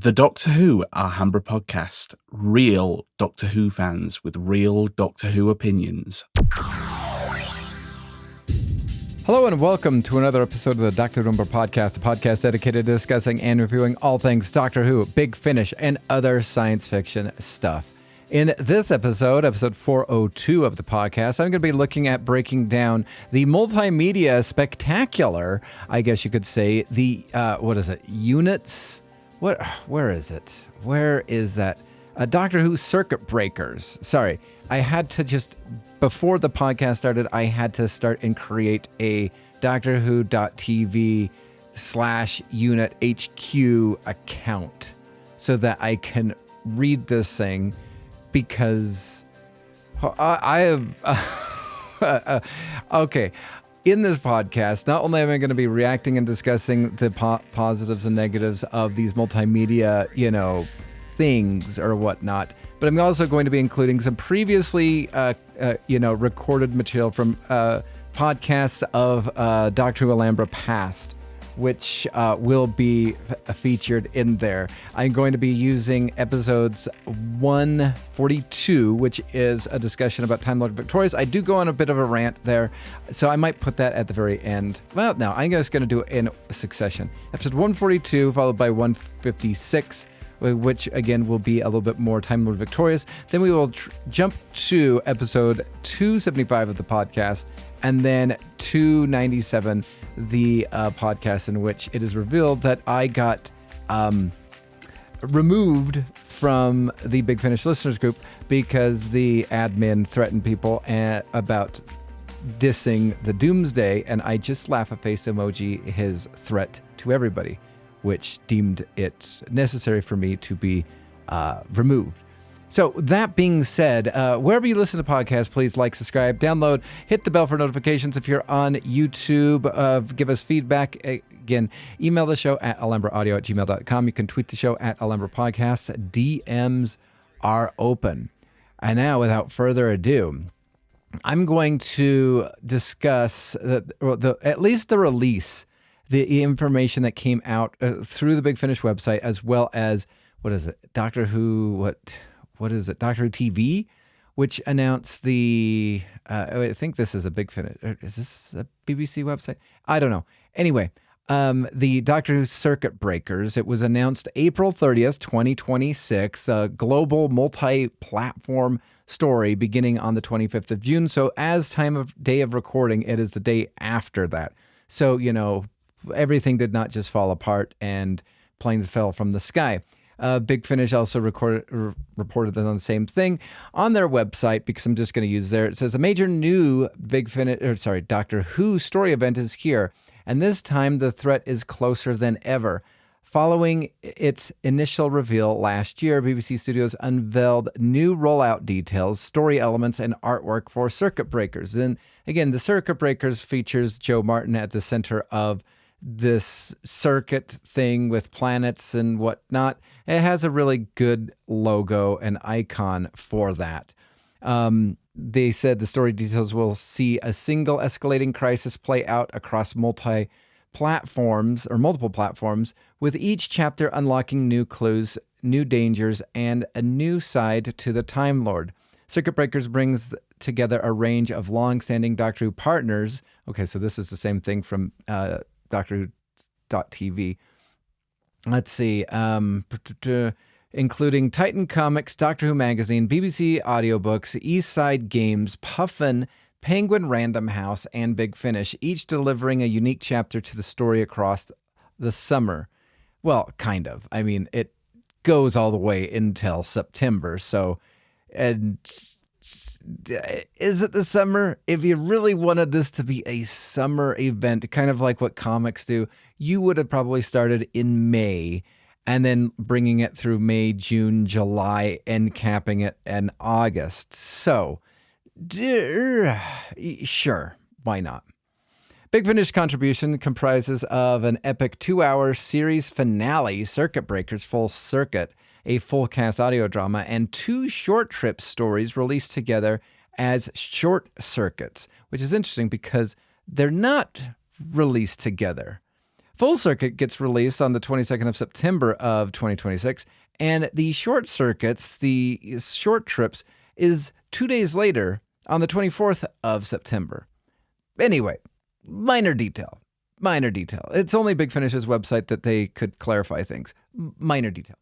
The Doctor Who Alhambra Podcast. Real Doctor Who fans with real Doctor Who opinions. Hello and welcome to another episode of the Dr. Alhambra Podcast, a podcast dedicated to discussing and reviewing all things Doctor Who, Big Finish, and other science fiction stuff. In this episode 402 of the podcast, I'm going to be looking at breaking down the multimedia spectacular, I guess you could say, the, units? Where is it? Where is that? Doctor Who Circuit Breakers. Sorry, I had to just, before the podcast started, I had to start and create a DoctorWho.tv/Unit HQ account so that I can read this thing because I have... okay. In this podcast, not only am I going to be reacting and discussing the positives and negatives of these multimedia, things or whatnot, but I'm also going to be including some previously, recorded material from podcasts of Dr. Who Alhambra Past, which will be featured in there. I'm going to be using episodes 142, which is a discussion about Time Lord Victorious. I do go on a bit of a rant there, so I might put that at the very end. Well, no, I'm just going to do it in succession. Episode 142, followed by 156, which again will be a little bit more Time Lord Victorious. Then we will jump to episode 275 of the podcast, and then 297, the podcast in which it is revealed that I got removed from the Big Finish listeners group because the admin threatened people about dissing the Doomsday, and I just laugh a face emoji his threat to everybody, which deemed it necessary for me to be removed. So that being said, wherever you listen to podcasts, please like, subscribe, download, hit the bell for notifications. If you're on YouTube, give us feedback. Again, email the show at alhambraaudio@gmail.com. You can tweet the show at Alhambra Podcast. DMs are open. And now, without further ado, I'm going to discuss at least the release, the information that came out through the Big Finish website, as well as, Doctor Who TV, which announced the, I think this is a Big Finish, is this a BBC website? I don't know. Anyway, the Doctor Who Circuit Breakers, it was announced April 30th, 2026, a global multi-platform story beginning on the 25th of June. So as time of day of recording, it is the day after that. So, everything did not just fall apart and planes fell from the sky. Big Finish also reported on the same thing on their website, because I'm just going to use there. It says a major new Doctor Who story event is here, and this time the threat is closer than ever. Following its initial reveal last year, BBC Studios unveiled new rollout details, story elements, and artwork for Circuit Breakers. And again, the Circuit Breakers features Joe Martin at the center of this circuit thing with planets and whatnot. It has a really good logo and icon for that. They said the story details will see a single escalating crisis play out across multiple platforms, with each chapter unlocking new clues, new dangers, and a new side to the Time Lord. Circuit Breakers brings together a range of long-standing Doctor Who partners. Okay, so this is the same thing from DoctorWho.tv. Let's see, including Titan Comics, Doctor Who Magazine, BBC Audiobooks, East Side Games, Puffin, Penguin Random House, and Big Finish, each delivering a unique chapter to the story across the summer. Well, kind of. I mean, it goes all the way until September, so... and is it the summer? If you really wanted this to be a summer event, kind of like what comics do, you would have probably started in May and then bringing it through May, June, July, and capping it in August. So, sure, why not? Big Finish contribution comprises of an epic 2-hour series finale, Circuit Breakers Full Circuit, a full cast audio drama, and 2 short trip stories released together as short circuits, which is interesting because they're not released together. Full Circuit gets released on the 22nd of September of 2026, and the Short Circuits, the short trips, is 2 days later on the 24th of September. Anyway, minor detail. It's only Big Finish's website that they could clarify things. Minor detail.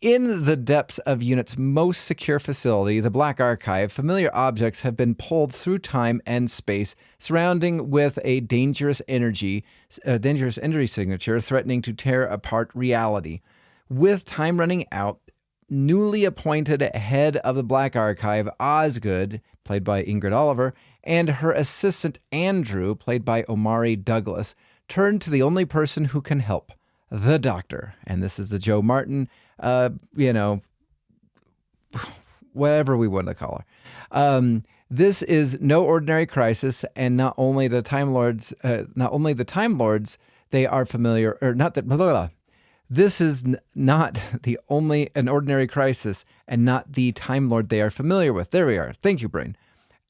In the depths of Unit's most secure facility, the Black Archive, familiar objects have been pulled through time and space, surrounding with a dangerous energy signature threatening to tear apart reality. With time running out, newly appointed head of the Black Archive, Osgood, played by Ingrid Oliver, and her assistant, Andrew, played by Omari Douglas, turn to the only person who can help, the Doctor. And this is the Joe Martin, whatever we want to call her. This is no ordinary crisis, and not only the Time Lords, they are familiar, or not that, blah, blah, blah. This is not the only an ordinary crisis, and not the Time Lord they are familiar with. There we are. Thank you, Brain.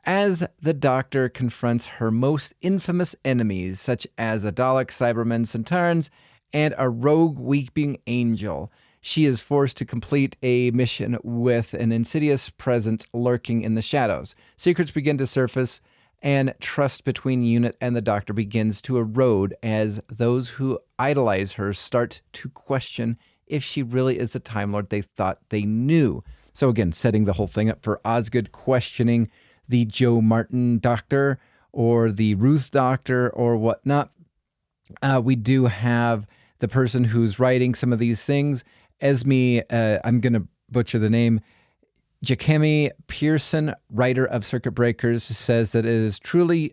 As the Doctor confronts her most infamous enemies, such as a Dalek, Cybermen, Centaurans, and a rogue weeping angel, she is forced to complete a mission with an insidious presence lurking in the shadows. Secrets begin to surface, and trust between Unit and the Doctor begins to erode as those who idolize her start to question if she really is the Time Lord they thought they knew. So again, setting the whole thing up for Osgood questioning the Joe Martin Doctor or the Ruth Doctor or whatnot. We do have the person who's writing some of these things, Esme, I'm going to butcher the name, Jacemi Pearson, writer of Circuit Breakers, says that it is truly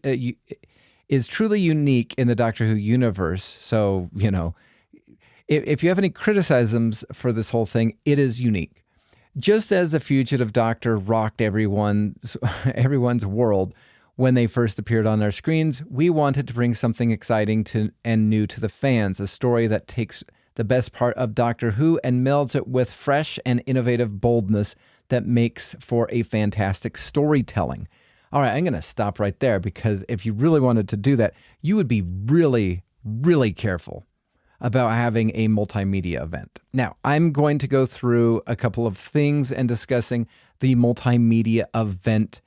unique in the Doctor Who universe. So, if you have any criticisms for this whole thing, it is unique. Just as the fugitive Doctor rocked everyone's world when they first appeared on our screens, we wanted to bring something exciting and new to the fans, a story that takes the best part of Doctor Who and melds it with fresh and innovative boldness that makes for a fantastic storytelling. All right, I'm going to stop right there, because if you really wanted to do that, you would be really, really careful about having a multimedia event. Now, I'm going to go through a couple of things and discussing the multimedia event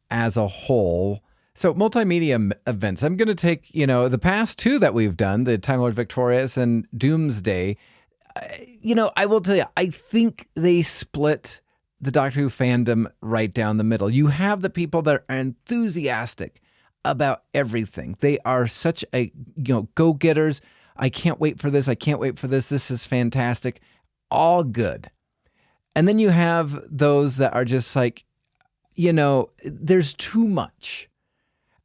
as a whole. So multimedia events, I'm going to take, the past two that we've done, the Time Lord Victorious and Doomsday, I will tell you, I think they split the Doctor Who fandom right down the middle. You have the people that are enthusiastic about everything. They are such a, go-getters. I can't wait for this. I can't wait for this. This is fantastic. All good. And then you have those that are just like, there's too much.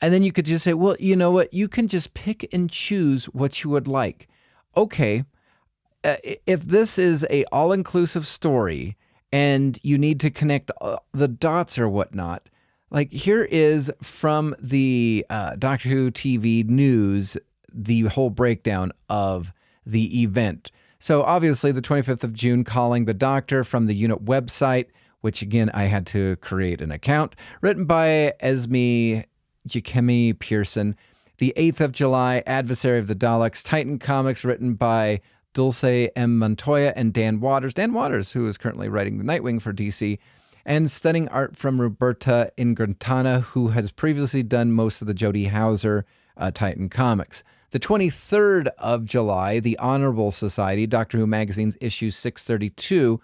And then you could just say, well, you know what? You can just pick and choose what you would like. Okay, if this is a all-inclusive story and you need to connect the dots or whatnot, like here is from the Doctor Who TV news, the whole breakdown of the event. So obviously the 25th of June, calling the Doctor from the Unit website, which again, I had to create an account, written by Esme Jacemi Pearson. The 8th of July, Adversary of the Daleks, Titan Comics, written by Dulce M. Montoya and Dan Waters, who is currently writing the Nightwing for DC, and stunning art from Roberta Ingrantana, who has previously done most of the Jodie Hauser Titan Comics. The 23rd of July, The Honorable Society, Doctor Who Magazine's issue 632,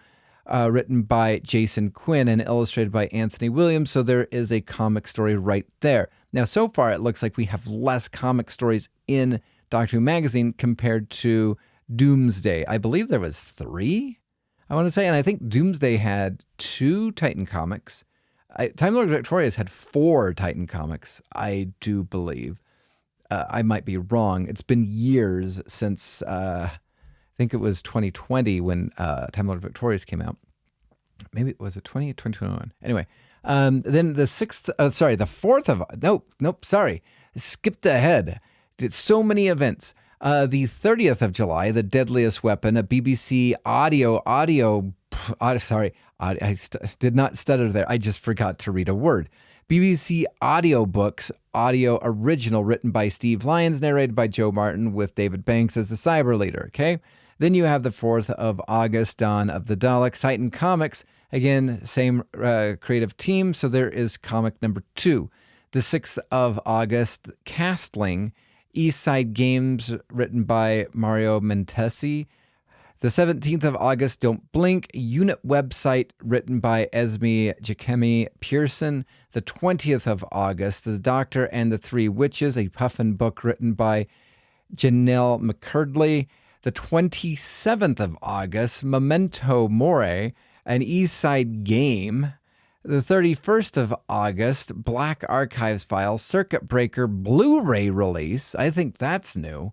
written by Jason Quinn and illustrated by Anthony Williams. So there is a comic story right there. Now, so far, it looks like we have less comic stories in Doctor Who Magazine compared to Doomsday. I believe there was 3, I want to say, and I think Doomsday had 2 Titan comics. Time Lord Victorious had 4 Titan comics, I do believe. I might be wrong. It's been years since, I think it was 2020 when Time Lord Victorious came out. Maybe it was 2021. Anyway, then the 4th of, skipped ahead. Did so many events. The 30th of July, The Deadliest Weapon, a BBC I did not stutter there. I just forgot to read a word. BBC audiobooks, audio original written by Steve Lyons, narrated by Joe Martin with David Banks as the cyber leader, okay? Then you have the 4th of August, Dawn of the Daleks, Titan Comics. Again, same creative team, so there is comic number 2. The 6th of August, Castling, East Side Games, written by Mario Mentesi. The 17th of August, Don't Blink, Unit Website, written by Esme Jacemi Pearson. The 20th of August, The Doctor and the Three Witches, a Puffin book written by Janelle McCurdley. The 27th of August, Memento Mori, an East Side game. The 31st of August, Black Archives Files, Circuit Breaker Blu-ray release. I think that's new.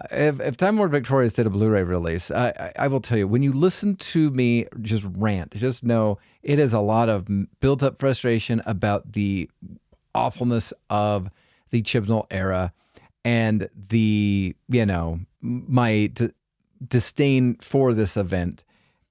If Time Lord Victorious did a Blu-ray release, I will tell you, when you listen to me just rant, just know it is a lot of built-up frustration about the awfulness of the Chibnall era and the, my disdain for this event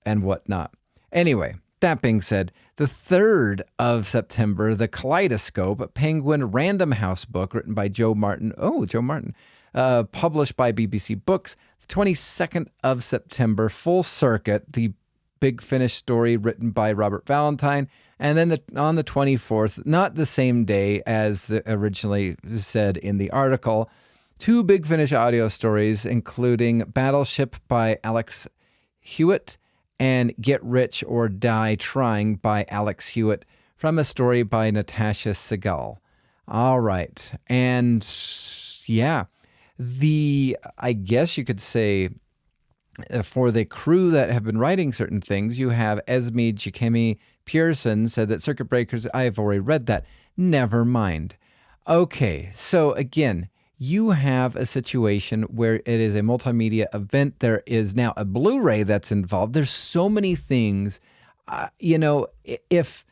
and whatnot. Anyway, that being said, the 3rd of September, The Kaleidoscope, Penguin Random House book written by Joe Martin. Oh, Joe Martin. Published by BBC Books. The 22nd of September, Full Circuit, the Big Finish story written by Robert Valentine. And then on the 24th, not the same day as originally said in the article, 2 Big Finish audio stories, including Battleship by Alex Hewitt and Get Rich or Die Trying by Alex Hewitt, from a story by Natasha Segal. All right. And yeah, I guess you could say, for the crew that have been writing certain things, you have Esme Jacemi Pearson said that Circuit Breakers, I've already read that. Never mind. Okay, so again, you have a situation where it is a multimedia event. There is now a Blu-ray that's involved. There's so many things, if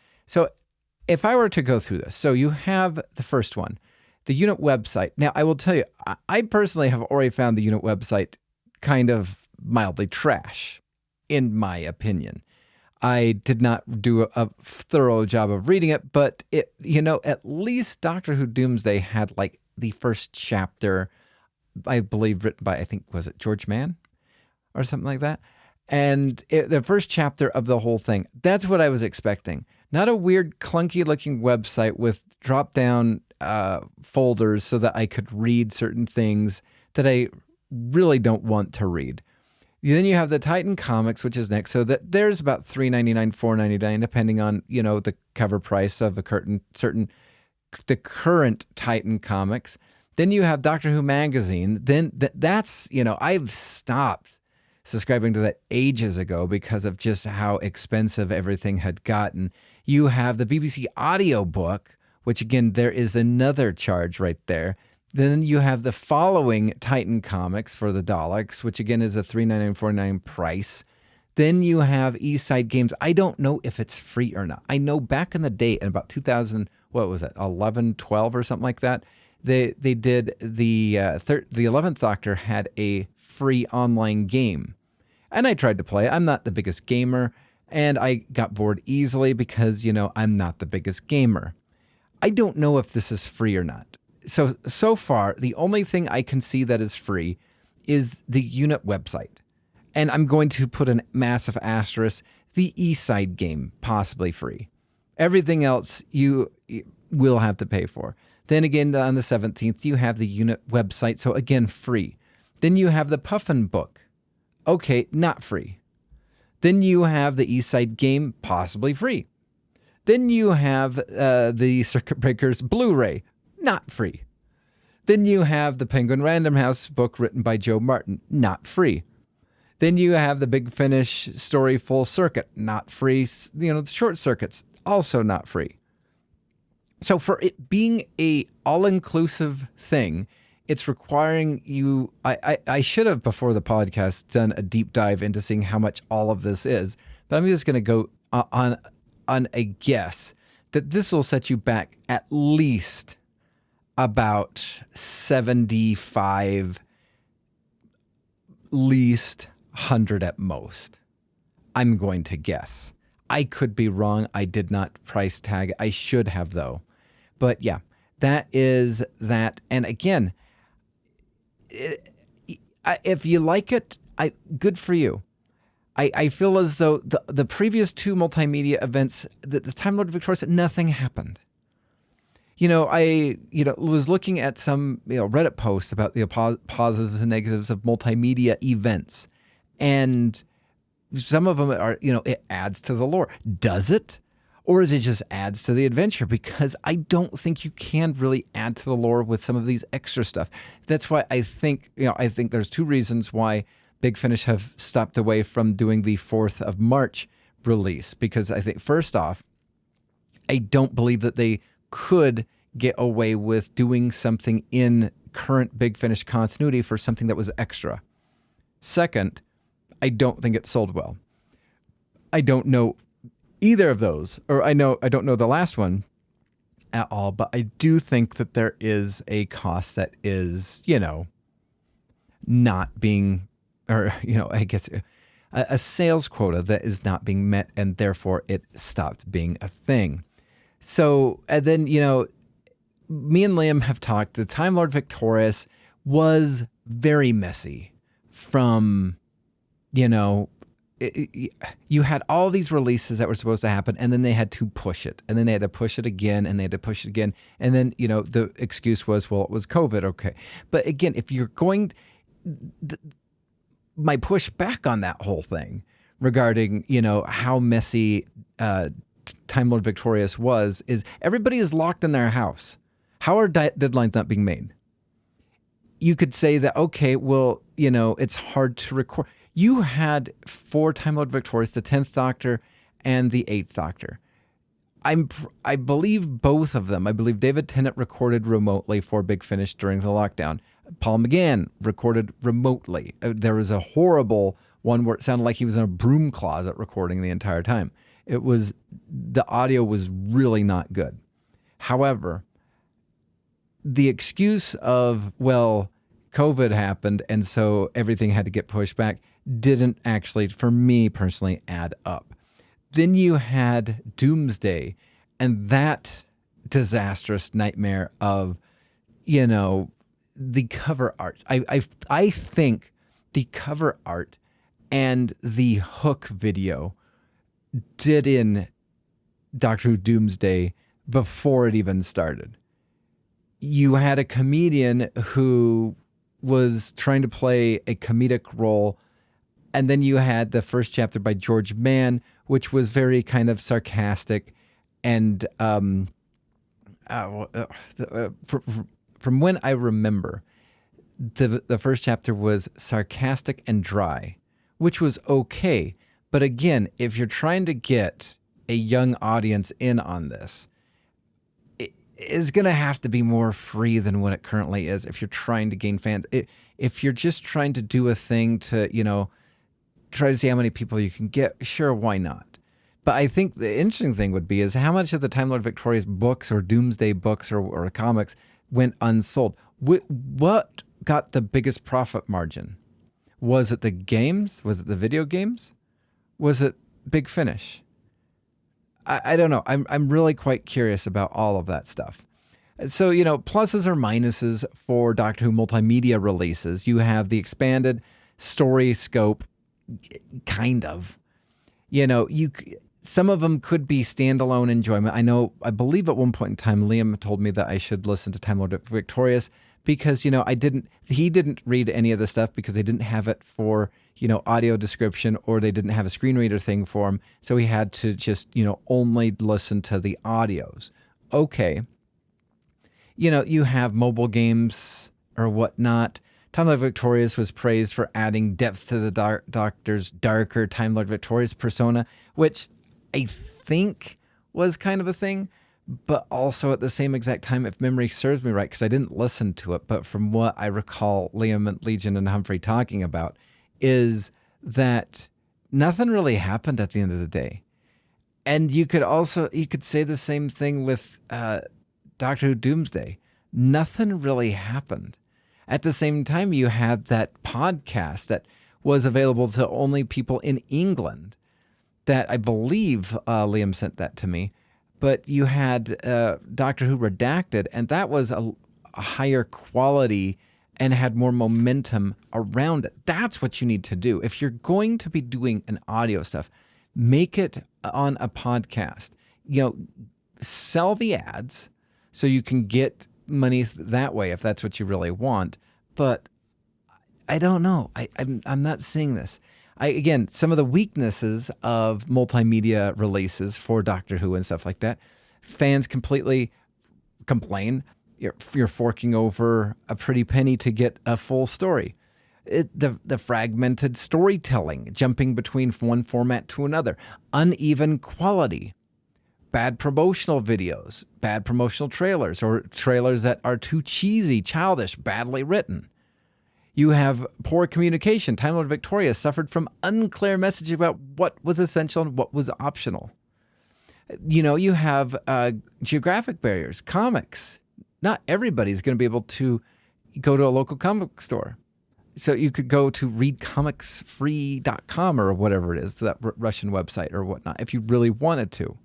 I were to go through this, so you have the first one, the Unit website. Now, I will tell you, I personally have already found the Unit website kind of mildly trash, in my opinion. I did not do a thorough job of reading it, but at least Doctor Who Doomsday had like the first chapter, I believe, written by, was it George Mann or something like that? And the first chapter of the whole thing, that's what I was expecting. Not a weird, clunky-looking website with drop-down folders so that I could read certain things that I really don't want to read. Then you have the Titan Comics, which is next. So there's about $3.99, $4.99, depending on the cover price of the current Titan Comics. Then you have Doctor Who Magazine. Then that's I've stopped subscribing to that ages ago because of just how expensive everything had gotten. You have the BBC audiobook, which again, there is another charge right there. Then you have the following Titan Comics for the Daleks, which again is a $3.99, $4.99 price. Then you have East Side Games. I don't know if it's free or not. I know back in the day, in about 2000, 11, 12 or something like that, they did the 11th Doctor had a free online game. And I tried to play it. I'm not the biggest gamer, and I got bored easily because, I'm not the biggest gamer. I don't know if this is free or not. So far, the only thing I can see that is free is the Unit website. And I'm going to put a massive asterisk, the East Side game, possibly free. Everything else you will have to pay for. Then again, on the 17th, you have the Unit website. So again, free. Then you have the Puffin book. Okay, not free. Then you have the East Side game, possibly free. Then you have the Circuit Breakers Blu-ray, not free. Then you have the Penguin Random House book written by Joe Martin, not free. Then you have the Big Finish story Full Circuit, not free. The Short Circuits, also not free. So for it being a all-inclusive thing, it's requiring you, I should have, before the podcast, done a deep dive into seeing how much all of this is, but I'm just going to go on a guess that this will set you back at least about 75, least 100 at most. I'm going to guess. I could be wrong. I did not price tag. I should have, though. But yeah, that is that. And again, if you like it, good for you. I feel as though the previous two multimedia events, the Time Lord Victorious, nothing happened. I was looking at some Reddit posts about the positives and negatives of multimedia events, and some of them are it adds to the lore. Does it? Or is it just adds to the adventure? Because I don't think you can really add to the lore with some of these extra stuff. That's why I think there's two reasons why Big Finish have stopped away from doing the 4th of March release. Because I think, first off, I don't believe that they could get away with doing something in current Big Finish continuity for something that was extra. Second, I don't think it sold well. I don't know either of those, or I don't know the last one at all, but I do think that there is a cost that is, not being, or, I guess a sales quota that is not being met, and therefore it stopped being a thing. So, and then, me and Liam have talked. The Time Lord Victorious was very messy from, you had all these releases that were supposed to happen, and then they had to push it, and then they had to push it again, and they had to push it again. And then, the excuse was, well, it was COVID. Okay. But again, if you're going, my pushback on that whole thing regarding, how messy Time Lord Victorious was, is everybody is locked in their house. How are deadlines not being made? You could say that, okay, well, it's hard to record. You had 4 Time Lord Victorious, the 10th Doctor and the 8th Doctor. I believe both of them. I believe David Tennant recorded remotely for Big Finish during the lockdown. Paul McGann recorded remotely. There was a horrible one where it sounded like he was in a broom closet recording the entire time. The audio was really not good. However, the excuse of, well, COVID happened and so everything had to get pushed back didn't actually, for me personally, add up. Then you had Doomsday and that disastrous nightmare of, the cover arts. I think the cover art and the hook video did in Doctor Who Doomsday before it even started. You had a comedian who was trying to play a comedic role, and then you had the first chapter by George Mann, which was very kind of sarcastic, and from when I remember, the first chapter was sarcastic and dry, which was okay. But again, if you're trying to get a young audience in on this, it is going to have to be more free than what it currently is if you're trying to gain fans. If you're just trying to do a thing to, try to see how many people you can get, sure, why not? But I think the interesting thing would be is how much of the Time Lord Victorious books or Doomsday books or comics went unsold. What got the biggest profit margin? Was it the games? Was it the video games? Was it Big Finish? I don't know. I'm really quite curious about all of that stuff. So, pluses or minuses for Doctor Who multimedia releases. You have the expanded story scope, kind of. Some of them could be standalone enjoyment. I believe at one point in time, Liam told me that I should listen to Time Lord Victorious because, he didn't read any of the stuff because they didn't have it for, audio description, or they didn't have a screen reader thing for him. So he had to just, only listen to the audios. Okay. You have mobile games or whatnot. Time Lord Victorious was praised for adding depth to the Doctor's darker Time Lord Victorious persona, which I think was kind of a thing, but also at the same exact time, if memory serves me right, because I didn't listen to it, but from what I recall Liam and Legion and Humphrey talking about, is that nothing really happened at the end of the day. And you could say the same thing with Doctor Who Doomsday. Nothing really happened. At the same time, you had that podcast that was available to only people in England that I believe Liam sent that to me. but you had Doctor Who Redacted, and that was a higher quality and had more momentum around it. That's what you need to do. If you're going to be doing an audio stuff, make it on a podcast. Sell the ads so you can get money that way if that's what you really want. But I don't know. I'm not seeing this. Again, some of the weaknesses of multimedia releases for Doctor Who and stuff like that, fans completely complain. You're forking over a pretty penny to get a full story. The fragmented storytelling, jumping between one format to another, uneven quality, bad promotional videos, bad promotional trailers, or trailers that are too cheesy, childish, badly written. You have poor communication. Time Lord Victoria suffered from unclear messaging about what was essential and what was optional. You have geographic barriers, comics. Not everybody's going to be able to go to a local comic store. So you could go to readcomicsfree.com or whatever it is, that Russian website or whatnot, if you really wanted to.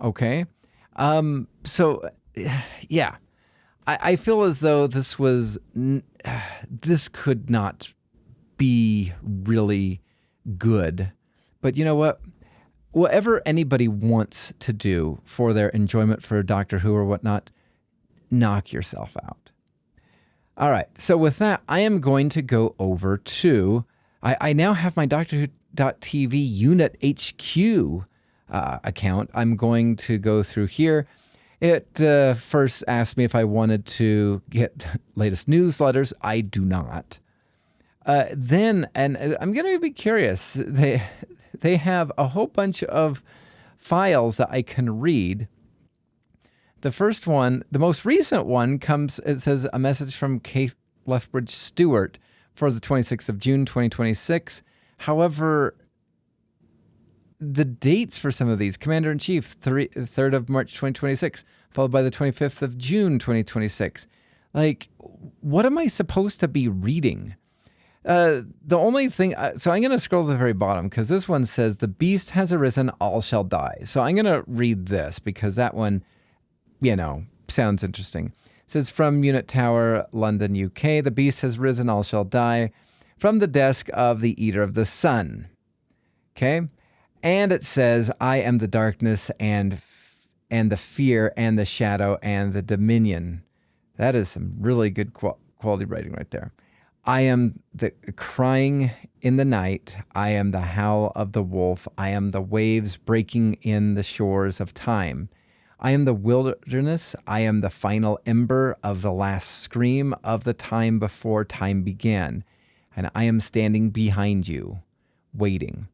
Okay? So, yeah. I feel as though this could not be really good. But you know what? Whatever anybody wants to do for their enjoyment for Doctor Who or whatnot, knock yourself out. All right. So with that, I am going to go over to, I now have my Doctor Who.tv Unit HQ account. I'm going to go through here. It first asked me if I wanted to get latest newsletters. I do not. Then, and I'm going to be curious, they have a whole bunch of files that I can read. The first one, the most recent one it says a message from Kate Lethbridge Stewart for the 26th of June, 2026. However, the dates for some of these, Commander-in-Chief, 3rd of March, 2026, followed by the 25th of June, 2026. Like, what am I supposed to be reading? The only thing, so I'm going to scroll to the very bottom because this one says, the beast has arisen, all shall die. So I'm going to read this because that one, sounds interesting. It says, from Unit Tower, London, UK, the beast has risen, all shall die, from the desk of the Eater of the Sun. Okay? And it says, I am the darkness and the fear and the shadow and the dominion. That is some really good quality writing right there. I am the crying in the night. I am the howl of the wolf. I am the waves breaking in the shores of time. I am the wilderness. I am the final ember of the last scream of the time before time began. And I am standing behind you, waiting.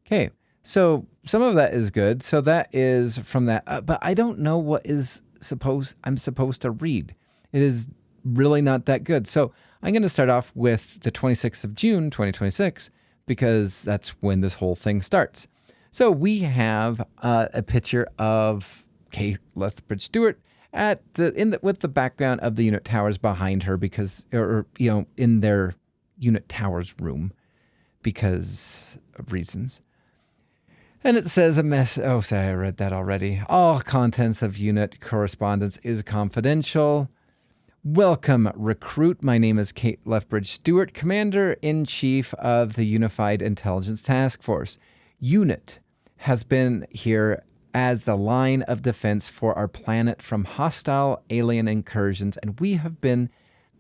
Okay. So some of that is good. So that is from that. But I don't know what I'm supposed to read. It is really not that good. So I'm going to start off with the 26th of June, 2026, because that's when this whole thing starts. So we have a picture of Kate Lethbridge Stewart with the background of the unit towers behind her in their unit towers room because of reasons. And it says I read that already. All contents of unit correspondence is confidential. Welcome, recruit. My name is Kate Lethbridge Stewart, Commander-in-Chief of the Unified Intelligence Task Force. Unit has been here as the line of defense for our planet from hostile alien incursions, and we have been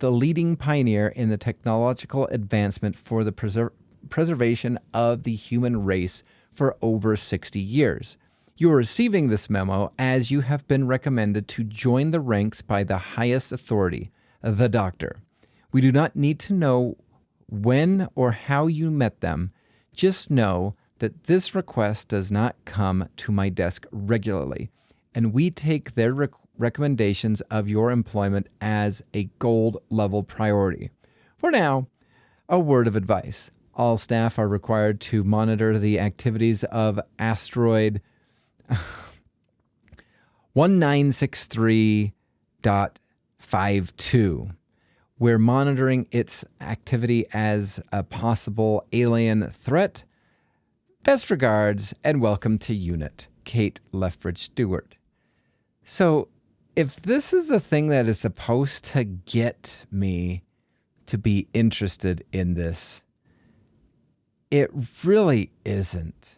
the leading pioneer in the technological advancement for the preservation of the human race for over 60 years. You are receiving this memo as you have been recommended to join the ranks by the highest authority, the Doctor. We do not need to know when or how you met them. Just know that this request does not come to my desk regularly, and we take their recommendations of your employment as a gold-level priority. For now, a word of advice. All staff are required to monitor the activities of asteroid 1963.52. We're monitoring its activity as a possible alien threat. Best regards and welcome to Unit, Kate Lethbridge Stewart. So if this is a thing that is supposed to get me to be interested in this, it really isn't.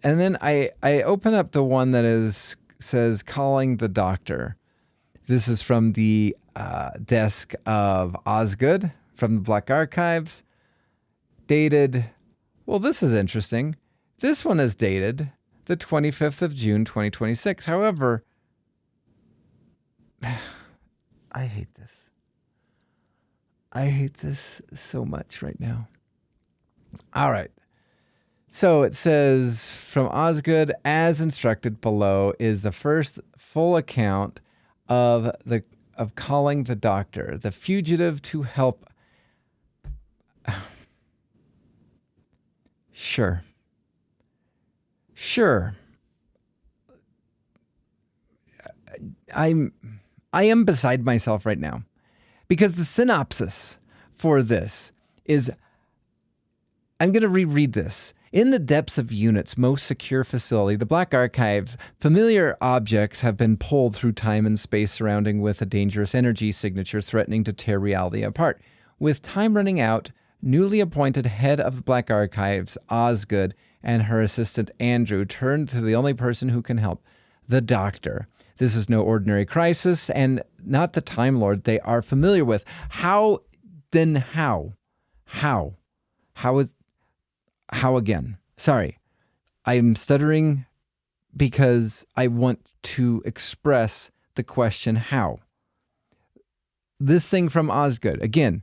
And then I open up the one that says calling the doctor. This is from the desk of Osgood from the Black Archives. Dated, well, this is interesting. This one is dated the 25th of June, 2026. However, I hate this. I hate this so much right now. All right. So it says, from Osgood, as instructed below, is the first full account of calling the doctor, the fugitive to help. Sure. I am beside myself right now, because the synopsis for this is, I'm going to reread this. In the depths of UNIT's most secure facility, the Black Archive, familiar objects have been pulled through time and space surrounding with a dangerous energy signature threatening to tear reality apart. With time running out, newly appointed head of the Black Archives, Osgood, and her assistant Andrew turn to the only person who can help, the Doctor. This is no ordinary crisis and not the Time Lord they are familiar with. How again? Sorry, I'm stuttering because I want to express the question how. This thing from Osgood, again,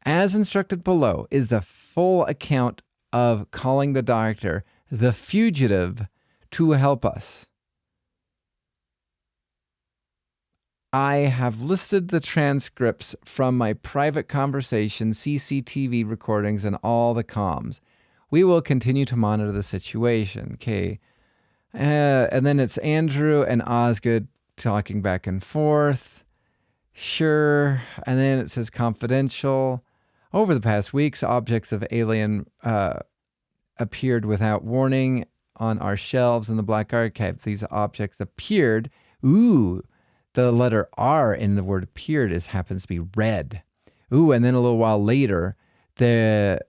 as instructed below, is the full account of calling the doctor, the fugitive, to help us. I have listed the transcripts from my private conversation, CCTV recordings, and all the comms. We will continue to monitor the situation. Okay. And then it's Andrew and Osgood talking back and forth. Sure. And then it says confidential. Over the past weeks, objects of alien appeared without warning on our shelves in the Black Archives. These objects appeared. Ooh, the letter R in the word appeared happens to be red. Ooh, and then a little while later, the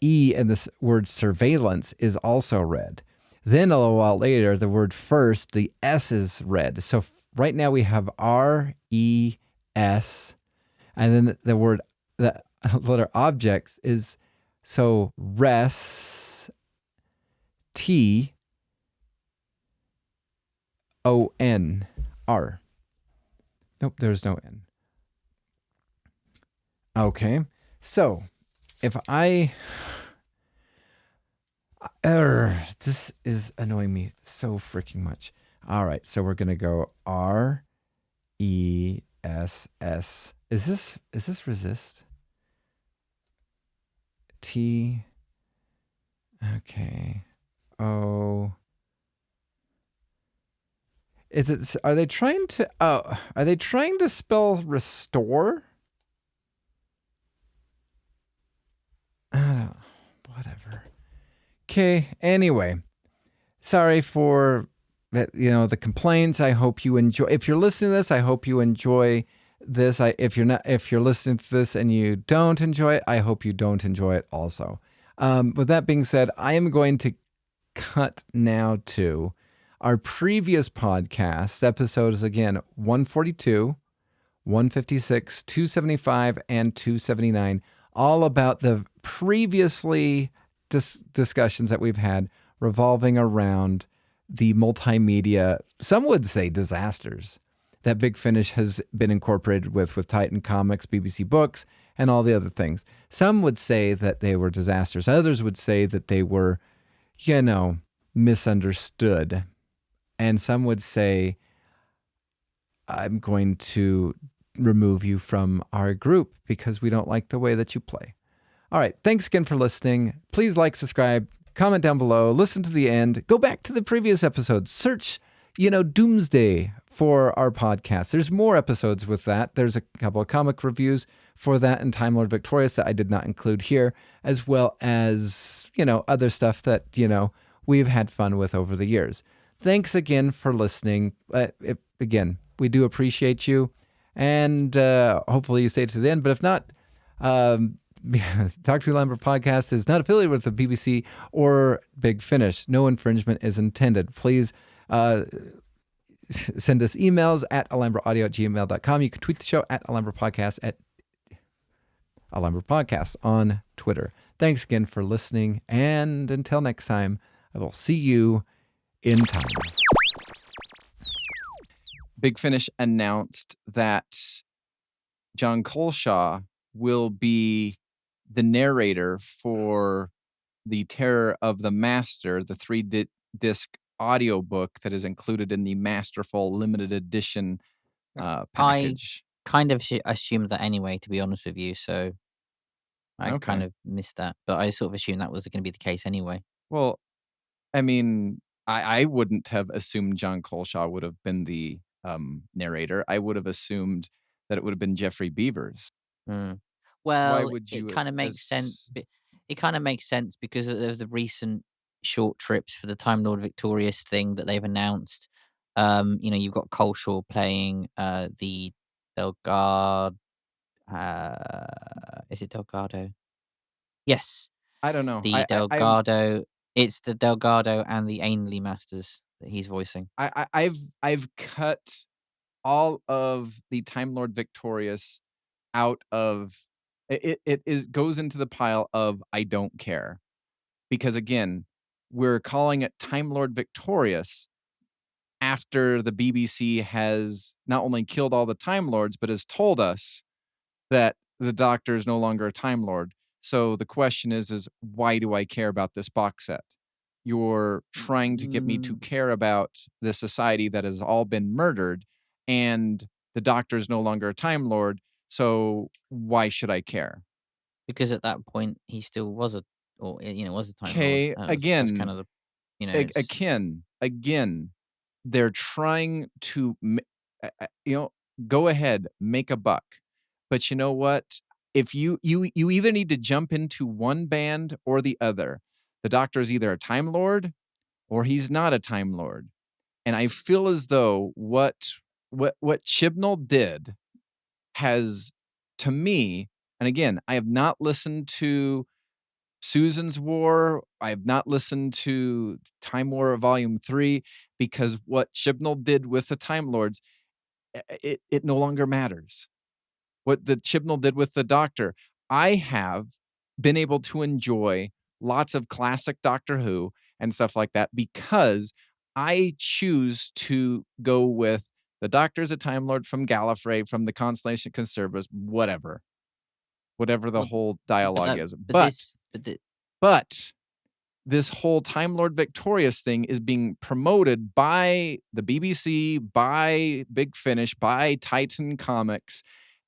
E in this word surveillance is also red. Then a little while later, the word first, the S is red. So right now we have R, E, S, and then the letter objects is so res, T, O, N, R. Nope, there's no N. Okay, so if this is annoying me so freaking much. All right, so we're gonna go R, E, S, S. Is this resist? T. Okay. O. Are they trying to spell restore? Whatever. Okay, anyway. Sorry for the complaints. I hope you enjoy. If you're listening to this, I hope you enjoy this. If you're listening to this and you don't enjoy it, I hope you don't enjoy it also. With that being said, I am going to cut now to our previous podcast episodes, again, 142, 156, 275, and 279, all about the previously discussions that we've had revolving around the multimedia, some would say disasters, that Big Finish has been incorporated with Titan Comics, BBC Books, and all the other things. Some would say that they were disasters. Others would say that they were, misunderstood. And some would say, I'm going to remove you from our group because we don't like the way that you play. All right. Thanks again for listening. Please like, subscribe, comment down below, listen to the end, go back to the previous episodes, search, Doomsday for our podcast. There's more episodes with that. There's a couple of comic reviews for that and Time Lord Victorious that I did not include here, as well as, other stuff that, we've had fun with over the years. thanks again for listening. Again, we do appreciate you, and hopefully you stay to the end. But if not, Talk to Alhambra Podcast is not affiliated with the BBC or Big Finish. No infringement is intended. Please send us emails at alhambraaudio@gmail.com. You can tweet the show at Alhambra Podcast at Alhambra Podcast on Twitter. Thanks again for listening, and until next time, I will see you in time. Big Finish announced that John Coleshaw will be the narrator for The Terror of the Master, the 3-disc audiobook that is included in the Masterful limited edition package. Kind of assumed that anyway, to be honest with you, so I kind of missed that, but I sort of assumed that was going to be the case anyway. Well, I mean, I wouldn't have assumed John Coleshaw would have been the narrator. I would have assumed that it would have been Jeffrey Beavers. Well, it kind of makes sense. It kind of makes sense because of the recent short trips for the Time Lord Victorious thing that they've announced. You've got Coleshaw playing the Delgado. Is it Delgado? Yes. I don't know. The Delgado. It's the Delgado and the Ainley Masters that he's voicing. I've cut all of the Time Lord Victorious out of it goes into the pile of I don't care, because again, we're calling it Time Lord Victorious after the BBC has not only killed all the Time Lords but has told us that the Doctor is no longer a Time Lord. So the question is why do I care about this box set? You're trying to get me to care about the society that has all been murdered, and the Doctor is no longer a Time Lord. So why should I care? Because at that point he still was a Time Lord. Okay, again, that's kind of the again, they're trying to go ahead, make a buck, but you know what? If you either need to jump into one band or the other. The Doctor is either a Time Lord or he's not a Time Lord. And I feel as though what Chibnall did has, to me, and again, I have not listened to Susan's War. I have not listened to Time War Volume 3, because what Chibnall did with the Time Lords, it no longer matters. What the Chibnall did with the Doctor, I have been able to enjoy lots of classic Doctor Who and stuff like that because I choose to go with the Doctor's a Time Lord from Gallifrey, from the Constellation Conservatives, whatever the whole dialogue is. But this whole Time Lord Victorious thing is being promoted by the BBC, by Big Finish, by Titan Comics,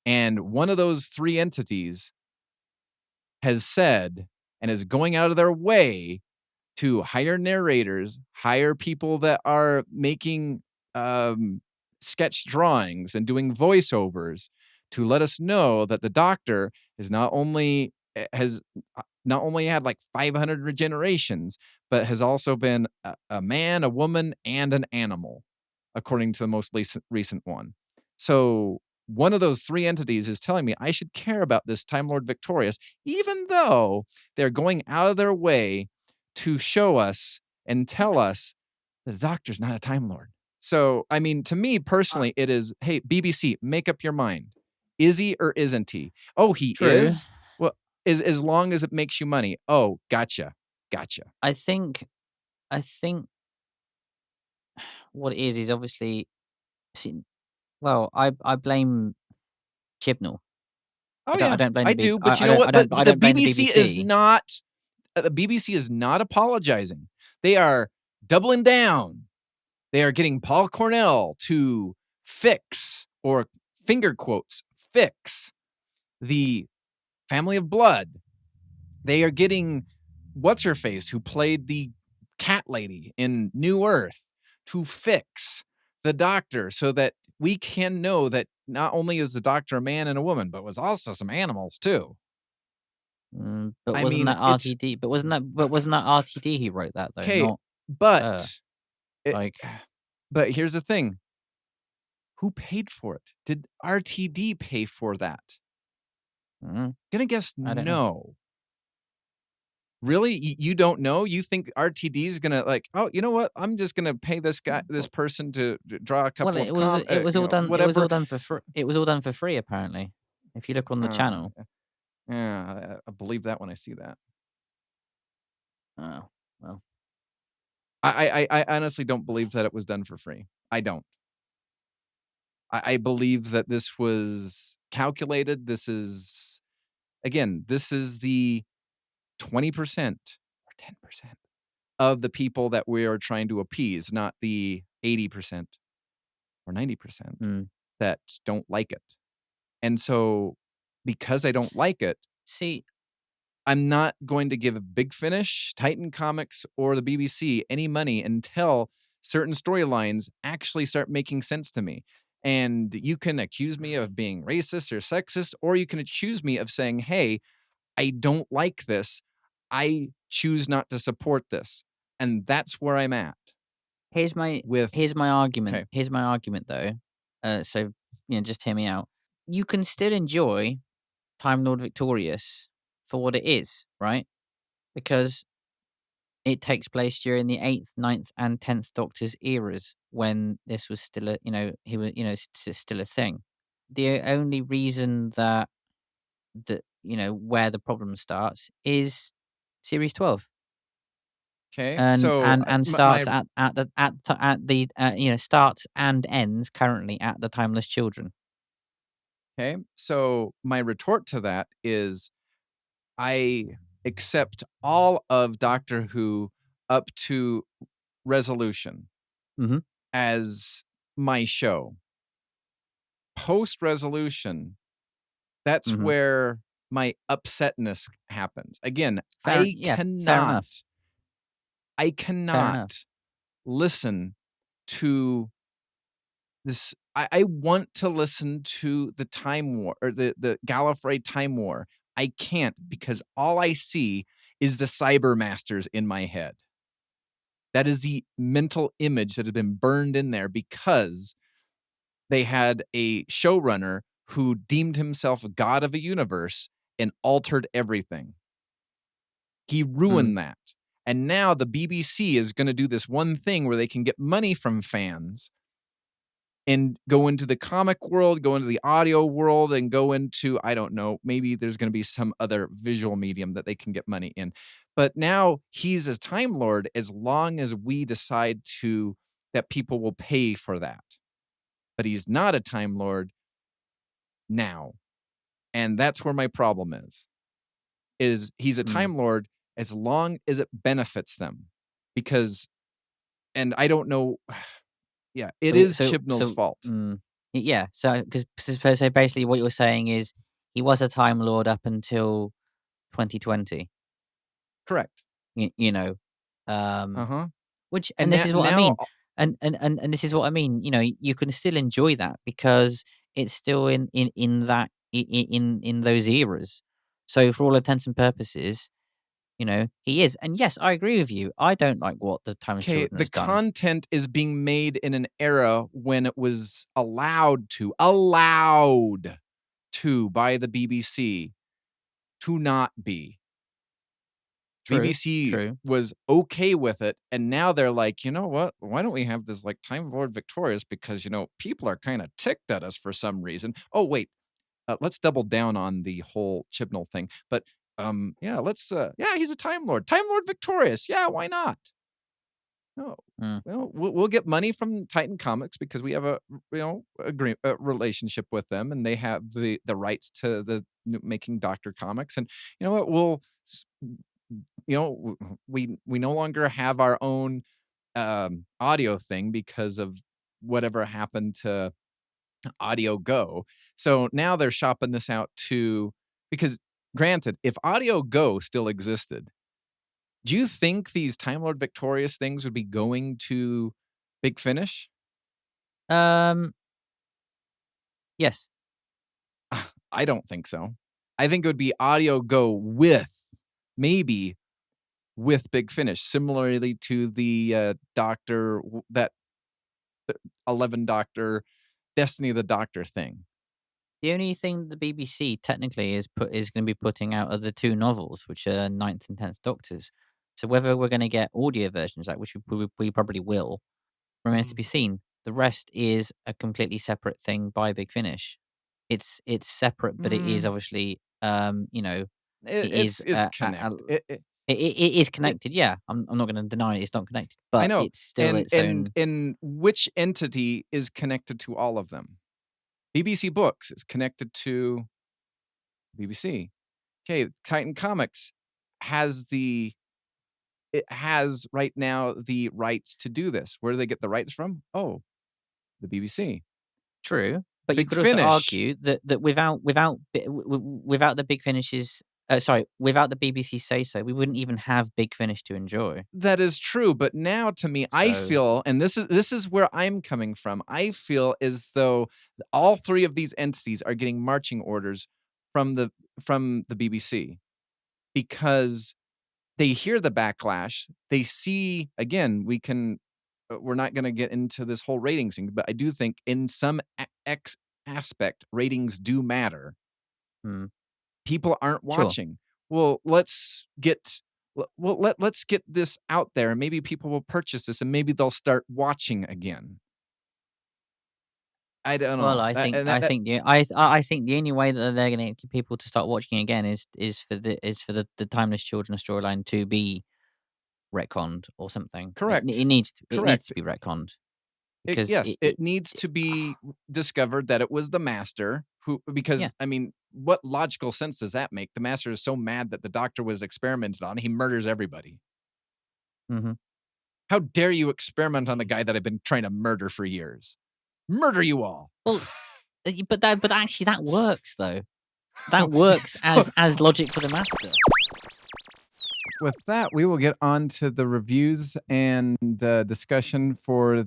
and one of those three entities has said and is going out of their way to hire narrators, hire people that are making sketch drawings and doing voiceovers to let us know that the Doctor is not only had like 500 regenerations, but has also been a man, a woman, and an animal, according to the most recent one. So one of those three entities is telling me I should care about this Time Lord Victorious, even though they're going out of their way to show us and tell us the Doctor's not a Time Lord. So, I mean, to me personally, it is, hey, BBC, make up your mind. Is he or isn't he? Oh, he is? Well, as long as it makes you money. Oh, gotcha. I think what it is obviously, well, I blame Chibnall. Oh, I don't blame. I do, but you know what? The BBC is not. The BBC is not apologizing. They are doubling down. They are getting Paul Cornell to fix, or finger quotes, fix the Family of Blood. They are getting what's-her-face, who played the cat lady in New Earth, to fix the Doctor so that we can know that not only is the Doctor a man and a woman, but was also some animals too. But wasn't that RTD? But wasn't that RTD who wrote that though? Okay, But here's the thing. Who paid for it? Did RTD pay for that? Gonna guess I don't no. know. Really? You don't know? You think RTD is gonna oh, you know what? I'm just gonna pay this person to draw a couple of it was all done. whatever. It was all done for free. It was all done for free, apparently. If you look on the channel. Yeah, I believe that when I see that. Oh well. I honestly don't believe that it was done for free. I don't. I believe that this was calculated. This is the 20% or 10% of the people that we are trying to appease, not the 80% or 90% that don't like it. And so, because I don't like it, I'm not going to give Big Finish, Titan Comics, or the BBC any money until certain storylines actually start making sense to me. And you can accuse me of being racist or sexist, or you can accuse me of saying, hey, I don't like this. I choose not to support this. And that's where I'm at. Here's my argument. Okay. Here's my argument, though. So, just hear me out. You can still enjoy Time Lord Victorious for what it is, right? Because it takes place during the 8th, 9th, and 10th Doctor's eras when this was still still a thing. The only reason that where the problem starts is series 12. Okay, and starts at the starts and ends currently at the Timeless Children. Okay, so my retort to that is, I accept all of Doctor Who up to Resolution as my show. Post Resolution, that's where my upsetness happens. Again, I cannot listen to this. I want to listen to the Time War or the Gallifrey Time War. I can't, because all I see is the Cybermasters in my head. That is the mental image that has been burned in there because they had a showrunner who deemed himself a god of a universe and altered everything. He ruined that. And now the BBC is going to do this one thing where they can get money from fans and go into the comic world, go into the audio world, and go into, I don't know, maybe there's going to be some other visual medium that they can get money in. But now he's a Time Lord as long as we decide that people will pay for that. But he's not a Time Lord now. And that's where my problem is he's a Time Lord as long as it benefits them. Because, and I don't know... Yeah, it is Chibnall's fault. Yeah, so basically what you're saying is he was a Time Lord up until 2020. Correct. Which and this is what I mean. And this is what I mean. You can still enjoy that because it's still in those eras. So for all intents and purposes, he is. And yes, I agree with you. I don't like what the Timeless Children has done. The content is being made in an era when it was allowed to by the BBC to not be. BBC was okay with it, and now they're like, you know what? Why don't we have this like Time Lord Victorious? Because people are kind of ticked at us for some reason. Oh wait, let's double down on the whole Chibnall thing. But let's he's a Time Lord Victorious. Yeah, why not? No, well, we'll get money from Titan Comics because we have a relationship with them, and they have the rights to the making Doctor Comics, and you know what? We'll we no longer have our own audio thing because of whatever happened to Audio Go. So now they're shopping this out because granted, if Audio Go still existed, do you think these Time Lord Victorious things would be going to Big Finish? Yes. I don't think so. I think it would be Audio Go with maybe with Big Finish, similarly to the Doctor, that 11 Doctor, Destiny of the Doctor thing. The only thing the BBC technically is going to be putting out are the 2 novels, which are Ninth and 10th Doctors. So whether we're going to get audio versions, like which we probably will, remains to be seen. The rest is a completely separate thing by Big Finish. It's separate, but it is obviously, it's connected. It is connected. Yeah, I'm not going to deny it's not connected, but I know. it's still its own. And which entity is connected to all of them? BBC Books is connected to BBC. Okay, Titan Comics has right now the rights to do this. Where do they get the rights from? Oh, the BBC. True, but you could also argue that without the Big Finish's without the BBC say so, we wouldn't even have Big Finish to enjoy. That is true, but now to me, I feel, and this is where I'm coming from. I feel as though all 3 of these entities are getting marching orders from the BBC, because they hear the backlash. They see, again, we're not going to get into this whole ratings thing, but I do think in some aspect, ratings do matter. People aren't watching. Well, let's get this out there, and maybe people will purchase this, and maybe they'll start watching again. I don't know. Well, I think the only way that they're going to get people to start watching again is for the Timeless Children storyline to be retconned or something. Correct. It needs to be retconned. Because it needs to be discovered that it was the Master I mean, what logical sense does that make? The Master is so mad that the Doctor was experimented on, he murders everybody. Mm-hmm. How dare you experiment on the guy that I've been trying to murder for years? Murder you all. Well, but actually that works though. That works as logic for the Master. With that, we will get on to the reviews and discussion for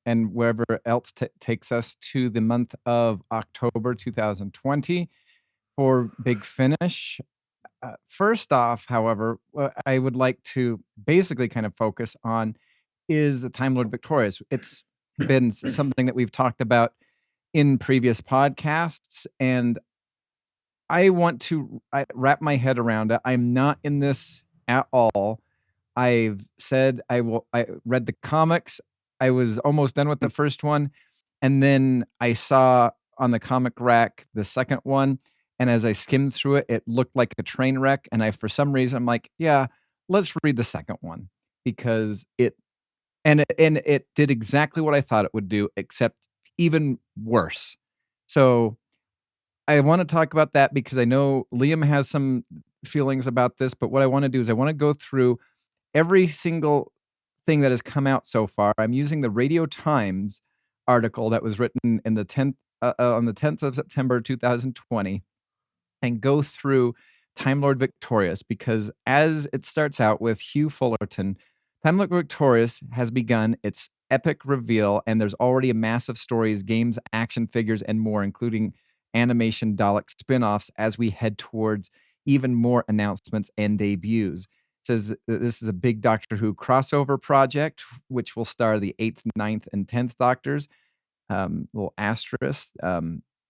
and wherever else takes us to the month of October 2020 for Big Finish. First off, however, what I would like to basically kind of focus on is the Time Lord Victorious. It's been something that we've talked about in previous podcasts, and I want to wrap my head around it. I'm not in this at all. I've said I read the comics. I was almost done with the first one, and then I saw on the comic rack the second one, and as I skimmed through it, it looked like a train wreck, and for some reason I'm like, yeah, let's read the second one, because it did exactly what I thought it would do, except even worse. So I want to talk about that because I know Liam has some feelings about this, but what I want to do is I want to go through every single thing that has come out so far. I'm using the Radio Times article that was written in the 10th on the 10th of September 2020, and go through Time Lord Victorious, because as it starts out with Hugh Fullerton, Time Lord Victorious has begun its epic reveal, and there's already a massive stories, games, action figures, and more, including animation Dalek spin-offs as we head towards even more announcements and debuts. Says that this is a big Doctor Who crossover project, which will star the 8th, 9th, and 10th Doctors. Little asterisk.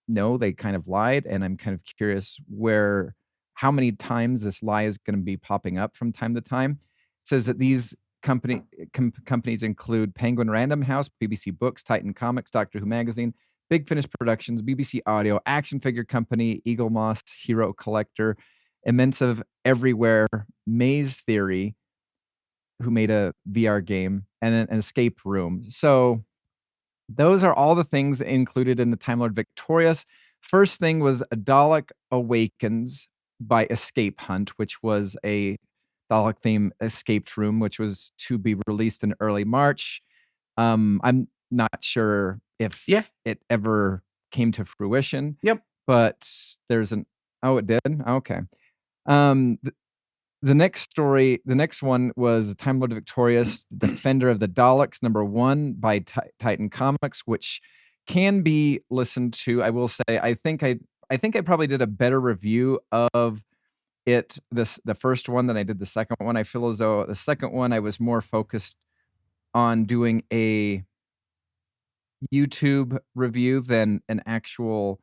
No, they kind of lied, and I'm kind of curious how many times this lie is going to be popping up from time to time. It says that these companies include Penguin Random House, BBC Books, Titan Comics, Doctor Who Magazine, Big Finish Productions, BBC Audio, Action Figure Company, Eagle Moss, Hero Collector, Immensive Everywhere, Maze Theory, who made a VR game, and then an Escape Room. So those are all the things included in the Time Lord Victorious. First thing was A Dalek Awakens by Escape Hunt, which was a Dalek theme escape room, which was to be released in early March. I'm not sure if it ever came to fruition. Yep. But there's it did? Okay. The next one was Time Lord Victorious, Defender of the Daleks, #1 by Titan Comics, which can be listened to. I will say, I think I probably did a better review of the first one than I did the second one. I feel as though the second one I was more focused on doing a YouTube review than an actual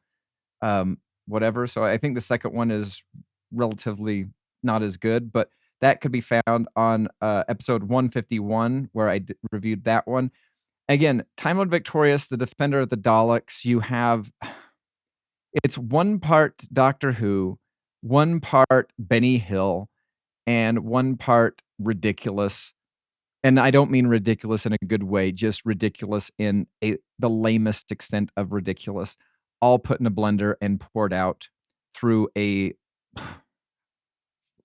whatever. So I think the second one is relatively not as good, but that could be found on episode 151 where I reviewed that one. Again, Time Lord Victorious, the Defender of the Daleks. You have it's one part Doctor Who, one part Benny Hill, and one part ridiculous. And I don't mean ridiculous in a good way, just ridiculous in the lamest extent of ridiculous, all put in a blender and poured out through a,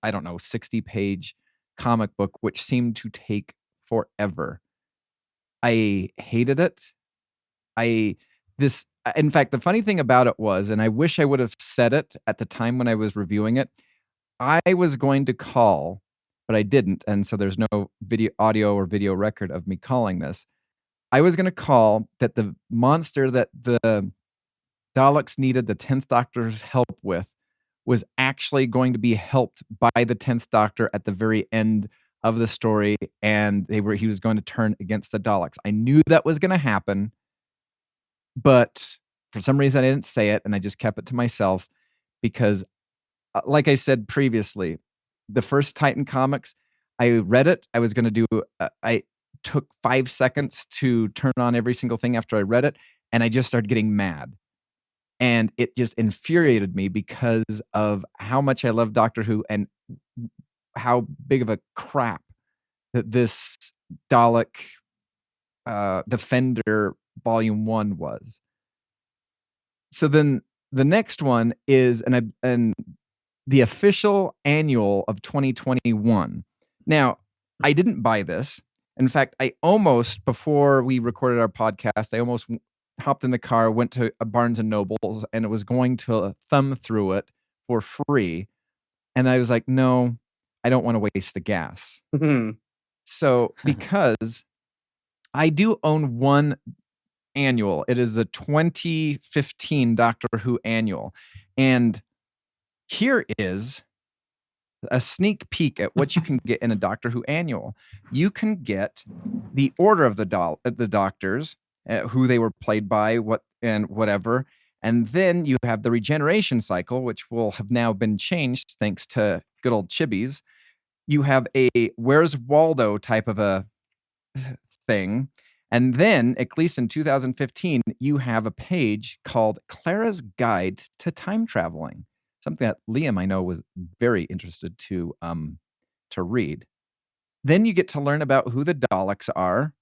I don't know, 60-page comic book, which seemed to take forever. I hated it. In fact, the funny thing about it was, and I wish I would have said it at the time when I was reviewing it, I was going to call, but I didn't, and so there's no audio or video record of me calling this. I was going to call that the monster that the Daleks needed the 10th Doctor's help with was actually going to be helped by the 10th Doctor at the very end of the story, and he was going to turn against the Daleks. I knew that was going to happen, but for some reason I didn't say it, and I just kept it to myself because, like I said previously, the first Titan comics, I read it. I was going to do, I took 5 seconds to turn on every single thing after I read it, and I just started getting mad. And it just infuriated me because of how much I love Doctor Who and how big of a crap that this Dalek Defender Volume 1 was. So then the next one is the official annual of 2021. Now, I didn't buy this. In fact, before we recorded our podcast, I almost hopped in the car, went to a Barnes and Nobles, and it was going to thumb through it for free. And I was like, no, I don't want to waste the gas. So because I do own one annual, it is the 2015 Doctor Who annual. And here is a sneak peek at what you can get in a Doctor Who annual. You can get the order of the Doctors, who they were played by, whatever. And then you have the regeneration cycle, which will have now been changed thanks to good old Chibis. You have a Where's Waldo type of a thing. And then, at least in 2015, you have a page called Clara's Guide to Time Traveling. Something that Liam, I know, was very interested to read. Then you get to learn about who the Daleks are.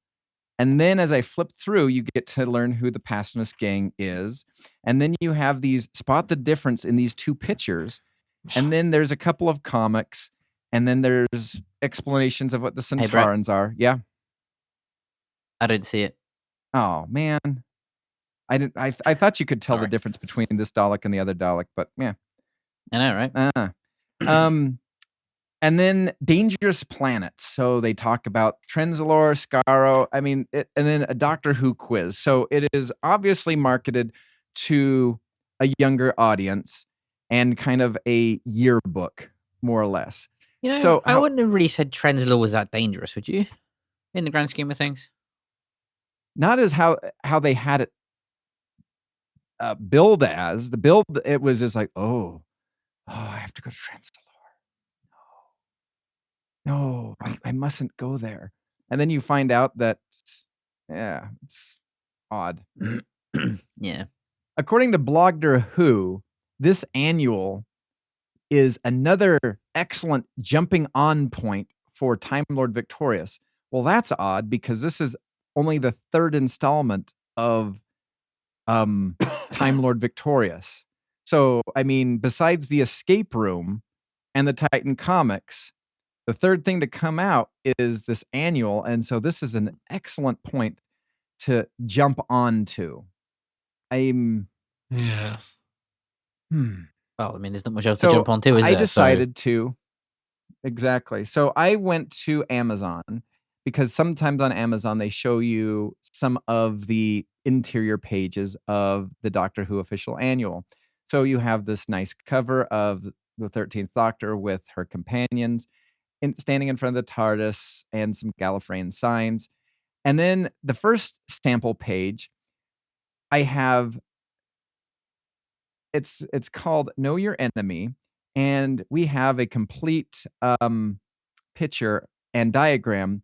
And then as I flip through, you get to learn who the Passionist Gang is. And then you have spot the difference in these two pictures. And then there's a couple of comics. And then there's explanations of what the Centaurans are. Yeah. I didn't see it. Oh, man. I thought you could tell the difference between this Dalek and the other Dalek, but yeah. I know, right? And then Dangerous Planets. So they talk about Trenzalore, Skaro. I mean, and then a Doctor Who quiz. So it is obviously marketed to a younger audience and kind of a yearbook, more or less. You know, I wouldn't have really said Trenzalore was that dangerous, would you? In the grand scheme of things, not as how they had it billed as. The build, it was just like, oh, I have to go to Trenzalore. No, I mustn't go there. And then you find out that, it's odd. Yeah. According to Blogger Who, this annual is another excellent jumping on point for Time Lord Victorious. Well, that's odd because this is only the third installment of Time Lord Victorious. So, I mean, besides the Escape Room and the Titan comics, the third thing to come out is this annual. And so this is an excellent point to jump onto. Yes. Well, I mean, there's not much else to jump onto, is there? I decided to. Exactly. So I went to Amazon because sometimes on Amazon, they show you some of the interior pages of the Doctor Who official annual. So you have this nice cover of the 13th Doctor with her companions, standing in front of the TARDIS and some Gallifreyan signs. And then the first sample page, I have, it's called Know Your Enemy, and we have a complete picture and diagram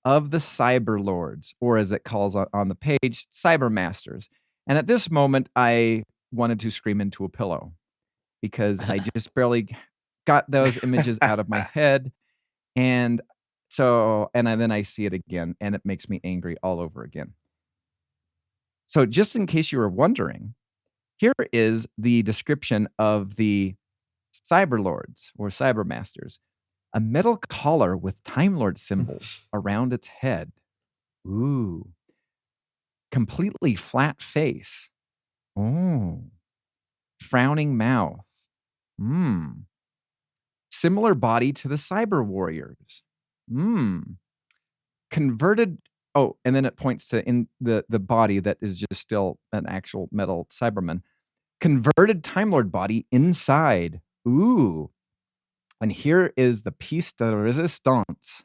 of the Cyber Lords, or as it calls on the page, Cyber Masters. And at this moment, I wanted to scream into a pillow because I just barely got those images out of my head. And then I see it again, and it makes me angry all over again. So just in case you were wondering, here is the description of the Cyber Lords or Cyber Masters. A metal collar with Time Lord symbols around its head. Ooh. Completely flat face. Oh. Frowning mouth. Similar body to the Cyber Warriors. Converted. Oh, and then it points to in the body that is just still an actual metal Cyberman. Converted Time Lord body inside. Ooh. And here is the piece de resistance.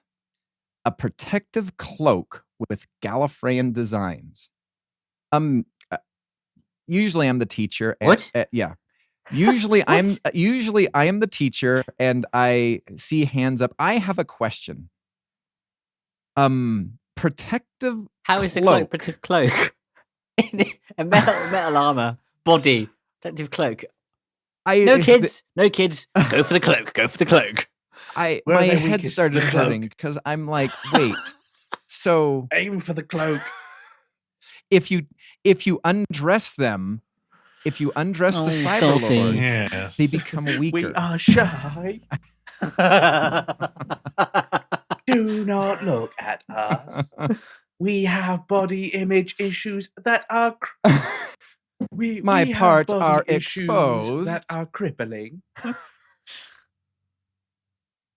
A protective cloak with Gallifreyan designs. Usually I'm the teacher. What? Yeah. Usually I am the teacher and I see hands up. I have a question. Protective How is the cloak protective cloak? A metal armor, body, protective cloak. No kids. Go for the cloak. Go for the cloak. My head started hurting because I'm like, wait. So aim for the cloak. If you undress them, the Cyber Lords, yes, they become weaker. We are shy. Do not look at us. We have body image issues that are. My parts are exposed. That are crippling.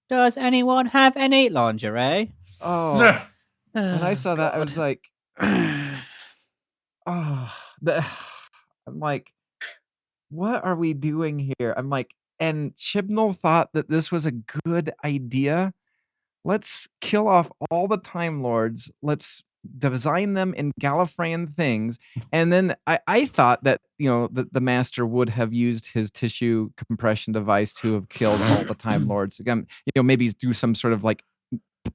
Does anyone have any lingerie? Oh, when I saw that, I was like, I'm like, what are we doing here? I'm like, and Chibnall thought that this was a good idea. Let's kill off all the Time Lords. Let's design them in Gallifreyan things. And then I thought that, the Master would have used his tissue compression device to have killed all the Time Lords. Again, maybe do some sort of like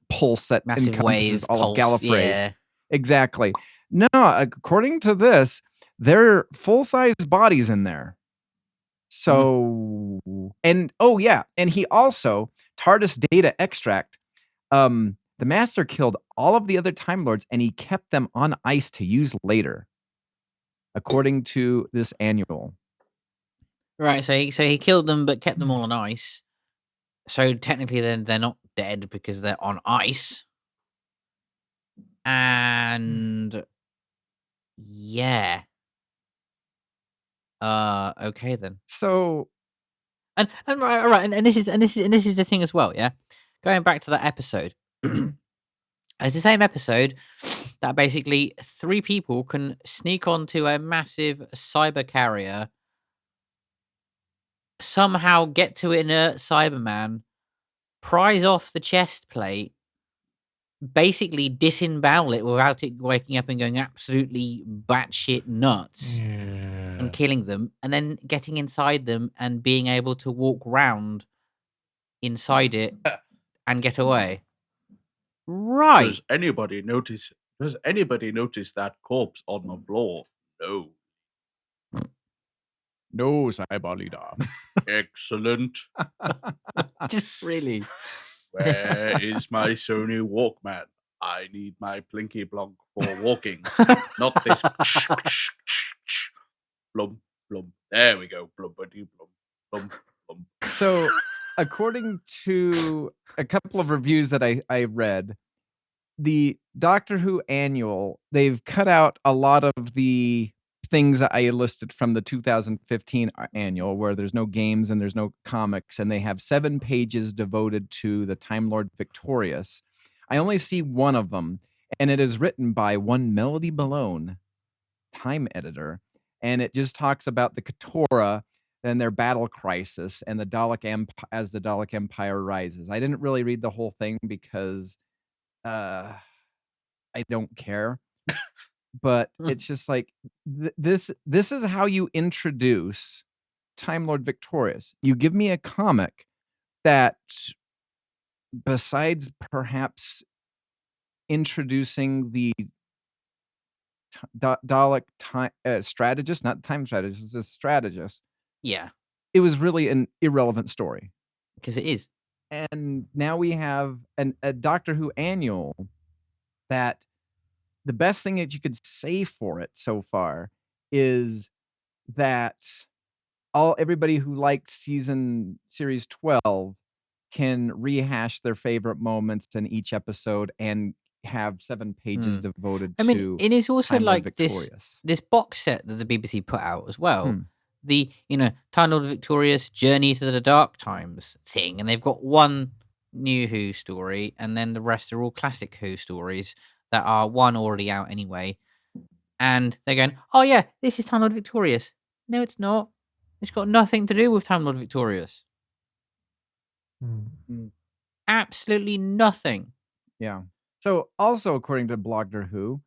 pulse that massive encompasses all of Gallifrey. Yeah. Exactly. No, according to this, they're full-size bodies in there. So, and he also, TARDIS data extract, the Master killed all of the other Time Lords and he kept them on ice to use later, according to this annual. Right, so he killed them but kept them all on ice. So technically then they're not dead because they're on ice. And yeah. Okay then. So and right, and this is the thing as well, yeah. Going back to that episode. It's the same episode that basically 3 people can sneak onto a massive cyber carrier, somehow get to inert Cyberman, prise off the chest plate, basically disembowel it without it waking up and going absolutely batshit nuts and killing them, and then getting inside them and being able to walk round inside it and get away. Right. Does anybody notice that corpse on the floor? No. No, Cyber Leader. Excellent. Just really. Where is my Sony Walkman? I need my Plinky Blonk for walking. Not this. Blum, blum. There we go. Blum, blum, blum, blum. So, according to a couple of reviews that I read, the Doctor Who annual, they've cut out a lot of the things that I listed from the 2015 annual, where there's no games and there's no comics, and they have 7 pages devoted to the Time Lord Victorious. I only see one of them, and it is written by one Melody Malone, time editor, and it just talks about the Katora and their battle crisis and the Dalek as the Dalek Empire rises. I didn't really read the whole thing because I don't care. But it's just like this is how you introduce Time Lord Victorious. You give me a comic that, besides perhaps introducing the Dalek time strategist, not time strategist, it's a strategist. Yeah. It was really an irrelevant story. Because it is. And now we have a Doctor Who annual that the best thing that you could say for it so far is that everybody who liked series 12 can rehash their favorite moments in each episode and have 7 pages devoted to. I mean, it is also Time Lord like Victorious. this box set that the BBC put out as well. The Time Lord Victorious Journey to the Dark Times thing, and they've got one new Who story, and then the rest are all classic Who stories that are one already out anyway. And they're going, oh yeah, this is Time Lord Victorious. No, it's not. It's got nothing to do with Time Lord Victorious. Absolutely nothing. Yeah. So also, according to Blogger Who,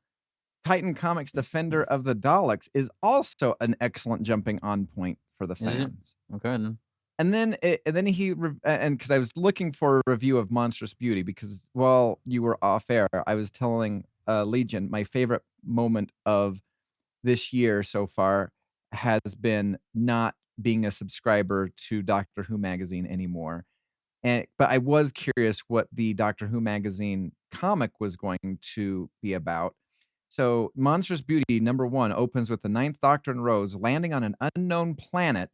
Titan Comics Defender of the Daleks is also an excellent jumping on point for the fans. Okay then. And then because I was looking for a review of Monstrous Beauty, because while you were off air, I was telling Legion my favorite moment of this year so far has been not being a subscriber to Doctor Who magazine anymore. But I was curious what the Doctor Who magazine comic was going to be about. So Monstrous Beauty #1 opens with the 9th Doctor and Rose landing on an unknown planet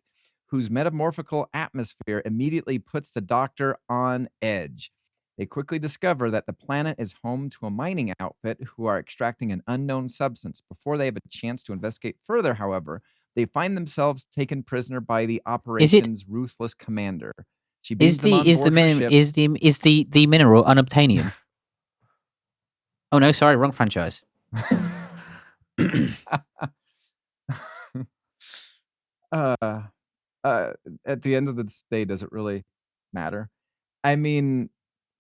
whose metamorphical atmosphere immediately puts the Doctor on edge. They quickly discover that the planet is home to a mining outfit who are extracting an unknown substance. Before they have a chance to investigate further, however, they find themselves taken prisoner by the operation's ruthless commander. She beams them on board her ship. Is the mineral unobtainium? Oh no, sorry, wrong franchise. At the end of the day, does it really matter? I mean,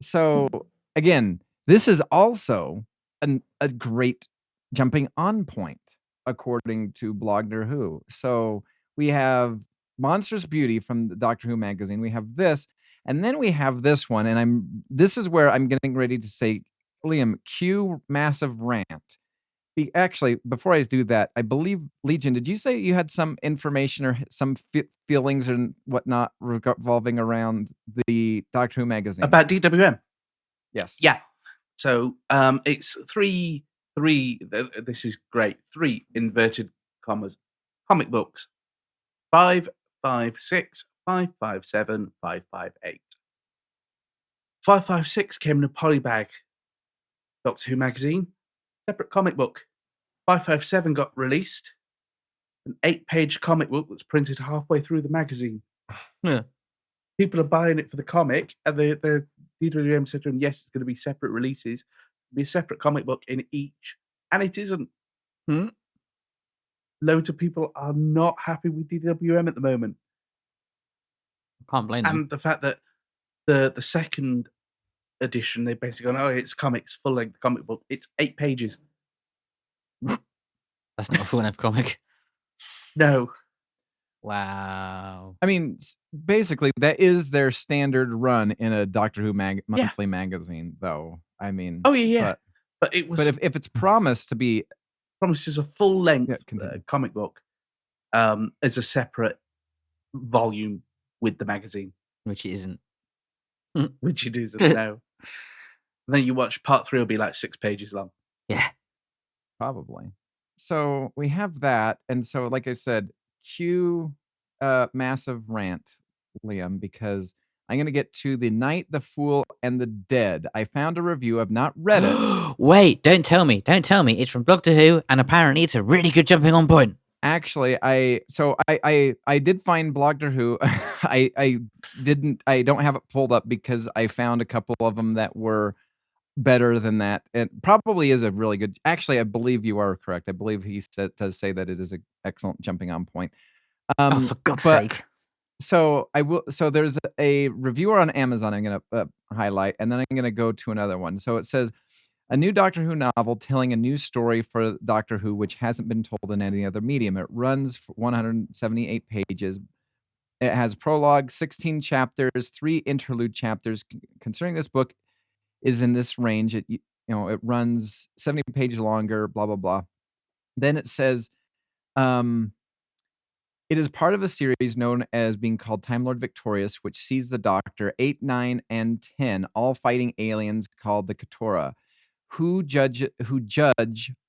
so again, this is also a great jumping on point, according to Blogger Who. So we have Monstrous Beauty from the Doctor Who magazine. We have this, and then we have this one, and this is where I'm getting ready to say, Liam, cue massive rant. Actually, before I do that, I believe, Legion, did you say you had some information or some feelings and whatnot revolving around the Doctor Who magazine? About DWM? Yes. Yeah. So it's three, this is great, 3 inverted commas, comic books. 5, 5, 6, 5, 5, 7, 5, 5, 8. 5, 5, 6 came in a polybag Doctor Who magazine, separate comic book. 557 got released, an 8-page comic book that's printed halfway through the magazine. Yeah. People are buying it for the comic, and the DWM said to them, yes, it's going to be separate releases, be a separate comic book in each, and it isn't. Loads of people are not happy with DWM at the moment. Can't blame them. And the fact that the second edition, they basically go, oh, it's comics, full-length comic book. It's 8 pages. That's not a full-length comic. No. Wow. I mean, basically, that is their standard run in a Doctor Who monthly magazine, though. I mean, oh yeah. But it was. But if it's promised to be, promises a full-length comic book, as a separate volume with the magazine, which it isn't. Which it isn't. No. And then you watch part 3 will be like 6 pages long. Yeah. Probably. So we have that, and so like I said, cue massive rant, Liam, because I'm going to get to The Night, the Fool, and the Dead. I found a review. I've not read it. Wait, don't tell me. It's from Doctor Who, and apparently it's a really good jumping on point. Actually, I did find Blogger Who. I don't have it pulled up because I found a couple of them that were better than that. It probably is a really good. Actually, I believe you are correct. I believe he does say that it is an excellent jumping on point. For God's sake! So there's a reviewer on Amazon I'm going to highlight, and then I'm going to go to another one. So it says, a new Doctor Who novel telling a new story for Doctor Who, which hasn't been told in any other medium. It runs 178 pages. It has prologue, 16 chapters, 3 interlude chapters. Considering this book is in this range, it runs 70 pages longer, blah, blah, blah. Then it says, it is part of a series known as being called Time Lord Victorious, which sees the Doctor 8, 9, and 10 all fighting aliens called the Katora, who judge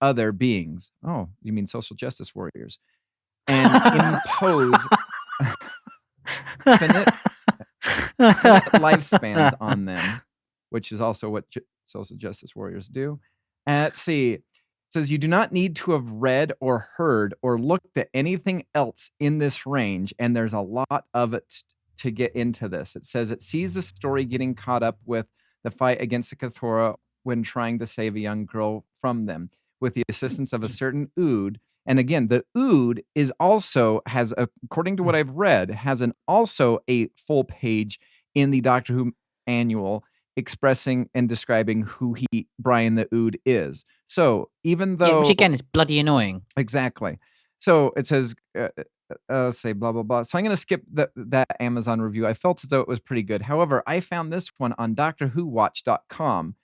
other beings. Oh, you mean social justice warriors? And impose finite lifespans on them, which is also what social justice warriors do. And let's see. It says, you do not need to have read or heard or looked at anything else in this range, and there's a lot of it to get into this. It says it sees the story getting caught up with the fight against the Kathora when trying to save a young girl from them, with the assistance of a certain Ood. And again, the Ood is also according to what I've read, has also a full page in the Doctor Who annual expressing and describing who Brian the Ood is. So even though, which again is bloody annoying. Exactly. So it says, say blah blah blah. So I'm going to skip that Amazon review. I felt as though it was pretty good. However, I found this one on DoctorWhoWatch.com,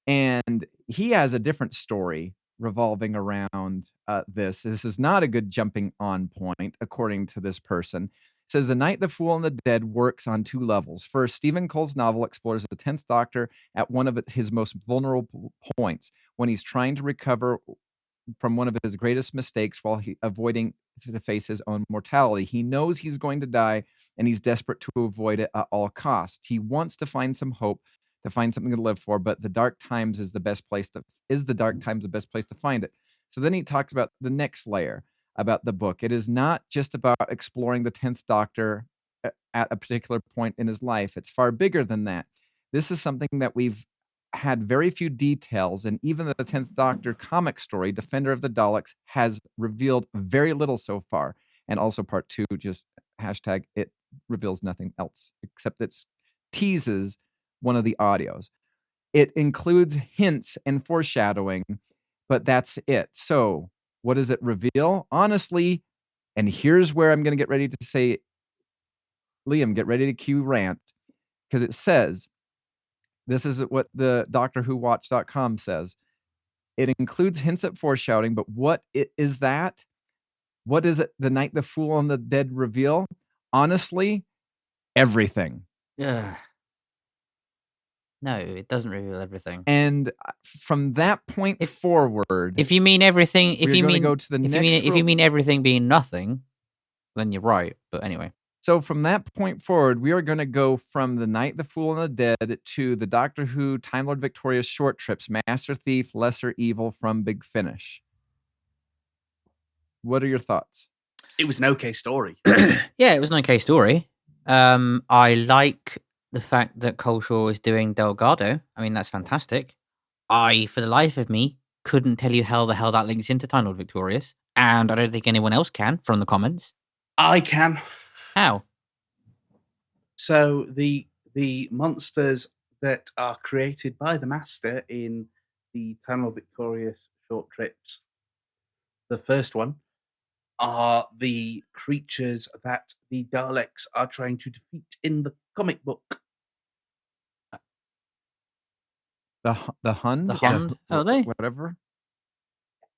and he has a different story revolving around this. This is not a good jumping on point, according to this person. It says, The Night, the Fool, and the Dead works on 2 levels. First, Stephen Cole's novel explores the 10th Doctor at one of his most vulnerable points, when he's trying to recover from one of his greatest mistakes while avoiding to face his own mortality. He knows he's going to die, and he's desperate to avoid it at all costs. He wants to find some hope, to find something to live for, but the dark times is the best place to find it. So then he talks about the next layer about the book. It is not just about exploring the 10th Doctor at a particular point in his life. It's far bigger than that. This is something that we've had very few details, and even the 10th Doctor comic story, Defender of the Daleks, has revealed very little so far. And also part 2, just hashtag, it reveals nothing else, except it teases one of the audios. It includes hints and foreshadowing, but that's it. So what does it reveal? Honestly, and here's where I'm going to get ready to say, Liam, get ready to cue rant, because it says, this is what the DoctorWhoWatch.com says. It includes hints at foreshadowing, but what is that? What is it? The Night the Fool and the Dead reveal? Honestly, everything. Yeah. No, it doesn't reveal everything. And from that point forward, if you mean everything, if you mean everything being nothing, then you're right. But anyway. So from that point forward, we are going to go from The Night, the Fool, and the Dead to the Doctor Who Time Lord Victorious short trips, Master Thief, Lesser Evil from Big Finish. What are your thoughts? It was an okay story. Yeah, it was an okay story. I like the fact that Coleshaw is doing Delgado. I mean, that's fantastic. I, for the life of me, couldn't tell you how the hell that links into Time Lord Victorious, and I don't think anyone else can from the comments. I can. How? So the monsters that are created by the Master in the Time Lord Victorious short trips, the first one, are the creatures that the Daleks are trying to defeat in the comic book. The Hund? The Hund? Yeah, are they? Whatever.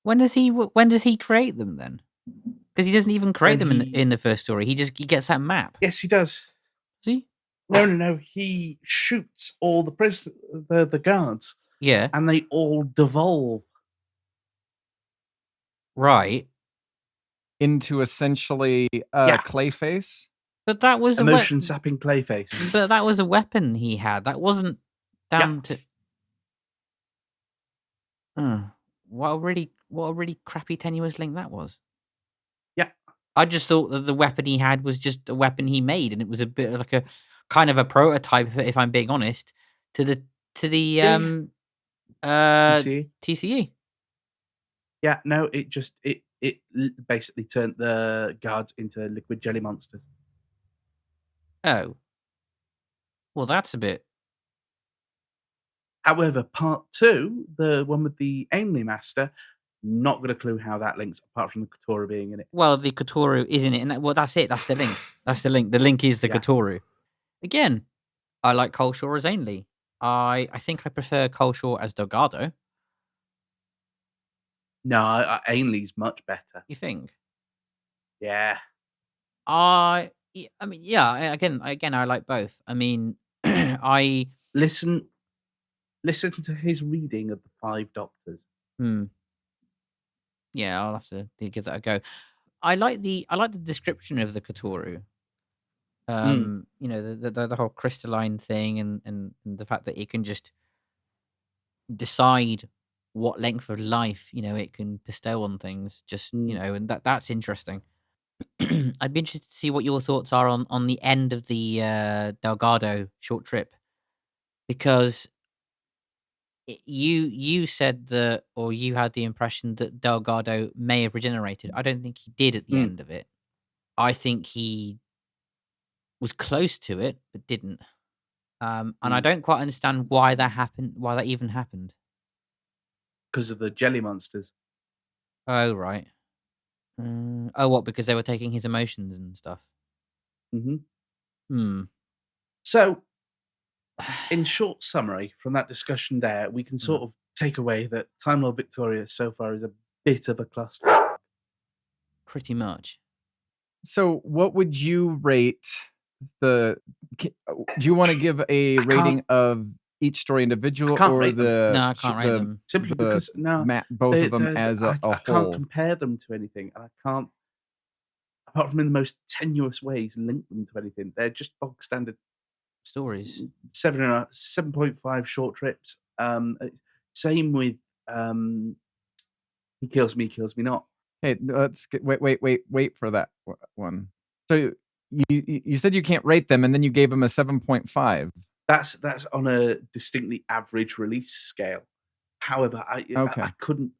When does he create them then? Because he doesn't even create them in the first story. He gets that map. Yes, he does. Does he? No. He shoots all the guards. Yeah. And they all devolve. Right. Into essentially Clayface? But that was emotion sapping Clayface. But that was a weapon he had. That wasn't down to. What a really crappy tenuous link that was. Yeah. I just thought that the weapon he had was just a weapon he made, and it was a bit like a kind of a prototype, if I'm being honest, to the TCE. Yeah, no, it basically turned the guards into liquid jelly monsters. Oh. Well, that's a bit... However, part 2, the one with the Ainley Master, not got a clue how that links, apart from the Katoru being in it. Well, the Katoru is in it, and that's it. That's the link. That's the link. The link is the Katoru. Again, I like Coleshaw as Ainley. I think I prefer Coleshaw as Delgado. No, Ainley's much better. You think? Yeah. I mean, yeah. Again, I like both. I mean, I listen to his reading of the 5 Doctors. Yeah, I'll have to give that a go. I like the description of the Katoru. You know, the whole crystalline thing, and the fact that it can just decide what length of life, you know, it can bestow on things. Just you know, and that's interesting. I'd be interested to see what your thoughts are on the end of the Delgado short trip, because you said that, or you had the impression that Delgado may have regenerated. I don't think he did at the end of it. I think he was close to it, but didn't. And I don't quite understand why that happened. Why that even happened? Because of the jelly monsters. Oh right. Oh, what? Because they were taking his emotions and stuff. So, in short summary from that discussion there, we can sort of take away that Time Lord Victorious so far is a bit of a cluster. Pretty much. So, what would you rate do you want to give a rating of each story individual, or No, I can't rate them. Simply because both of them as a whole. I can't compare them to anything, and I can't, apart from in the most tenuous ways, link them to anything. They're just bog standard stories. 7.5 short trips. Same with He Kills Me, Kills Me Not. Hey, let's wait for that one. So you said you can't rate them, and then you gave them a 7.5. That's on a distinctly average release scale. However, I couldn't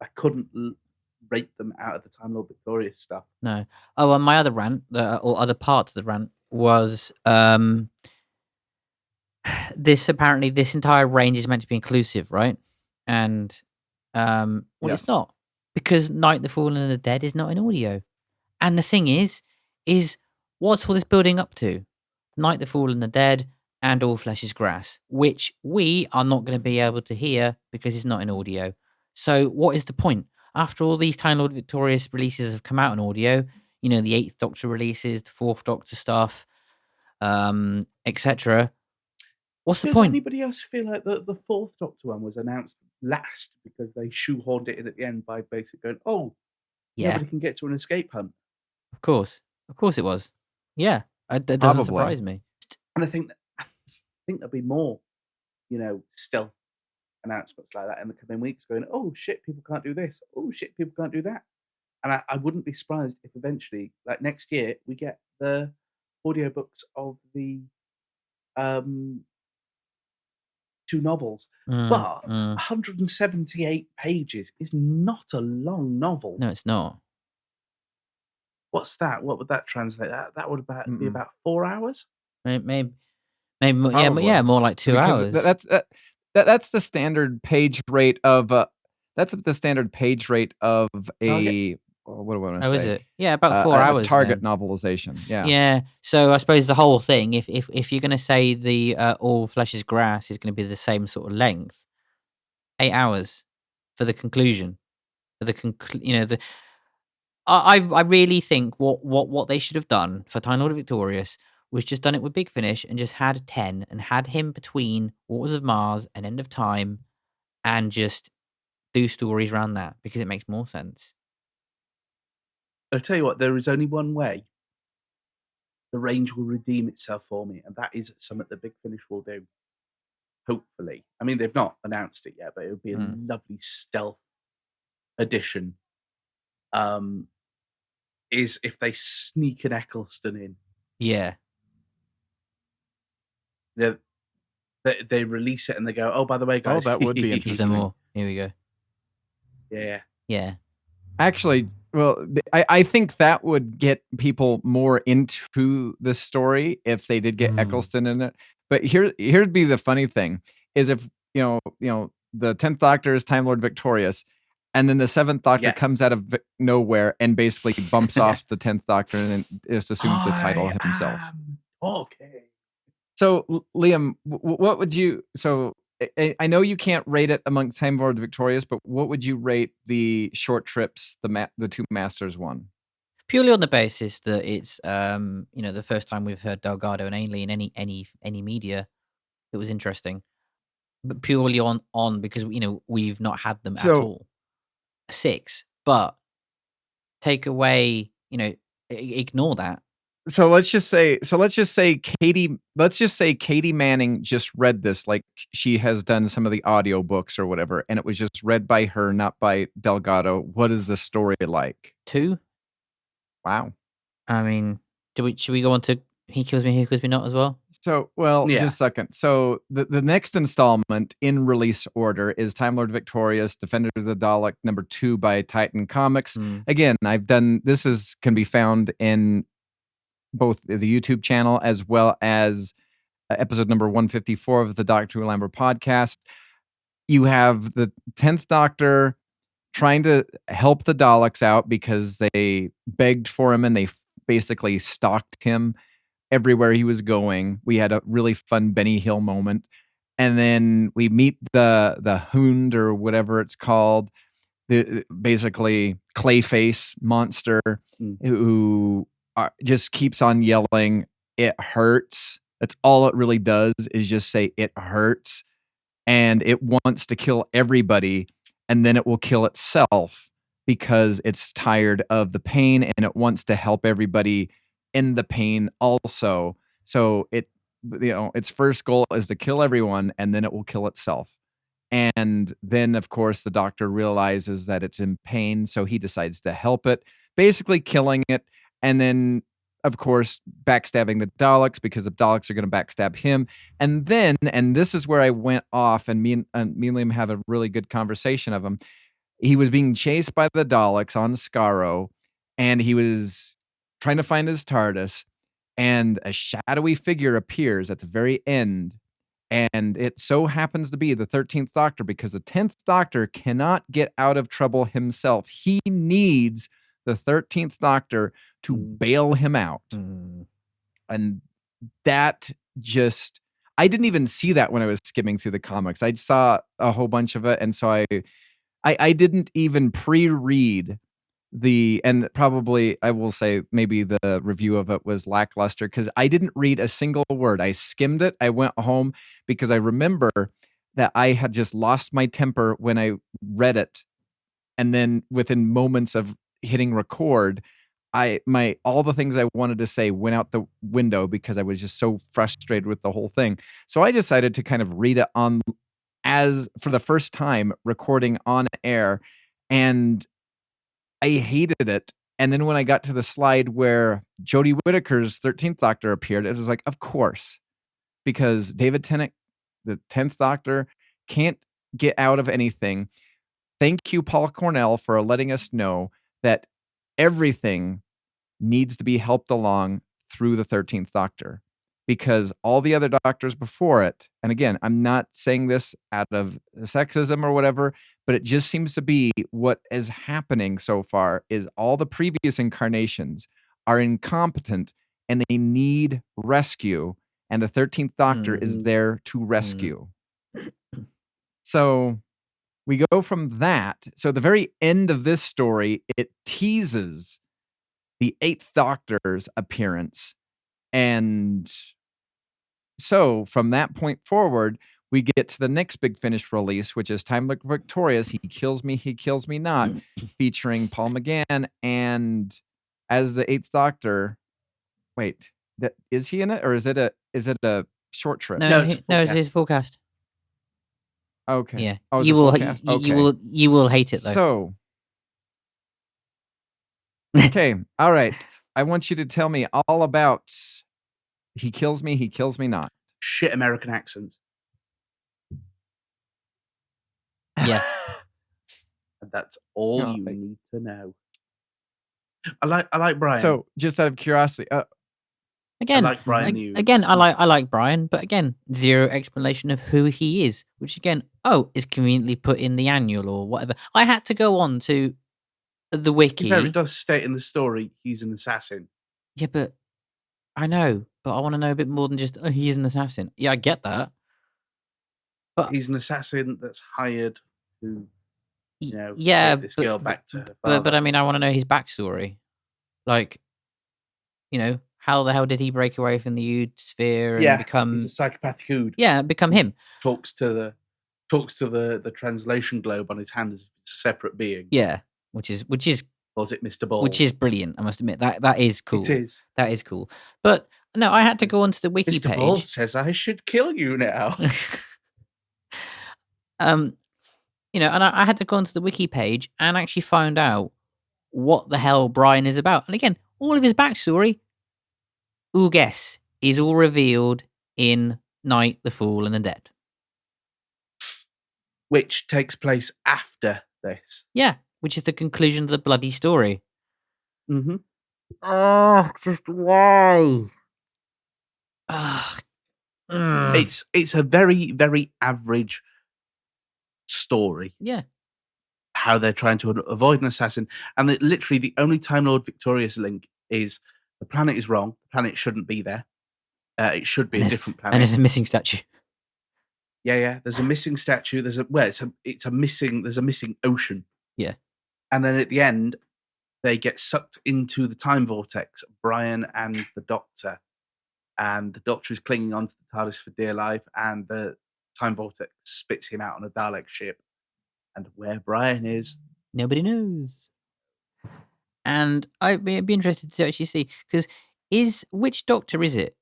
rate them out of the Time Lord Victorious stuff. No. Oh, and my other rant, or other part of the rant, was this entire range is meant to be inclusive, right? And it's not, because Night, the Fallen, and the Dead is not in audio. And the thing is what's all this building up to? Night, the Fallen, and the Dead, and All Flesh is Grass, which we are not going to be able to hear because it's not in audio. So what is the point? After all these Time Lord Victorious releases have come out in audio, you know, the 8th Doctor releases, the 4th Doctor stuff, etc. What's the point? Does anybody else feel like the 4th Doctor one was announced last because they shoehorned it in at the end by basically going, oh, nobody can get to an escape hunt? Of course it was. Yeah, that doesn't surprise me. And I think there'll be more, you know, stealth announcements like that in the coming weeks, going, oh shit, people can't do this. Oh shit, people can't do that. And I wouldn't be surprised if eventually, like next year, we get the audiobooks of the 2 novels. But 178 pages is not a long novel. No, it's not. What's that? What would that translate? That would be about 4 hours? Maybe more like 2 hours. That's the standard page rate of that's the standard page rate of a what do I want to say? Is it? Yeah, about 4 hours. Target novelization. Yeah. Yeah. So I suppose the whole thing, if you're going to say the All Flesh is Grass is going to be the same sort of length, 8 hours for the conclusion, I really think what they should have done for Time Lord Victorious was just done it with Big Finish and just had 10 and had him between Waters of Mars and End of Time, and just do stories around that, because it makes more sense. I'll tell you what, there is only one way the range will redeem itself for me, and that is something that Big Finish will do. Hopefully. I mean, they've not announced it yet, but it would be a lovely stealth addition. Is if they sneak an Eccleston in. Yeah. They release it and they go, oh, by the way, guys. Oh, that would be interesting. More. Here we go. Yeah. Yeah. Actually, Well, I think that would get people more into the story if they did get Eccleston in it. But here'd be the funny thing is if the 10th Doctor is Time Lord Victorious, and then the 7th Doctor comes out of nowhere and basically bumps off the 10th Doctor and just assumes the title himself. Okay. So Liam, what would you? So I know you can't rate it among Time Lord Victorious, but what would you rate the short trips, the two masters one? Purely on the basis that it's the first time we've heard Delgado and Ainley in any media. It was interesting, but purely on because we've not had them at all. 6, but take away, ignore that. So let's just say Katie Manning just read this, like she has done some of the audio books or whatever, and it was just read by her, not by Delgado. What is the story like? 2. Wow. I mean, should we go on to He Kills Me Not as well? So, just a second. So the next installment in release order is Time Lord Victorious, Defender of the Dalek #2 by Titan Comics. Again, can be found in both the YouTube channel as well as episode number 154 of the Doctor Who Alhambra podcast. You have the 10th Doctor trying to help the Daleks out because they begged for him and they basically stalked him everywhere he was going. We had a really fun Benny Hill moment. And then we meet the Hound or whatever it's called, the basically Clayface monster who just keeps on yelling, "It hurts." That's all it really does is just say, "It hurts." And it wants to kill everybody, and then it will kill itself because it's tired of the pain and it wants to help everybody in the pain also. So its first goal is to kill everyone, and then it will kill itself. And then, of course, the Doctor realizes that it's in pain, so he decides to help it, basically killing it. And then, of course, backstabbing the Daleks because the Daleks are going to backstab him. And then, and this is where I went off, and me and Liam have a really good conversation of him. He was being chased by the Daleks on Skaro, and he was trying to find his TARDIS, and a shadowy figure appears at the very end. And it so happens to be the 13th Doctor because the 10th Doctor cannot get out of trouble himself. He needs the 13th Doctor to bail him out. And that just, I didn't even see that when I was skimming through the comics. I saw a whole bunch of it. And so I didn't even pre-read and probably I will say maybe the review of it was lackluster because I didn't read a single word. I skimmed it. I went home because I remember that I had just lost my temper when I read it. And then within moments of hitting record, all the things I wanted to say went out the window because I was just so frustrated with the whole thing. So I decided to kind of read it for the first time recording on air, and I hated it. And then when I got to the slide where Jodie Whittaker's 13th Doctor appeared, it was like, of course, because David Tennant, the 10th Doctor, can't get out of anything. Thank you, Paul Cornell, for letting us know that everything needs to be helped along through the 13th Doctor, because all the other Doctors before it, and again, I'm not saying this out of sexism or whatever, but it just seems to be what is happening so far is all the previous incarnations are incompetent and they need rescue, and the 13th Doctor is there to rescue. So we go from that. So the very end of this story, it teases the 8th Doctor's appearance. And so from that point forward, we get to the next Big Finish release, which is Time Lord Victorious, He Kills Me Not, featuring Paul McGann and as the 8th Doctor. Wait, is he in it, or is it a short trip? No, it's his full cast. Okay. Yeah. Oh, you will hate it though. So okay, all right. I want you to tell me all about He Kills Me Not. Shit American accents. Yeah. And that's all you need to know. I like Brian. So, just out of curiosity, again, I like Brian. Again, I like Brian, but again, zero explanation of who he is, which again, is conveniently put in the annual or whatever. I had to go on to the wiki. It does state in the story he's an assassin. Yeah, but I know, but I want to know a bit more than just he's an assassin. Yeah, I get that. But he's an assassin that's hired to, take this girl back to her father. But I mean, I want to know his backstory. Like, how the hell did he break away from the Ood sphere and become? He's a psychopathic Ood. Yeah, become him. Talks to the translation globe on his hand as if it's a separate being. Yeah, which is. Or is it Mr. Ball? Which is brilliant. I must admit that is cool. It is. That is cool. But no, I had to go onto the wiki Mr. page. Ball says I should kill you now. And I had to go onto the wiki page and actually find out what the hell Brian is about. And again, all of his backstory, guess, is all revealed in Night, the Fool, and the Dead. Which takes place after this. Yeah, which is the conclusion of the bloody story. Mm-hmm. Oh, just why? It's a very, very average story. Yeah. How they're trying to avoid an assassin. And literally the only Time Lord Victorious link is the planet is wrong. The planet shouldn't be there. It should be a different planet. And there's a missing statue. Yeah. There's a missing statue. There's a missing ocean. Yeah. And then at the end, they get sucked into the time vortex, Brian and the Doctor. And the Doctor is clinging onto the TARDIS for dear life, and the time vortex spits him out on a Dalek ship. And where Brian is, nobody knows. And I'd be interested to actually see, because which Doctor is it?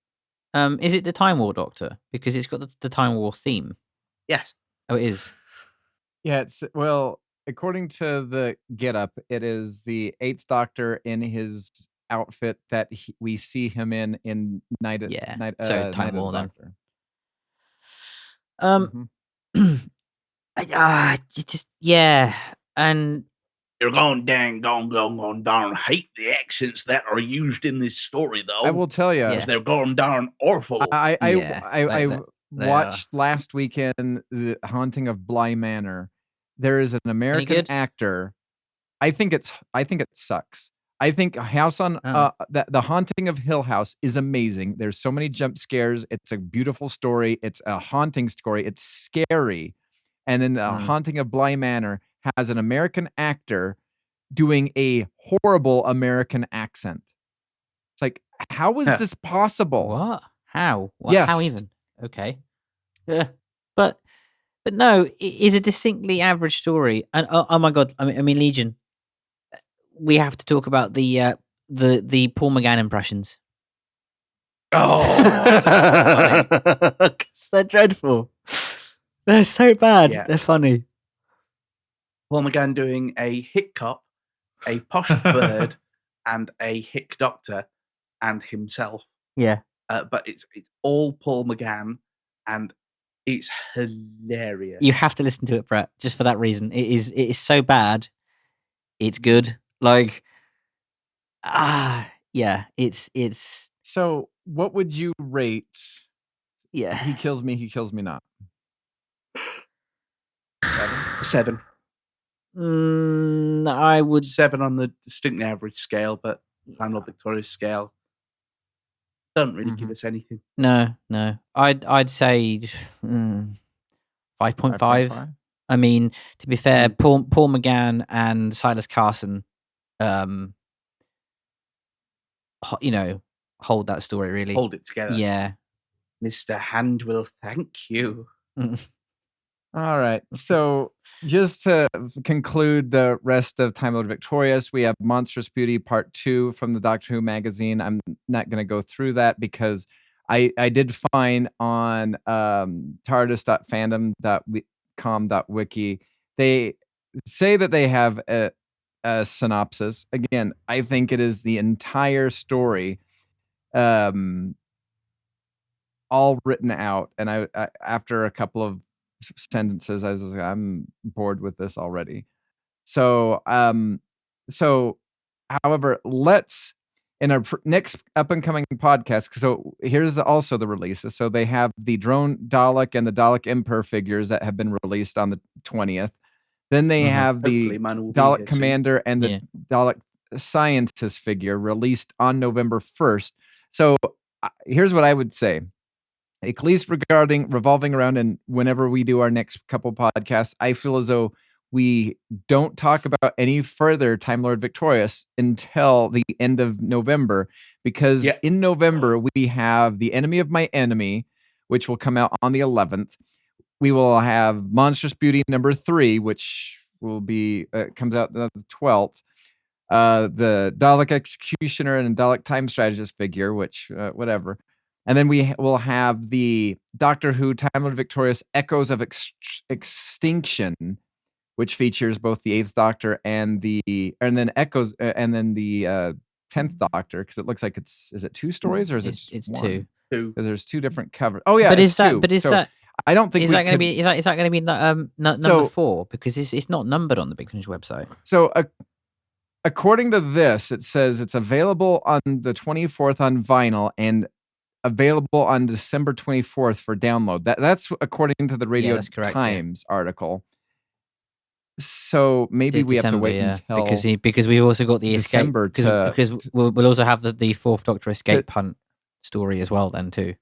Is it the Time War Doctor? Because it's got the Time War theme. Yes. Oh, it is. Yeah, according to the getup, it is the 8th Doctor in his outfit that we see him in Night. So Time War then. And you're going darn hate the accents that are used in this story, though. I will tell you, they're going darn awful. I watched last weekend The Haunting of Bly Manor. There is an American actor. I think it sucks. I think The Haunting of Hill House is amazing. There's so many jump scares. It's a beautiful story. It's a haunting story. It's scary. And then The Haunting of Bly Manor has an American actor doing a horrible American accent. It's like, how is this possible? What? How? Yes. How even? Okay. Yeah. But no, it is a distinctly average story. And oh my God, I mean Legion. We have to talk about the Paul McGann impressions. Oh, they're dreadful. They're so bad. Yeah. They're funny. Paul McGann doing a hick cop, a posh bird, and a hick doctor, and himself. Yeah. But it's all Paul McGann, and it's hilarious. You have to listen to it, Brett, just for that reason. It is so bad. It's good. Like, yeah, it's. So, what would you rate? Yeah, He kills me not. 7. I would 7 on the distinctly average scale, but Time Lord Victorious scale don't really give us anything. No. I'd say 5.5. I mean, to be fair, Paul McGann and Silas Carson, hold that story really. Hold it together. Yeah. Mr. Hand will thank you. All right. So just to conclude the rest of Time Lord Victorious, we have Monstrous Beauty Part 2 from the Doctor Who magazine. I'm not going to go through that because I did find on tardis.fandom.com.wiki, they say that they have a synopsis. Again, I think it is the entire story all written out. And I after a couple of sentences, I was like, I'm bored with this already. So However, let's in our next up and coming podcast. So here's also the releases. So they have the drone Dalek and the Dalek Emperor figures that have been released on the 20th. Then they have the Dalek Commander and the Dalek Scientist figure released on November 1st. So here's what I would say. At least revolving around, and whenever we do our next couple podcasts, I feel as though we don't talk about any further Time Lord Victorious until the end of November, because in November we have The Enemy of My Enemy, which will come out on the 11th. We will have Monstrous Beauty number 3, which will be comes out the 12th. The Dalek Executioner and Dalek Time Strategist figure, which whatever. And then we will have the Doctor Who Time Lord Victorious Echoes of Extinction, which features both the 8th Doctor and then the 10th Doctor, because it looks like is it 2 stories or is it just it's one? 2? Because there's 2 different covers. Oh yeah, but is that? 2. But is so that? I don't think is that going to be? Is that going to be number 4? Because it's not numbered on the Big Finish website. So according to this, it says it's available on the 24th on vinyl and available on December 24th for download. That's according to the Radio Times article. So maybe we have to wait until because we've also got the December escape because we'll also have the 4th Doctor escape hunt story as well then too.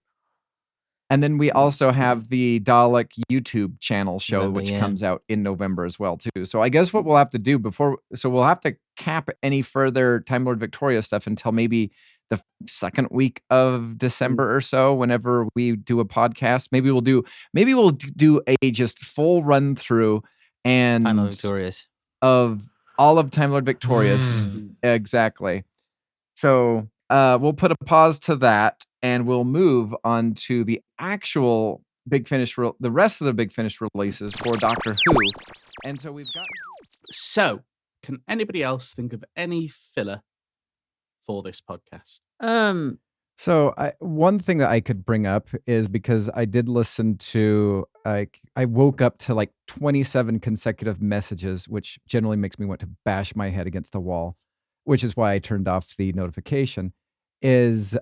And then we also have the Dalek YouTube channel show, which comes out in November as well too. So I guess what we'll have to do we'll have to cap any further Time Lord Victoria stuff until maybe the second week of December or so, whenever we do a podcast. Maybe we'll do a just full run through and Time Lord Victorious of all of Time Lord Victorious. Exactly. So we'll put a pause to that, and we'll move on to the actual Big Finish, the rest of the Big Finish releases for Doctor Who. And so we've got. So, can anybody else think of any filler for this podcast? So one thing that I could bring up is because I did listen to, I woke up to like 27 consecutive messages, which generally makes me want to bash my head against the wall, which is why I turned off the notification. Is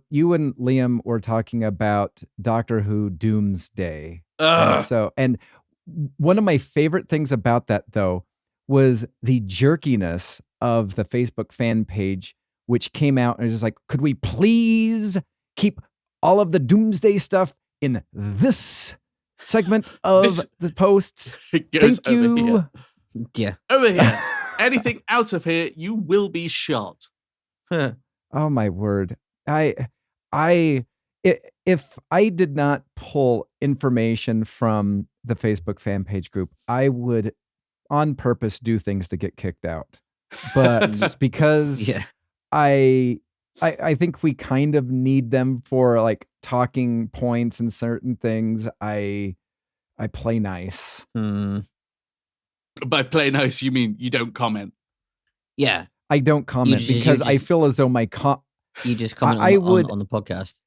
you and Liam were talking about Doctor Who Doomsday. And one of my favorite things about that, though, was the jerkiness of the Facebook fan page, which came out and was just like, could we please keep all of the Doomsday stuff in this segment of the posts? Thank you. Yeah. Over here. Anything out of here, you will be shot. Oh my word. If I did not pull information from the Facebook fan page group, I would on purpose do things to get kicked out. But because I think we kind of need them for like talking points and certain things, I play nice. By play nice, you mean you don't comment? Yeah. I don't comment because I feel as though you just comment on the podcast.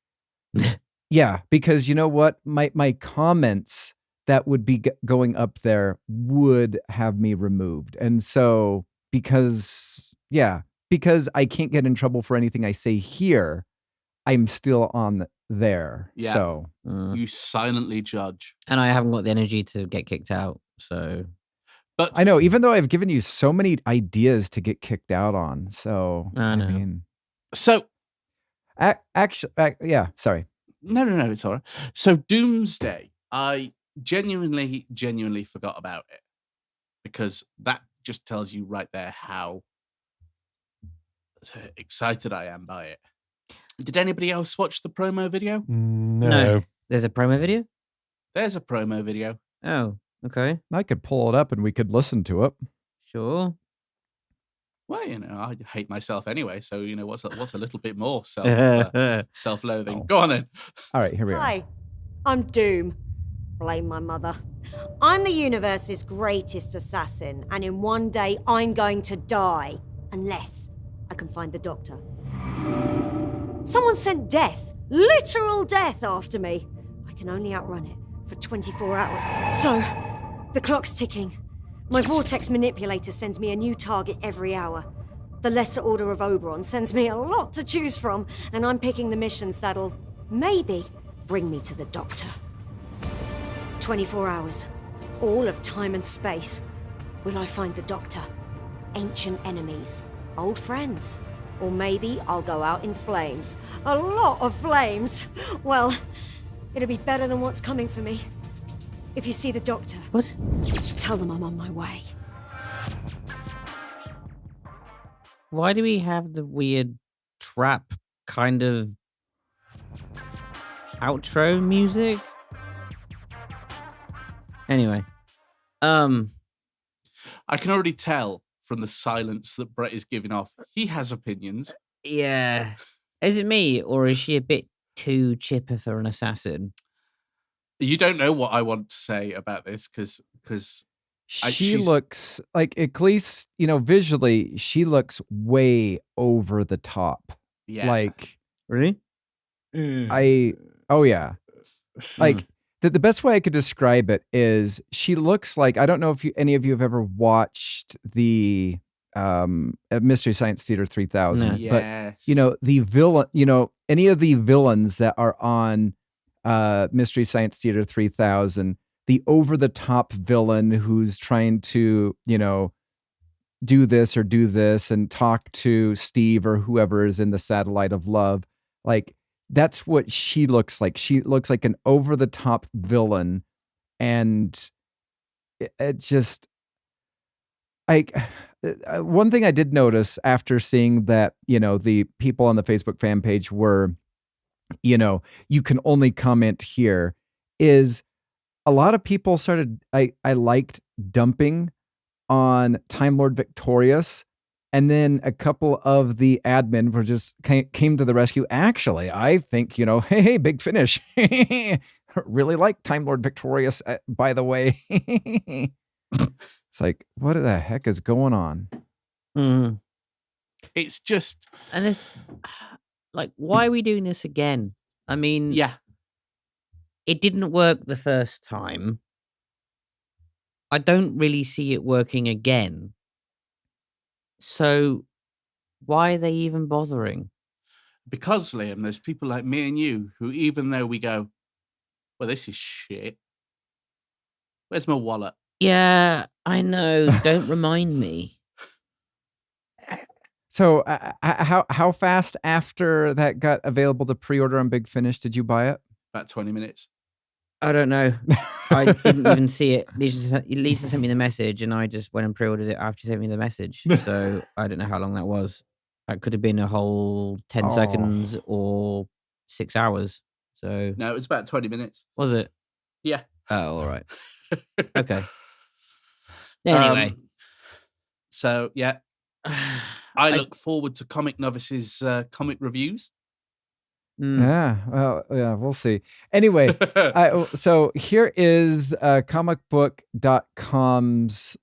Yeah, because you know what? My comments that would be going up there would have me removed. And so because I can't get in trouble for anything I say here, I'm still on there. Yeah. So you silently judge. And I haven't got the energy to get kicked out, so but I know, even though I've given you so many ideas to get kicked out on. So I know. mean, so actually, sorry. No, it's all right. So Doomsday, I genuinely forgot about it, because that just tells you right there how excited I am by it. Did anybody else watch the promo video? No. There's a promo video? There's a promo video. Oh, okay. I could pull it up and we could listen to it. Sure. Well, I hate myself anyway, so what's a little bit more self-loathing. Go on then. All right, here we are. Hi, I'm Doom. Blame my mother. I'm the universe's greatest assassin, and in one day I'm going to die, unless I can find the Doctor. Someone sent death, literal death, after me. I can only outrun it for 24 hours. So, the clock's ticking. My vortex manipulator sends me a new target every hour. The Lesser Order of Oberon sends me a lot to choose from, and I'm picking the missions that'll, maybe, bring me to the Doctor. 24 hours. All of time and space. Will I find the Doctor? Ancient enemies? Old friends? Or maybe I'll go out in flames. A lot of flames! Well, it'll be better than what's coming for me. If you see the Doctor... What? Tell them I'm on my way. Why do we have the weird trap kind of outro music? Anyway. I can already tell from the silence that Brett is giving off. He has opinions. Yeah. Is it me, or is she a bit too chipper for an assassin? You don't know what I want to say about this because she looks like, at least, visually, she looks way over the top. Yeah. Like, really? Oh yeah. Like, the best way I could describe it is she looks like, I don't know if any of you have ever watched the Mystery Science Theater 3000, No. Yes. but the villain, any of the villains that are on Mystery Science Theater 3000, the over-the-top villain who's trying to, do this or do this and talk to Steve or whoever is in the Satellite of Love. Like, that's what she looks like. She looks like an over-the-top villain. And it just, like, one thing I did notice after seeing that, the people on the Facebook fan page were, you can only comment here, is a lot of people started, I liked dumping on Time Lord Victorious, and then a couple of the admin were just came to the rescue. Actually, I think, hey, Big Finish, really like Time Lord Victorious, by the way. It's like, what the heck is going on? Mm. It's just... And it's, like, why are we doing this again? I mean... Yeah. It didn't work the first time. I don't really see it working again. So, why are they even bothering? Because, Liam, there's people like me and you who, even though we go, well, this is shit. Where's my wallet? Yeah, I know. Don't remind me. So, how fast after that got available to pre-order on Big Finish did you buy it? About 20 minutes. I don't know. I didn't even see it. Lisa sent me the message, and I just went and pre-ordered it after she sent me the message. So I don't know how long that was. That could have been a whole 10 seconds or 6 hours. So no, it was about 20 minutes. Was it? Yeah. Oh, all right. Okay. Anyway. So, yeah. I look forward to Comic Novice's comic reviews. Yeah, well, yeah, we'll see. Anyway, so here is comicbook.com's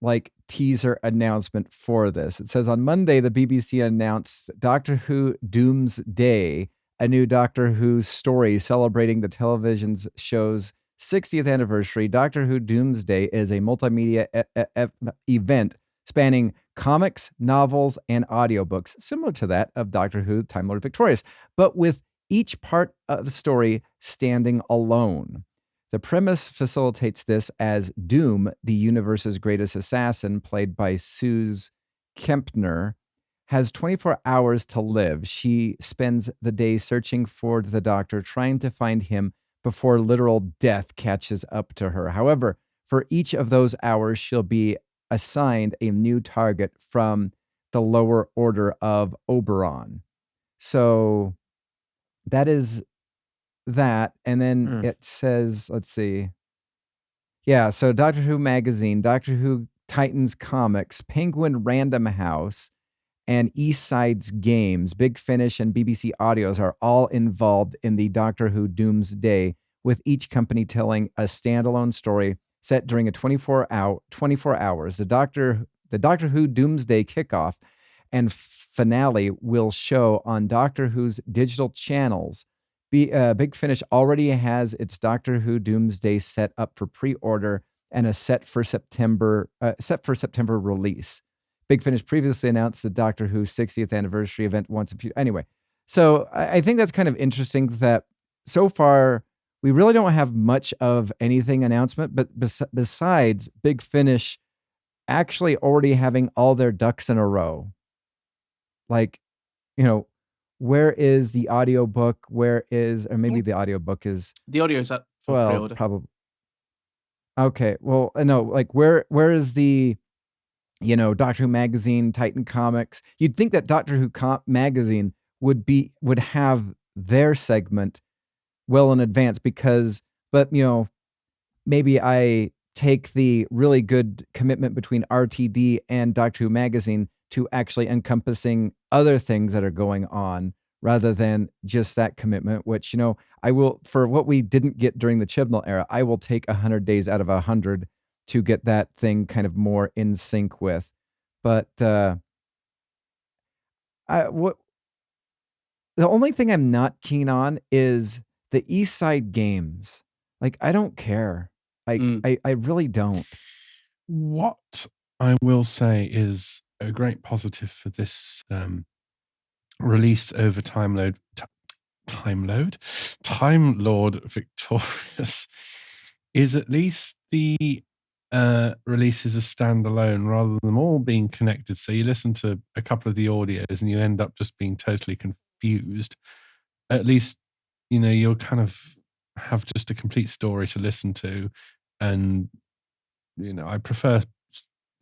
teaser announcement for this. It says, on Monday, the BBC announced Doctor Who Doomsday, a new Doctor Who story celebrating the television show's 60th anniversary. Doctor Who Doomsday is a multimedia event spanning comics, novels, and audiobooks, similar to that of Doctor Who Time Lord Victorious, but with each part of the story standing alone. The premise facilitates this as Doom, the universe's greatest assassin, played by Suze Kempner, has 24 hours to live. She spends the day searching for the Doctor, trying to find him before literal death catches up to her. However, for each of those hours, she'll be assigned a new target from the lower order of Oberon. So that is that. And then it says, let's see. Yeah, so Doctor Who Magazine, Doctor Who Titans Comics, Penguin Random House, and East Side's Games, Big Finish, and BBC Audios are all involved in the Doctor Who Doomsday, with each company telling a standalone story set during a 24 hours. The Doctor Who Doomsday kickoff and finale will show on Doctor Who's digital channels. Big Finish already has its Doctor Who Doomsday set up for pre-order and a set for September release. Big Finish previously announced the Doctor Who 60th anniversary event once a few. Anyway, so I think that's kind of interesting that so far we really don't have much of anything announcement, but besides Big Finish actually already having all their ducks in a row. Like, where is the audiobook? Or maybe the audiobook is... The audio is up for pre-order. Probably. Okay, well, no, like where is the, Doctor Who Magazine, Titan Comics? You'd think that Doctor Who Magazine would have their segment well in advance but maybe I take the really good commitment between RTD and Doctor Who Magazine to actually encompassing other things that are going on rather than just that commitment, which, I will, for what we didn't get during the Chibnall era, I will take 100 days out of 100 to get that thing kind of more in sync with. But the only thing I'm not keen on is the East Side games. Like, I don't care. I really don't. What I will say is a great positive for this release over Time Lord Victorious is at least the release is a standalone rather than them all being connected. So you listen to a couple of the audios and you end up just being totally confused. At least, you'll kind of have just a complete story to listen to. And, I prefer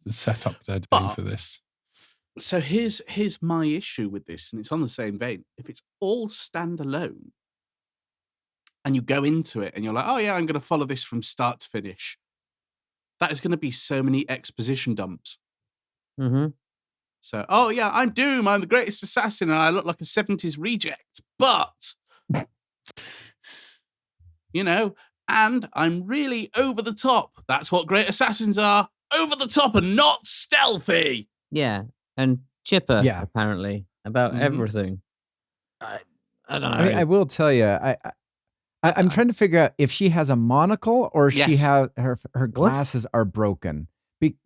the setup they're doing for this. So here's my issue with this, and it's on the same vein. If it's all standalone and you go into it and you're like, oh yeah, I'm going to follow this from start to finish, that is going to be so many exposition dumps. Mm-hmm. So, oh yeah, I'm Doom, I'm the greatest assassin, and I look like a 70s reject, but, and I'm really over the top. That's what great assassins are, over the top and not stealthy. Yeah. And chipper, apparently, about everything. I don't know. I mean, I will tell you, I'm trying to figure out if she has a monocle or she has her glasses are broken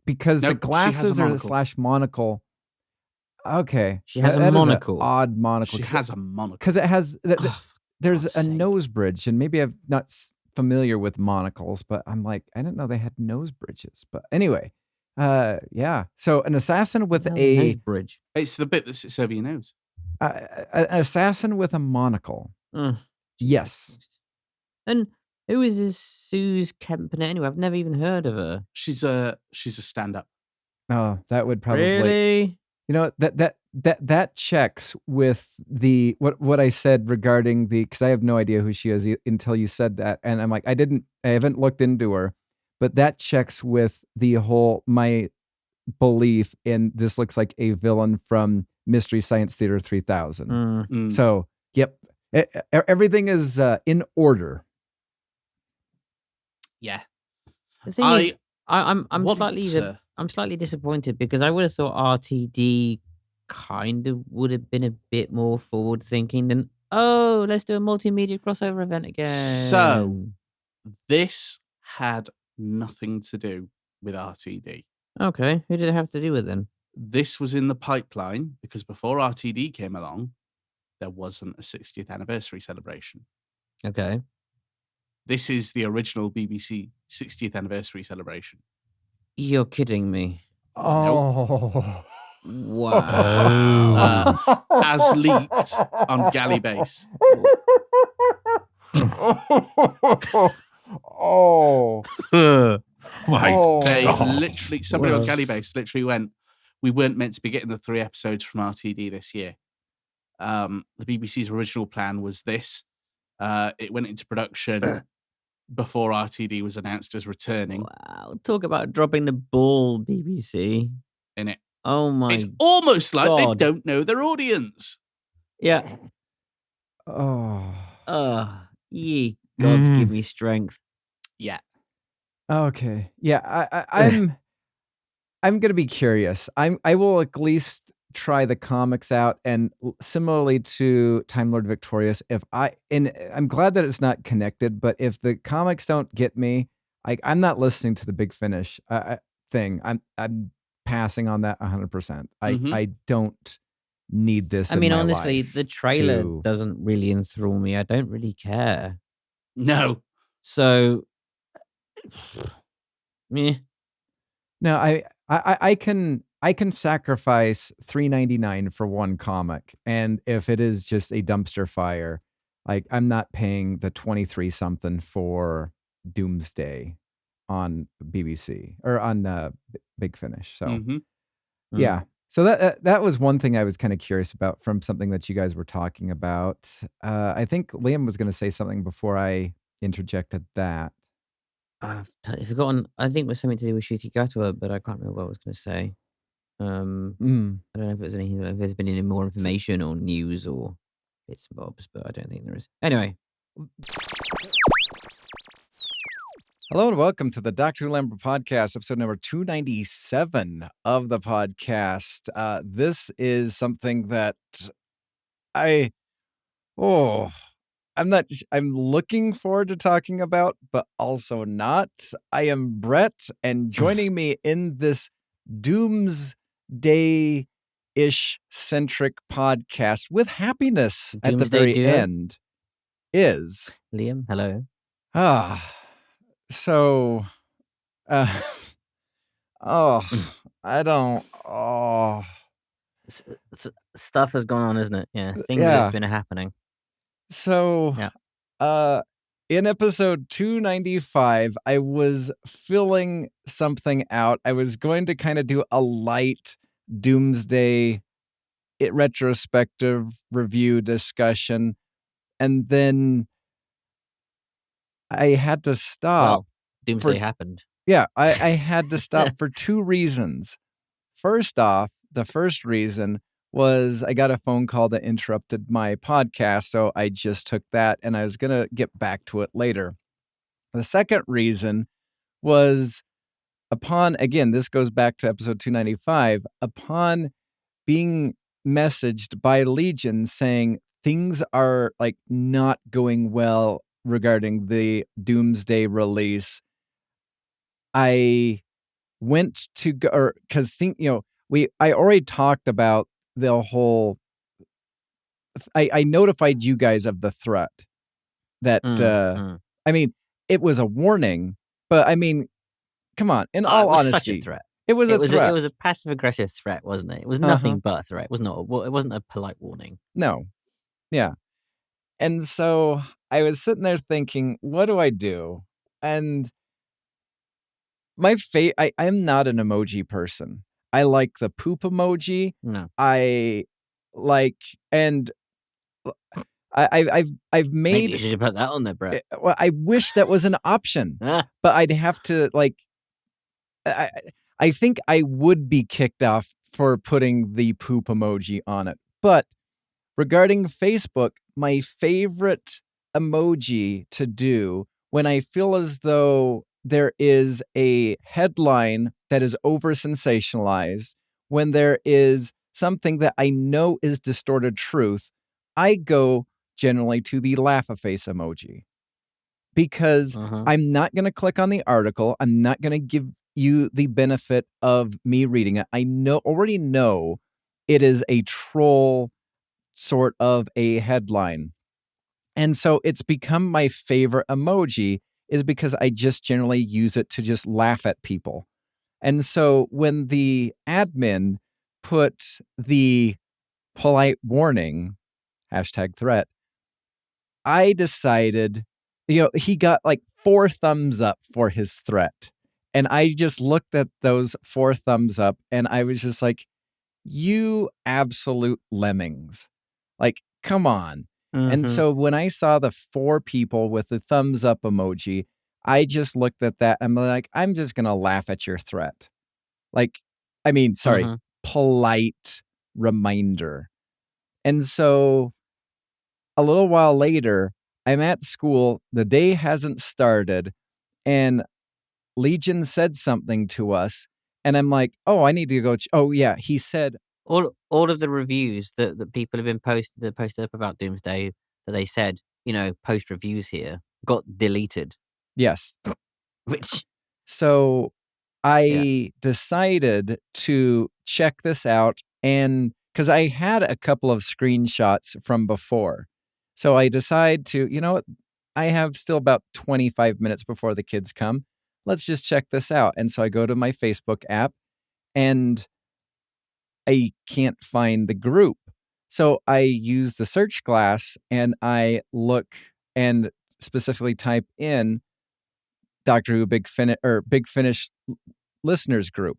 because the glasses are / monocle. Okay, she has a monocle. Odd monocle. She has a monocle because it has. There's a nose bridge, and maybe I'm not familiar with monocles, but I'm like, I didn't know they had nose bridges. But anyway. So an assassin with a bridge. It's the bit that sits over your nose. An assassin with a monocle. Yes. And who is this Suze Kempner anyway? I've never even heard of her. She's a stand-up. Oh, that would probably really. That checks with the what I said regarding because I have no idea who she is until you said that, and I'm like I haven't looked into her. But that checks with the whole, my belief in this looks like a villain from Mystery Science Theater 3000. So, yep, everything is in order. Yeah. The thing is, I'm slightly disappointed because I would have thought RTD kind of would have been a bit more forward thinking than, let's do a multimedia crossover event again. So, this had nothing to do with RTD. Okay, who did it have to do with then? This was in the pipeline because before RTD came along, there wasn't a 60th anniversary celebration. Okay. This is the original BBC 60th anniversary celebration. You're kidding me. Oh. Nope. Wow. As leaked on Gallibase. Oh. My They God. literally, somebody on Gallibase literally went, we weren't meant to be getting the 3 episodes from RTD this year. The BBC's original plan was this. It went into production before RTD was announced as returning. Wow. Talk about dropping the ball, BBC. In it. Oh my It's almost like God. they don't know their audience. Yeah. Ye gods give me strength. Yeah. Okay. Yeah, I'm gonna be curious. I will at least try the comics out, and similarly to Time Lord Victorious, I'm glad that it's not connected, but if the comics don't get me, I'm not listening to the Big Finish thing. I'm passing on that 100%. I don't need this. I mean, honestly, the trailer doesn't really enthrall me. I don't really care. No. So, meh. No, I can sacrifice $3.99 for one comic, and if it is just a dumpster fire, like I'm not paying the 23 something for Doomsday on BBC or on Big Finish. So yeah. So that was one thing I was kind of curious about from something that you guys were talking about. I think Liam was going to say something before I interjected that. I've forgotten. I think it was something to do with Shooty Gatwa, but I can't remember what I was going to say. I don't know if there's been any more information or news or bits and bobs, but I don't think there is. Anyway. Hello and welcome to the Dr. Alhambra Podcast, episode number 297 of the podcast. This is something that I'm looking forward to talking about, but also not. I am Brett, and joining me in this Doomsday-ish centric podcast with happiness at the very end is Liam. Hello. So, I don't. Stuff has gone on, isn't it? Yeah, things have been happening. So, in episode 295, I was filling something out. I was going to kind of do a light Doomsday retrospective review discussion, and then I had to stop. Well, Doomsday happened. Yeah, I had to stop for two reasons. First off, the first reason was I got a phone call that interrupted my podcast, so I just took that, and I was going to get back to it later. The second reason was again, this goes back to episode 295, upon being messaged by Legion saying things are like not going well regarding the Doomsday release, I went to go, because I already talked about the whole. I notified you guys of the threat that I mean, it was a warning, but I mean, come on, in all honesty, such a threat. It was a threat. It was a passive aggressive threat, wasn't it? It was nothing but a threat. It wasn't a polite warning. No, yeah. And so I was sitting there thinking, what do I do? And I'm not an emoji person. I like the poop emoji. No. I've made. Maybe you should put that on there, Brett. Well, I wish that was an option, but I'd have to I think I would be kicked off for putting the poop emoji on it. But regarding Facebook, my favorite emoji to do when I feel as though there is a headline that is over sensationalized, when there is something that I know is distorted truth, I go generally to the laugh-a-face emoji, because I'm not going to click on the article. I'm not going to give you the benefit of me reading it. I already know it is a troll sort of a headline. And so it's become my favorite emoji, is because I just generally use it to just laugh at people. And so when the admin put the polite warning, #threat, I decided, he got like 4 thumbs up for his threat. And I just looked at those 4 thumbs up and I was just like, you absolute lemmings. Like, come on. And so when I saw the 4 people with the thumbs up emoji, I just looked at that and I'm like, I'm just going to laugh at your threat. Polite reminder. And so a little while later, I'm at school, the day hasn't started, and Legion said something to us, and I'm like, oh, I need to go. He said all of the reviews that people have been posted up about Doomsday that they said, post reviews here, got deleted. Yes. So I decided to check this out, and because I had a couple of screenshots from before. So I decide to, you know what? I have still about 25 minutes before the kids come. Let's just check this out. And so I go to my Facebook app, and I can't find the group. So I use the search glass and I look and specifically type in Doctor Who Big Finish listeners group.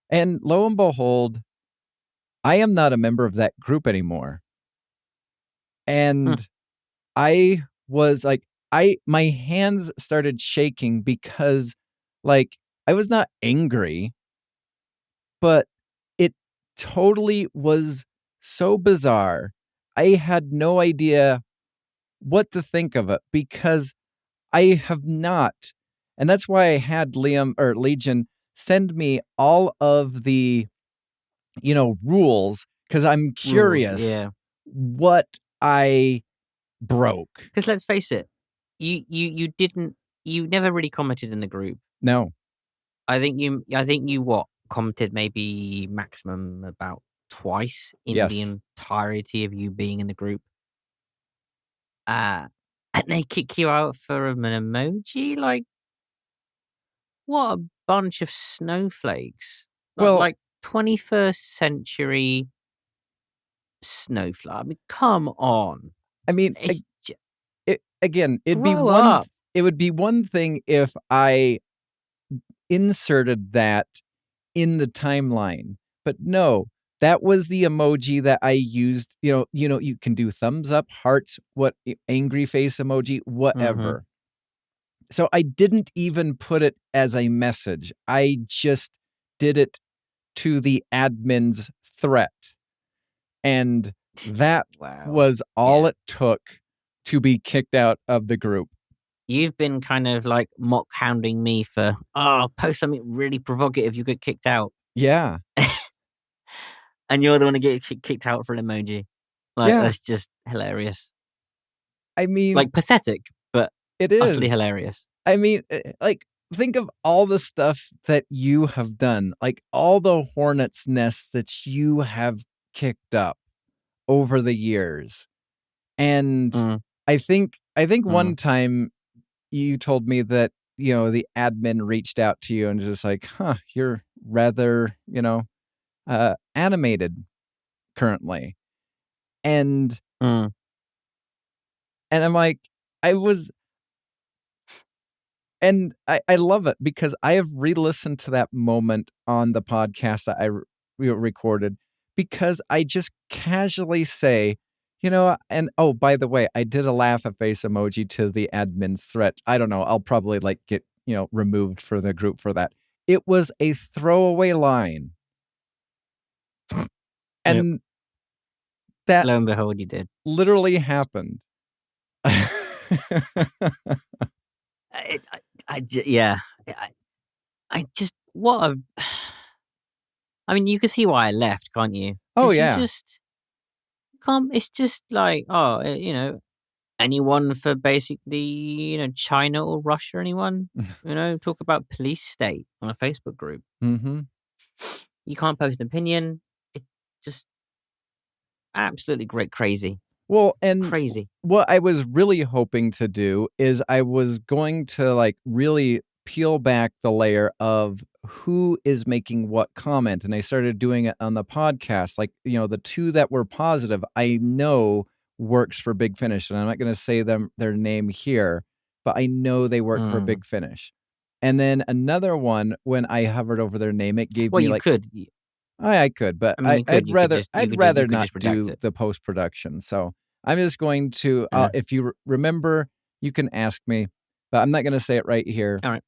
And lo and behold, I am not a member of that group anymore. And I was like, my hands started shaking because, like, I was not angry, but it totally was so bizarre. I had no idea what to think of it because I have not. And that's why I had Legion send me all of the, rules, because I'm curious what I broke. Because let's face it, you never really commented in the group. No. I think you commented maybe maximum about twice in the entirety of you being in the group. And they kick you out for an emoji? Like, what a bunch of snowflakes. Like 21st century snowflake. I mean, come on. I mean, it would be one thing if I inserted that in the timeline, but no, that was the emoji that I used. You can do thumbs up, hearts, angry face emoji, whatever. So I didn't even put it as a message. I just did it to the admin's threat. And that was all it took to be kicked out of the group. You've been kind of like mock hounding me for, post something really provocative, you get kicked out. Yeah. And you're the one to get kicked out for an emoji. That's just hilarious. I mean, like, pathetic, but it is utterly hilarious. I mean, like, think of all the stuff that you have done, like all the hornet's nests that you have kicked up over the years. And I think one time you told me that, the admin reached out to you and was just like, you're rather, animated currently. And I'm like, I love it because I have re-listened to that moment on the podcast that I recorded, because I just casually say, and oh, by the way, I did a laugh a face emoji to the admin's threat. I don't know. I'll probably get, removed for the group for that. It was a throwaway line. And that, lo and behold, you did. Literally happened. I mean, you can see why I left, can't you? Oh, yeah. It's just like, anyone for basically, China or Russia, anyone, talk about police state on a Facebook group. Mm-hmm. You can't post an opinion. It just absolutely crazy. Well, and crazy. What I was really hoping to do is I was going to really peel back the layer of who is making what comment. And I started doing it on the podcast. The two that were positive, I know works for Big Finish. And I'm not going to say their name here, but I know they work for Big Finish. And then another one, when I hovered over their name, it gave me you could. I could, but I'd rather not do the post-production. So I'm just going to, if you remember, you can ask me, but I'm not going to say it right here. All right.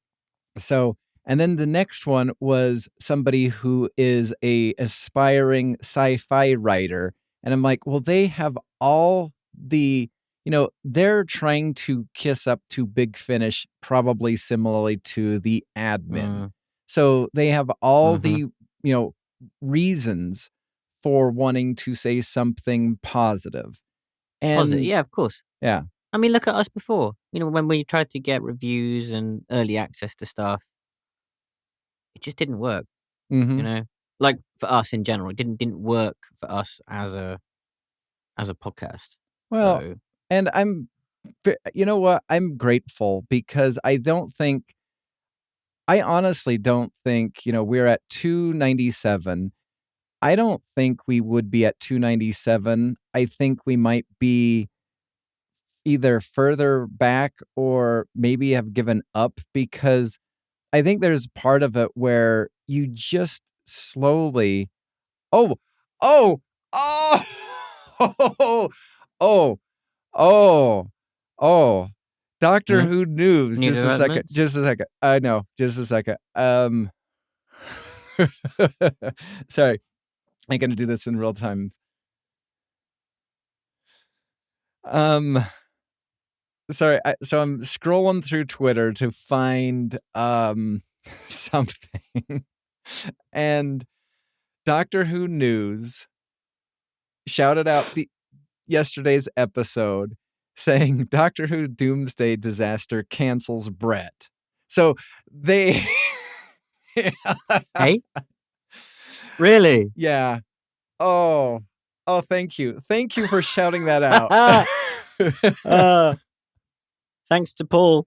So, and then the next one was somebody who is a aspiring sci-fi writer. And I'm like, well, they have all the, they're trying to kiss up to Big Finish, probably similarly to the admin. So they have all the, reasons for wanting to say something positive. And yeah, of course. Yeah. I mean, look at us before. When we tried to get reviews and early access to stuff, it just didn't work. Mm-hmm. Like for us in general, it didn't work for us as a podcast. Well, so. And you know what? I'm grateful because I honestly don't think, we're at 297. I don't think we would be at 297. I think we might be either further back or maybe have given up, because I think there's part of it where you just slowly, oh, oh, oh, oh, oh, oh, Doctor Who news. New Just a second. developments? Just a second. I know. Just a second. Sorry. I'm going to do this in real time. Sorry. So I'm scrolling through Twitter to find something, and Doctor Who News shouted out yesterday's episode saying Doctor Who Doomsday Disaster cancels Brett. So they... Hey? Really? Yeah. Oh, thank you. Thank you for shouting that out. Thanks to Paul.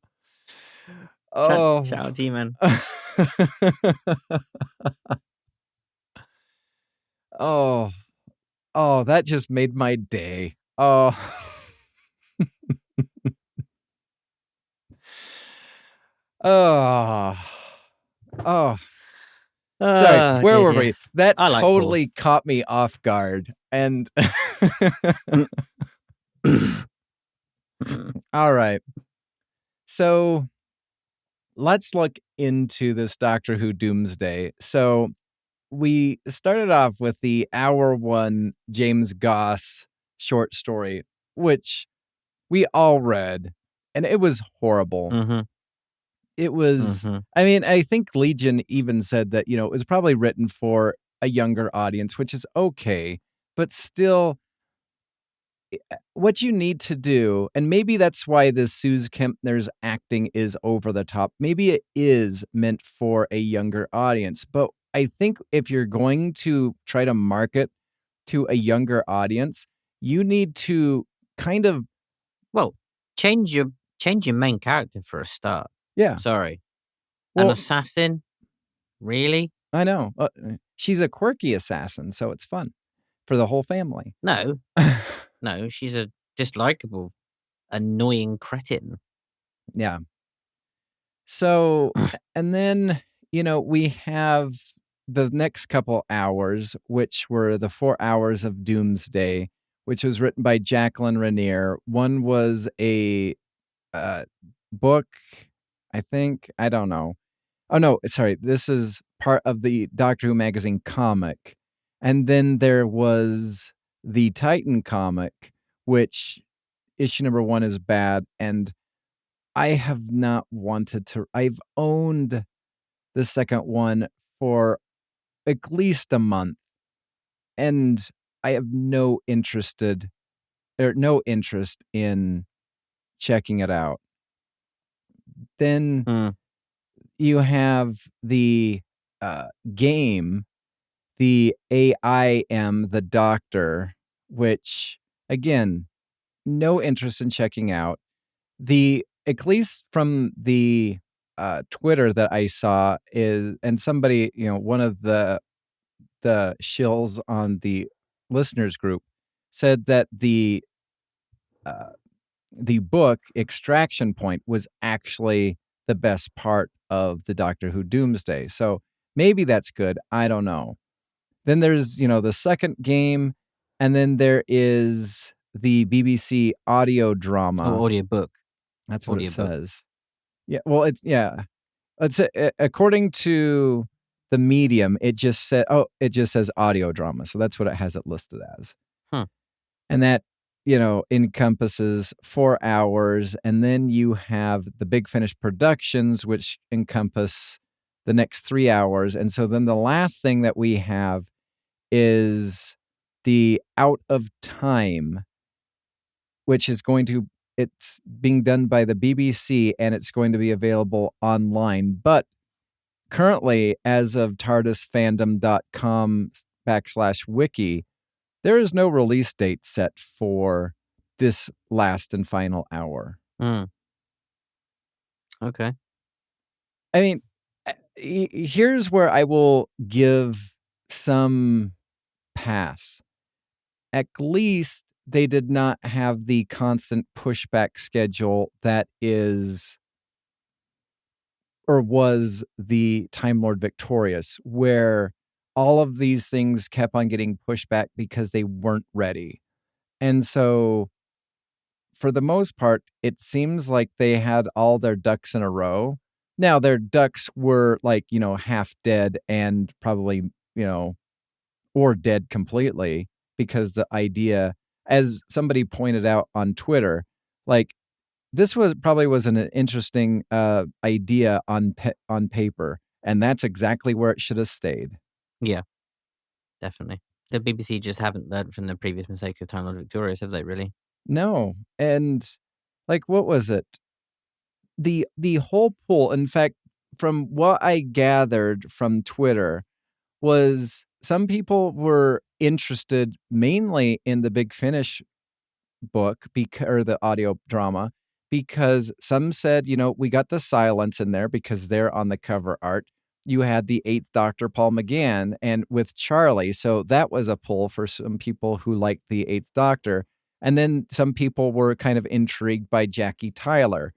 Oh. Shout out to you, man. Oh, that just made my day. Oh. Oh. Sorry, where were we? That totally caught me off guard. And all right. So let's look into this Doctor Who Doomsday. So we started off with the hour 1 James Goss short story, which we all read, and it was horrible. Mm-hmm. It was, I mean, I think Legion even said that, it was probably written for a younger audience, which is okay, but still, what you need to do, and maybe that's why this Suze Kempner's acting is over the top. Maybe it is meant for a younger audience, but I think if you're going to try to market to a younger audience, you need to kind of, change your main character for a start. Yeah. Sorry. An assassin? Really? I know. She's a quirky assassin, so it's fun for the whole family. No. No, she's a dislikable, annoying cretin. Yeah. So, and then, we have the next couple hours, which were the 4 hours of Doomsday, which was written by Jacqueline Rainier. One was a book, I think. I don't know. Oh, no, sorry. This is part of the Doctor Who magazine comic. And then there was the Titan comic, which issue number 1 is bad. And I have not wanted to. I've owned the second one for at least a month, and I have no interest in checking it out. Then you have the game, the AIM, the Doctor, which again, no interest in checking out. At least from the Twitter that I saw is, and somebody, one of the shills on the listeners group said that the book Extraction Point was actually the best part of the Doctor Who Doomsday. So maybe that's good. I don't know. Then there's, the second game, and then there is the BBC audio drama. Oh, audiobook. That's what it says. Yeah. Well, it's according to the Medium, it just says audio drama. So that's what it has it listed as. And that, encompasses 4 hours. And then you have the Big Finish Productions, which encompass the next 3 hours. And so then the last thing that we have is the Out of Time, which is going to it's being done by the BBC, and it's going to be available online. But currently, as of TARDISfandom.com/wiki, there is no release date set for this last and final hour. Okay. I mean, here's where I will give some pass. At least they did not have the constant pushback schedule that is or was the Time Lord Victorious, where all of these things kept on getting pushed back because they weren't ready. And so, for the most part, it seems like they had all their ducks in a row. Now, their ducks were like, half dead and probably, or dead completely, because the idea, as somebody pointed out on Twitter, like, this was an interesting idea on paper, and that's exactly where it should have stayed. Yeah, definitely. The BBC just haven't learned from the previous mistake of Time Lord Victorious, have they? Really? No, and like, what was it? The whole pool. In fact, from what I gathered from Twitter, was some people were interested mainly in the Big Finish book or the audio drama, because some said, we got the silence in there because they're on the cover art. You had the 8th Doctor, Paul McGann, and with Charlie. So that was a pull for some people who liked the 8th Doctor. And then some people were kind of intrigued by Jackie Tyler.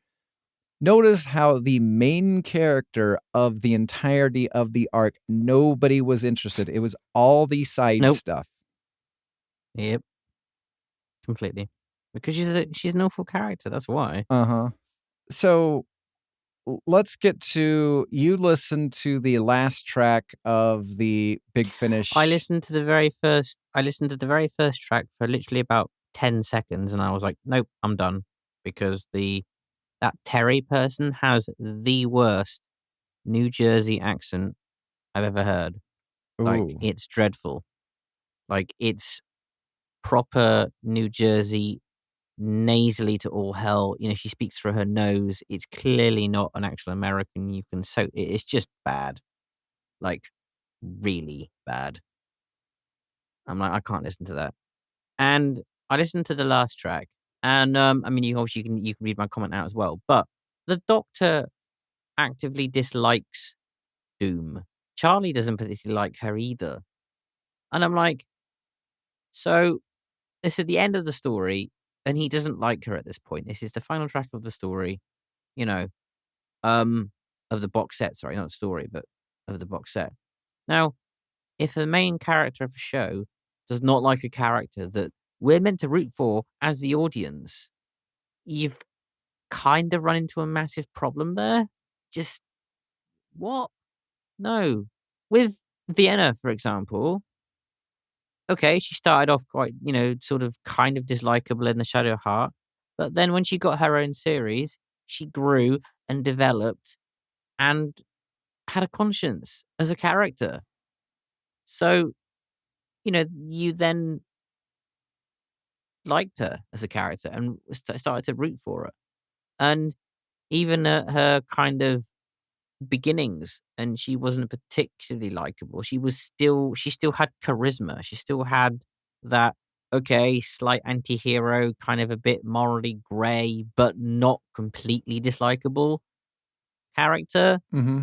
Notice how the main character of the entirety of the arc, nobody was interested. It was all the side stuff. Yep. Completely. Because she's an awful character, that's why. So let's get to, you listen to the last track of the Big Finish. I listened to the very first track for literally about 10 seconds, and I was like, nope, I'm done. Because that Terry person has the worst New Jersey accent I've ever heard. Like, it's dreadful. Like, it's proper New Jersey, nasally to all hell. She speaks through her nose. It's clearly not an actual American. It's just bad. Like, really bad. I'm like, I can't listen to that. And I listened to the last track, and you can read my comment out as well. But the Doctor actively dislikes Doom. Charlie doesn't particularly like her either. And I'm like, so this is the end of the story, and he doesn't like her at this point. This is the final track of the story, of the box set. Sorry, not story, but of the box set. Now, if the main character of a show does not like a character that we're meant to root for as the audience, you've kind of run into a massive problem there. Just what? No. With Vienna, for example, okay, she started off quite, sort of kind of dislikable in The Shadow Heart. But then when she got her own series, she grew and developed and had a conscience as a character. So, you then liked her as a character and started to root for her. And even at her kind of beginnings, and she wasn't particularly likable, she still had charisma. She still had that, okay, slight anti-hero, kind of a bit morally grey, but not completely dislikable character,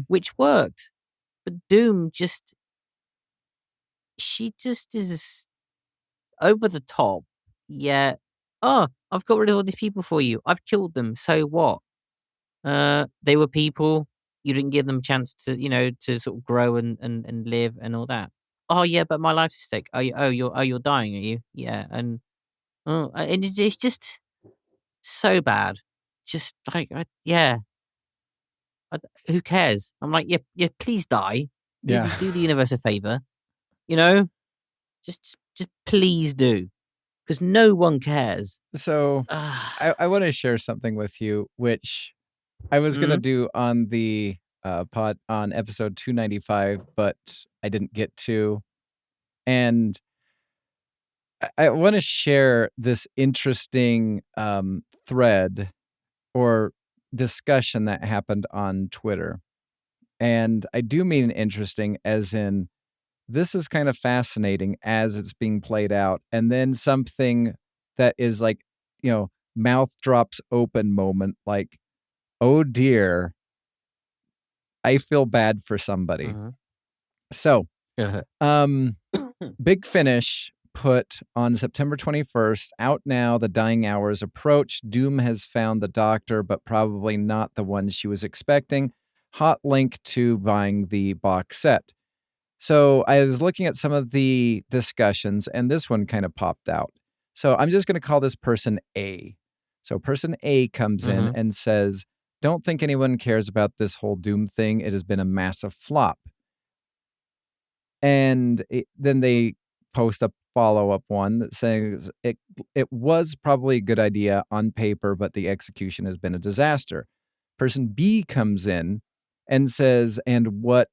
which worked. But Doom she just is over the top. Yeah. Oh, I've got rid of all these people for you. I've killed them. So what? They were people. You didn't give them a chance to, to sort of grow and live and all that. Oh yeah, but my life's at stake. You're dying, are you? Yeah, and it's just so bad. Just like, who cares? I'm like, yeah, please die. Yeah, do the universe a favor. Just please do, because no one cares. So I want to share something with you, which I was going to do on the pod on episode 295, but I didn't get to. And I want to share this interesting thread or discussion that happened on Twitter. And I do mean interesting as in this is kind of fascinating as it's being played out. And then something that is like, mouth drops open moment, like, oh dear, I feel bad for somebody. Uh-huh. So, Big Finish put on September 21st, out now, the dying hours approach. Doom has found the doctor, but probably not the one she was expecting. Hot link to buying the box set. So I was looking at some of the discussions, and this one kind of popped out. So I'm just going to call this person A. So person A comes in and says, don't think anyone cares about this whole Doom thing. It has been a massive flop. And then they post a follow-up one that says it was probably a good idea on paper, but the execution has been a disaster. Person B comes in and says, and what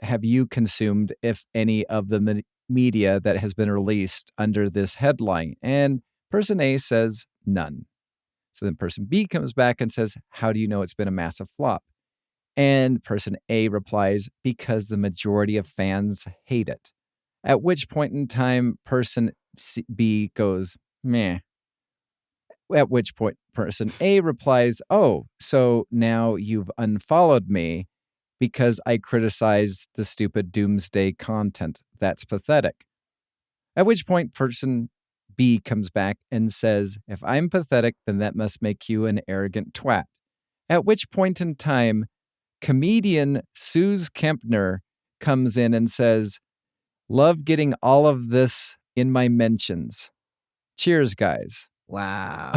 have you consumed, if any, of the media that has been released under this headline? And person A says none. So then person B comes back and says, how do you know it's been a massive flop? And person A replies, because the majority of fans hate it. At which point in time, person B goes, meh. At which point, person A replies, oh, so now you've unfollowed me because I criticized the stupid doomsday content. That's pathetic. At which point, person B comes back and says, if I'm pathetic, then that must make you an arrogant twat. At which point in time, comedian Suze Kempner comes in and says, love getting all of this in my mentions. Cheers, guys. Wow.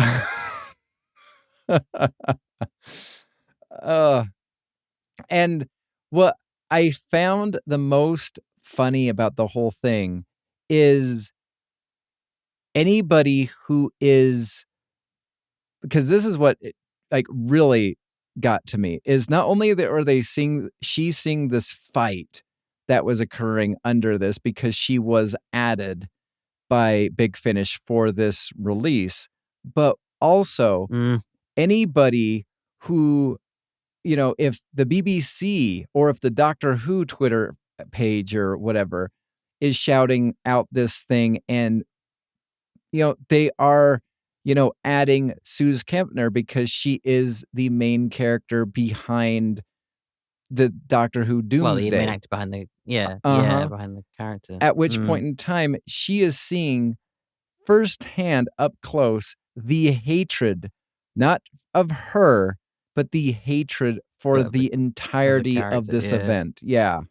And what I found the most funny about the whole thing is anybody who is, because this is what really got to me, is not only are she's seeing this fight that was occurring under this because she was added by Big Finish for this release, but also anybody who, if the BBC or if the Doctor Who Twitter page or whatever is shouting out this thing and, they are, adding Suze Kempner because she is the main character behind the Doctor Who Doomsday. Well, the main actor behind the, behind the character. At which point in time, she is seeing firsthand up close the hatred, not of her, but the hatred for the entirety of this event. Yeah.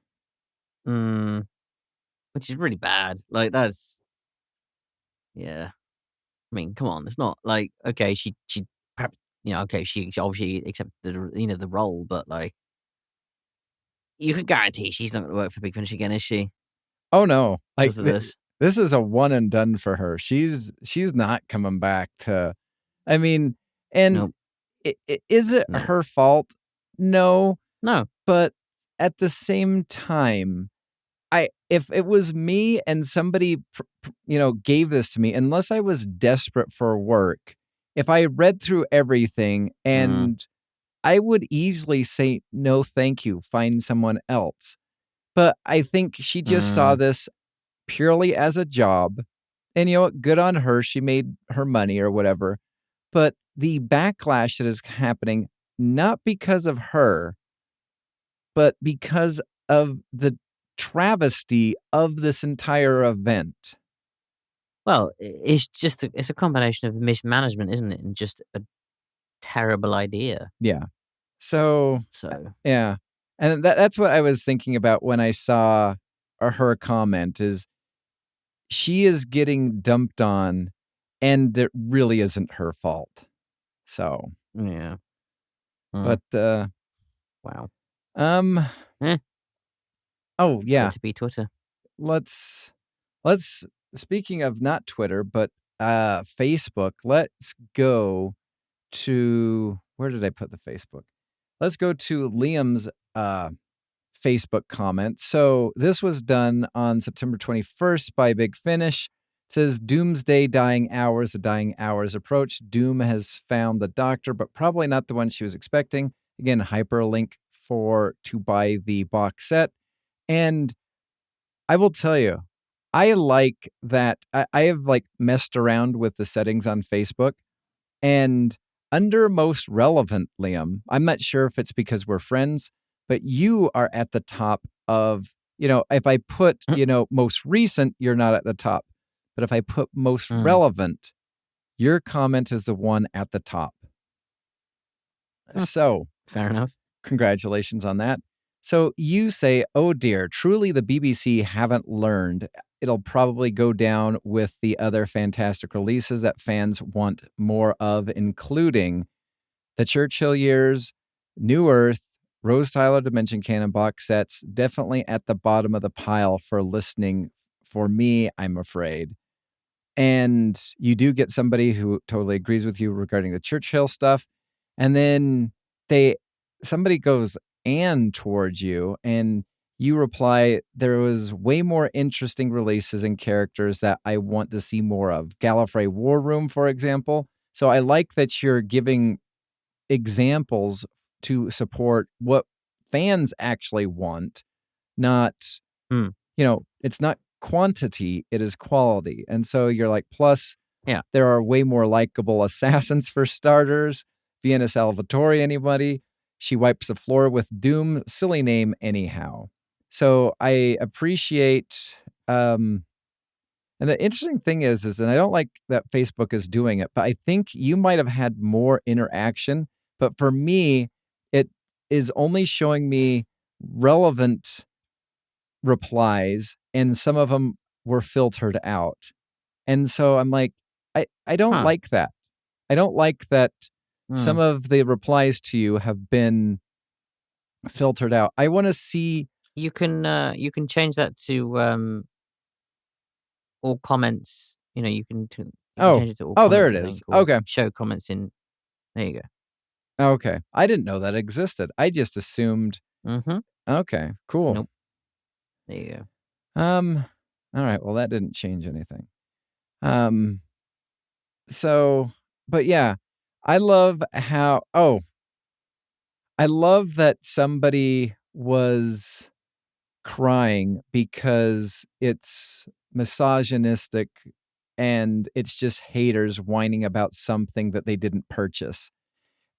Which is really bad. Like, that's, yeah. I mean, come on. It's not like, okay, she perhaps, okay, she obviously accepted the, the role, but like, you can guarantee she's not going to work for Big Finish again, is she? Oh no! Like this is a one and done for her. She's not coming back to. I mean, and is it her fault? No. But at the same time, if it was me and somebody gave this to me, unless I was desperate for work, if I read through everything and I would easily say, no, thank you, find someone else. But I think she just saw this purely as a job. And good on her. She made her money or whatever. But the backlash that is happening, not because of her, but because of the travesty of this entire event. Well, it's a combination of mismanagement, isn't it? And just a terrible idea. Yeah. So yeah. And that's what I was thinking about when I saw her comment is she is getting dumped on and it really isn't her fault. So, yeah. But wow. Oh, yeah. To be Twitter. Let's speaking of not Twitter, but Facebook, let's go to, where did I put the Facebook? Let's go to Liam's Facebook comment. So this was done on September 21st by Big Finish. It says, Doomsday dying hours, the dying hours approach. Doom has found the doctor, but probably not the one she was expecting. Again, hyperlink to buy the box set. And I will tell you, I like that. I have like messed around with the settings on Facebook, and under most relevant, Liam, I'm not sure if it's because we're friends, but you are at the top of, if I put, most recent, you're not at the top. But if I put most relevant, your comment is the one at the top. So, fair enough. Congratulations on that. So you say, oh dear, truly the BBC haven't learned. It'll probably go down with the other fantastic releases that fans want more of, including the Churchill Years, New Earth, Rose Tyler Dimension Canon box sets, definitely at the bottom of the pile for listening for me, I'm afraid. And you do get somebody who totally agrees with you regarding the Churchill stuff. And then somebody goes towards you, and you reply, there was way more interesting releases and characters that I want to see more of. Gallifrey War Room, for example. So I like that you're giving examples to support what fans actually want, not, it's not quantity, it is quality. And so you're like, plus, there are way more likable assassins for starters. Vienna Salvatore, anybody? She wipes the floor with Doom, silly name anyhow. So I appreciate, and the interesting thing is, and I don't like that Facebook is doing it, but I think you might have had more interaction. But for me, it is only showing me relevant replies, and some of them were filtered out. And so I'm like, I don't like that. I don't like that some of the replies to you have been filtered out. I want to see. You can change that to all comments. You can change it to all comments. Oh, there it is. Okay. Show comments in. There you go. Okay. I didn't know that existed. I just assumed. Mm-hmm. Okay, cool. Nope. There you go. All right. Well, that didn't change anything. So, but yeah, I love that somebody was crying because it's misogynistic and it's just haters whining about something that they didn't purchase.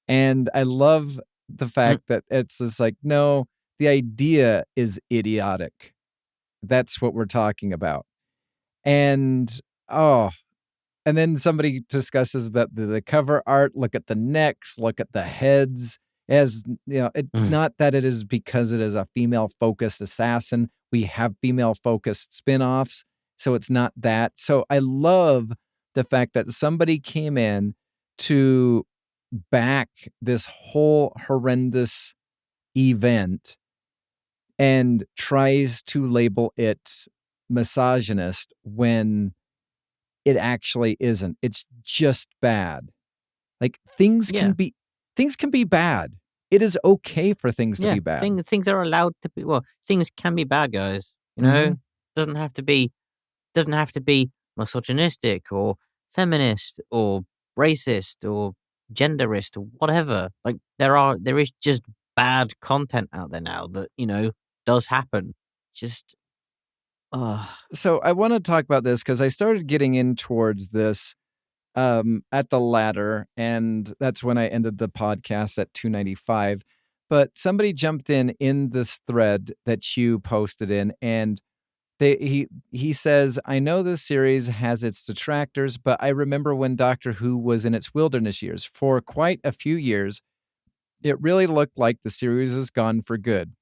And I love the fact that it's just like, no, the idea is idiotic. That's what we're talking about. And then somebody discusses about the cover art, look at the necks, look at the heads. It's not that it is because it is a female-focused assassin. We have female-focused spin-offs, so it's not that. So I love the fact that somebody came in to back this whole horrendous event and tries to label it misogynist when it actually isn't. It's just bad. Like things can be bad. It is okay for things to be bad. Things are allowed to be. Well, things can be bad, guys. Doesn't have to be misogynistic or feminist or racist or genderist or whatever. Like there is just bad content out there now that does happen. Just. So I want to talk about this because I started getting in towards this at the ladder, and that's when I ended the podcast at 295. But somebody jumped in this thread that you posted in, and he says, I know this series has its detractors, but I remember when Doctor Who was in its wilderness years. For quite a few years, it really looked like the series is gone for good.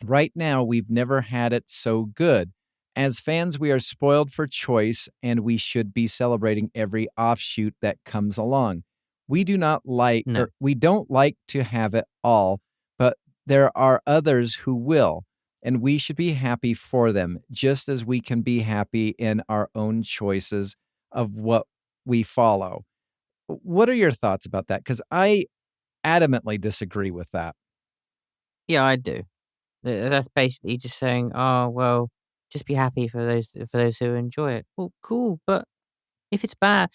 Right now, we've never had it so good. As fans, we are spoiled for choice, and we should be celebrating every offshoot that comes along. We don't like to have it all, but there are others who will, and we should be happy for them, just as we can be happy in our own choices of what we follow. What are your thoughts about that? Because I adamantly disagree with that. Yeah, I do. That's basically just saying, oh, well, just be happy for those who enjoy it. Well, cool. But if it's bad,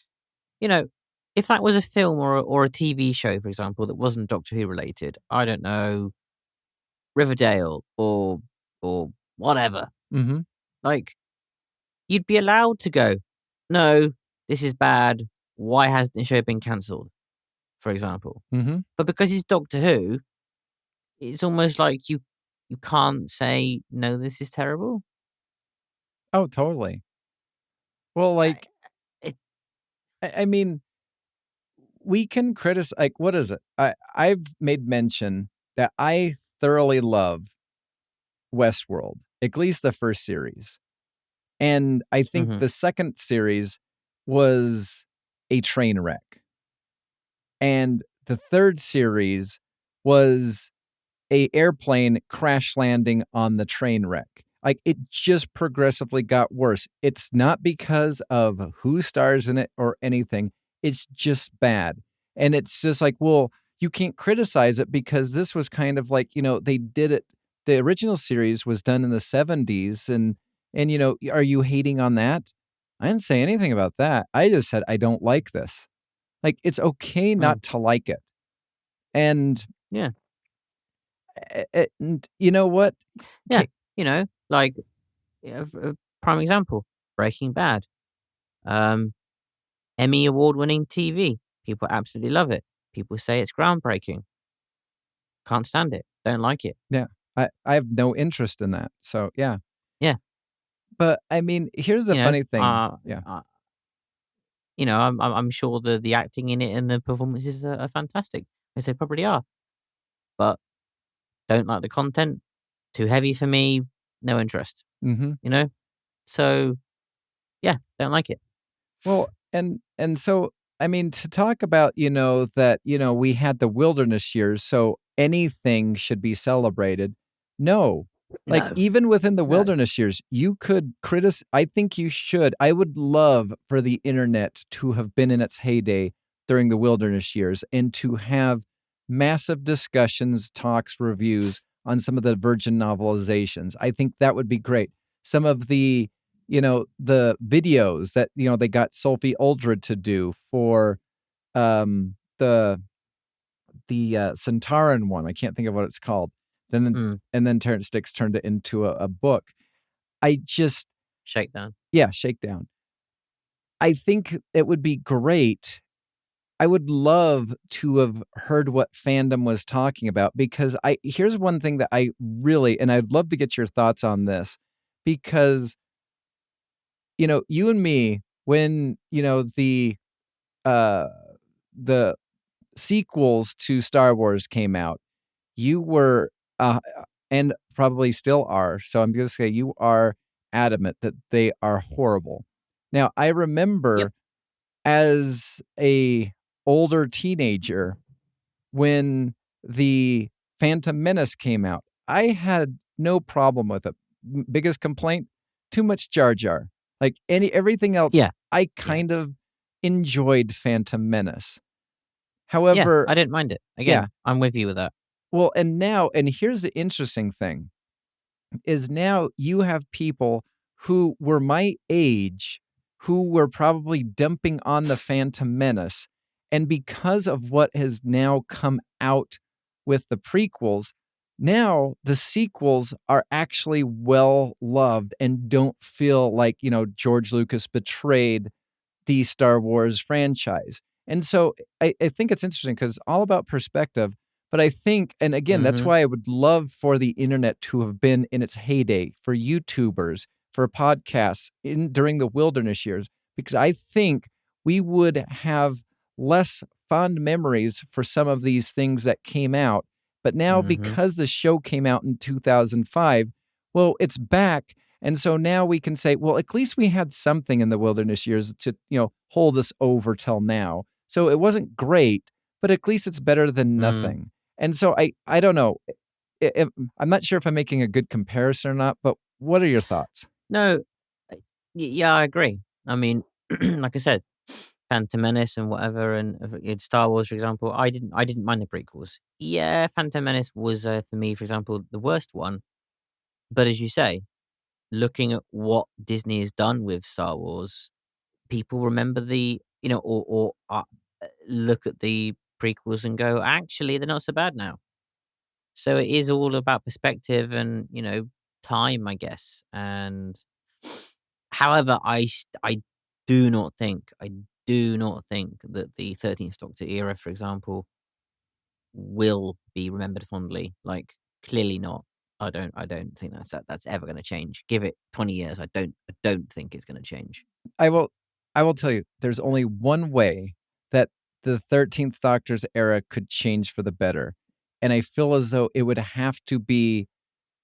you know, if that was a film or a TV show, for example, that wasn't Doctor Who related, I don't know, Riverdale or whatever, Mm-hmm. like you'd be allowed to go, no, this is bad. Why has the show been cancelled? For example, Mm-hmm. but because it's Doctor Who, it's almost like you can't say no. This is terrible. Oh, totally. Well, like, I mean, we can criticize. Like, what is it? I've made mention that I thoroughly love Westworld, at least the first series, and I think the second series was a train wreck, and the third series was a airplane crash landing on the train wreck. Like, it just progressively got worse. It's not because of who stars in it or anything. It's just bad. And it's just like, well, you can't criticize it because this was kind of like, they did it. The original series was done in the 70s. And are you hating on that? I didn't say anything about that. I just said, I don't like this. Like, it's okay not to like it. And yeah. And you know what? Yeah, like prime example, Breaking Bad, Emmy award-winning TV. People absolutely love it. People say it's groundbreaking. Can't stand it. Don't like it. Yeah, I have no interest in that. So yeah. But I mean, here's the funny thing. I'm sure the acting in it and the performances are fantastic, as they probably are. But don't like the content. Too heavy for me. No interest. Mm-hmm. So yeah, don't like it. Well, and so I mean, to talk about that we had the wilderness years, so anything should be celebrated. No. Like, even within the wilderness years, you could criticize. I think you should. I would love for the internet to have been in its heyday during the wilderness years and to have massive discussions, talks, reviews on some of the Virgin novelizations. I think that would be great. Some of the, the videos that, they got Sophie Aldred to do for the Centauran one. I can't think of what it's called. And then Terrence Dicks turned it into a book. I just Shakedown. Yeah, Shakedown. I think it would be great. I would love to have heard what fandom was talking about, because here's one thing that I really, and I'd love to get your thoughts on this, because you and me, when the sequels to Star Wars came out, you were and probably still are, so I'm going to say you are adamant that they are horrible. Now, I remember as a older teenager, when the Phantom Menace came out, I had no problem with it. Biggest complaint, too much Jar Jar. Like everything else, I kind of enjoyed Phantom Menace. However, I didn't mind it. Again, I'm with you with that. Well, and here's the interesting thing, is now you have people who were my age who were probably dumping on the Phantom Menace. And because of what has now come out with the prequels, now the sequels are actually well loved and don't feel like, George Lucas betrayed the Star Wars franchise. And so I think it's interesting because all about perspective. But I think, and again, that's why I would love for the internet to have been in its heyday, for YouTubers, for podcasts during the wilderness years, because I think we would have less fond memories for some of these things that came out. But now, because the show came out in 2005, well, it's back. And so now we can say, well, at least we had something in the wilderness years to, hold us over till now. So it wasn't great, but at least it's better than nothing. And so I don't know. I'm not sure if I'm making a good comparison or not, but what are your thoughts? No, I agree. I mean, like I said, Phantom Menace and whatever, and Star Wars, for example, I didn't mind the prequels. Yeah, Phantom Menace was for me, for example, the worst one. But as you say, looking at what Disney has done with Star Wars, people remember or look at the prequels and go, actually, they're not so bad now. So it is all about perspective and, time, I guess. And however, I do not think that the 13th Doctor era, for example, will be remembered fondly. Like, clearly not. I don't think that's ever going to change. Give it 20 years. I don't think it's going to change. I will tell you, there's only one way that the 13th Doctor's era could change for the better. And I feel as though it would have to be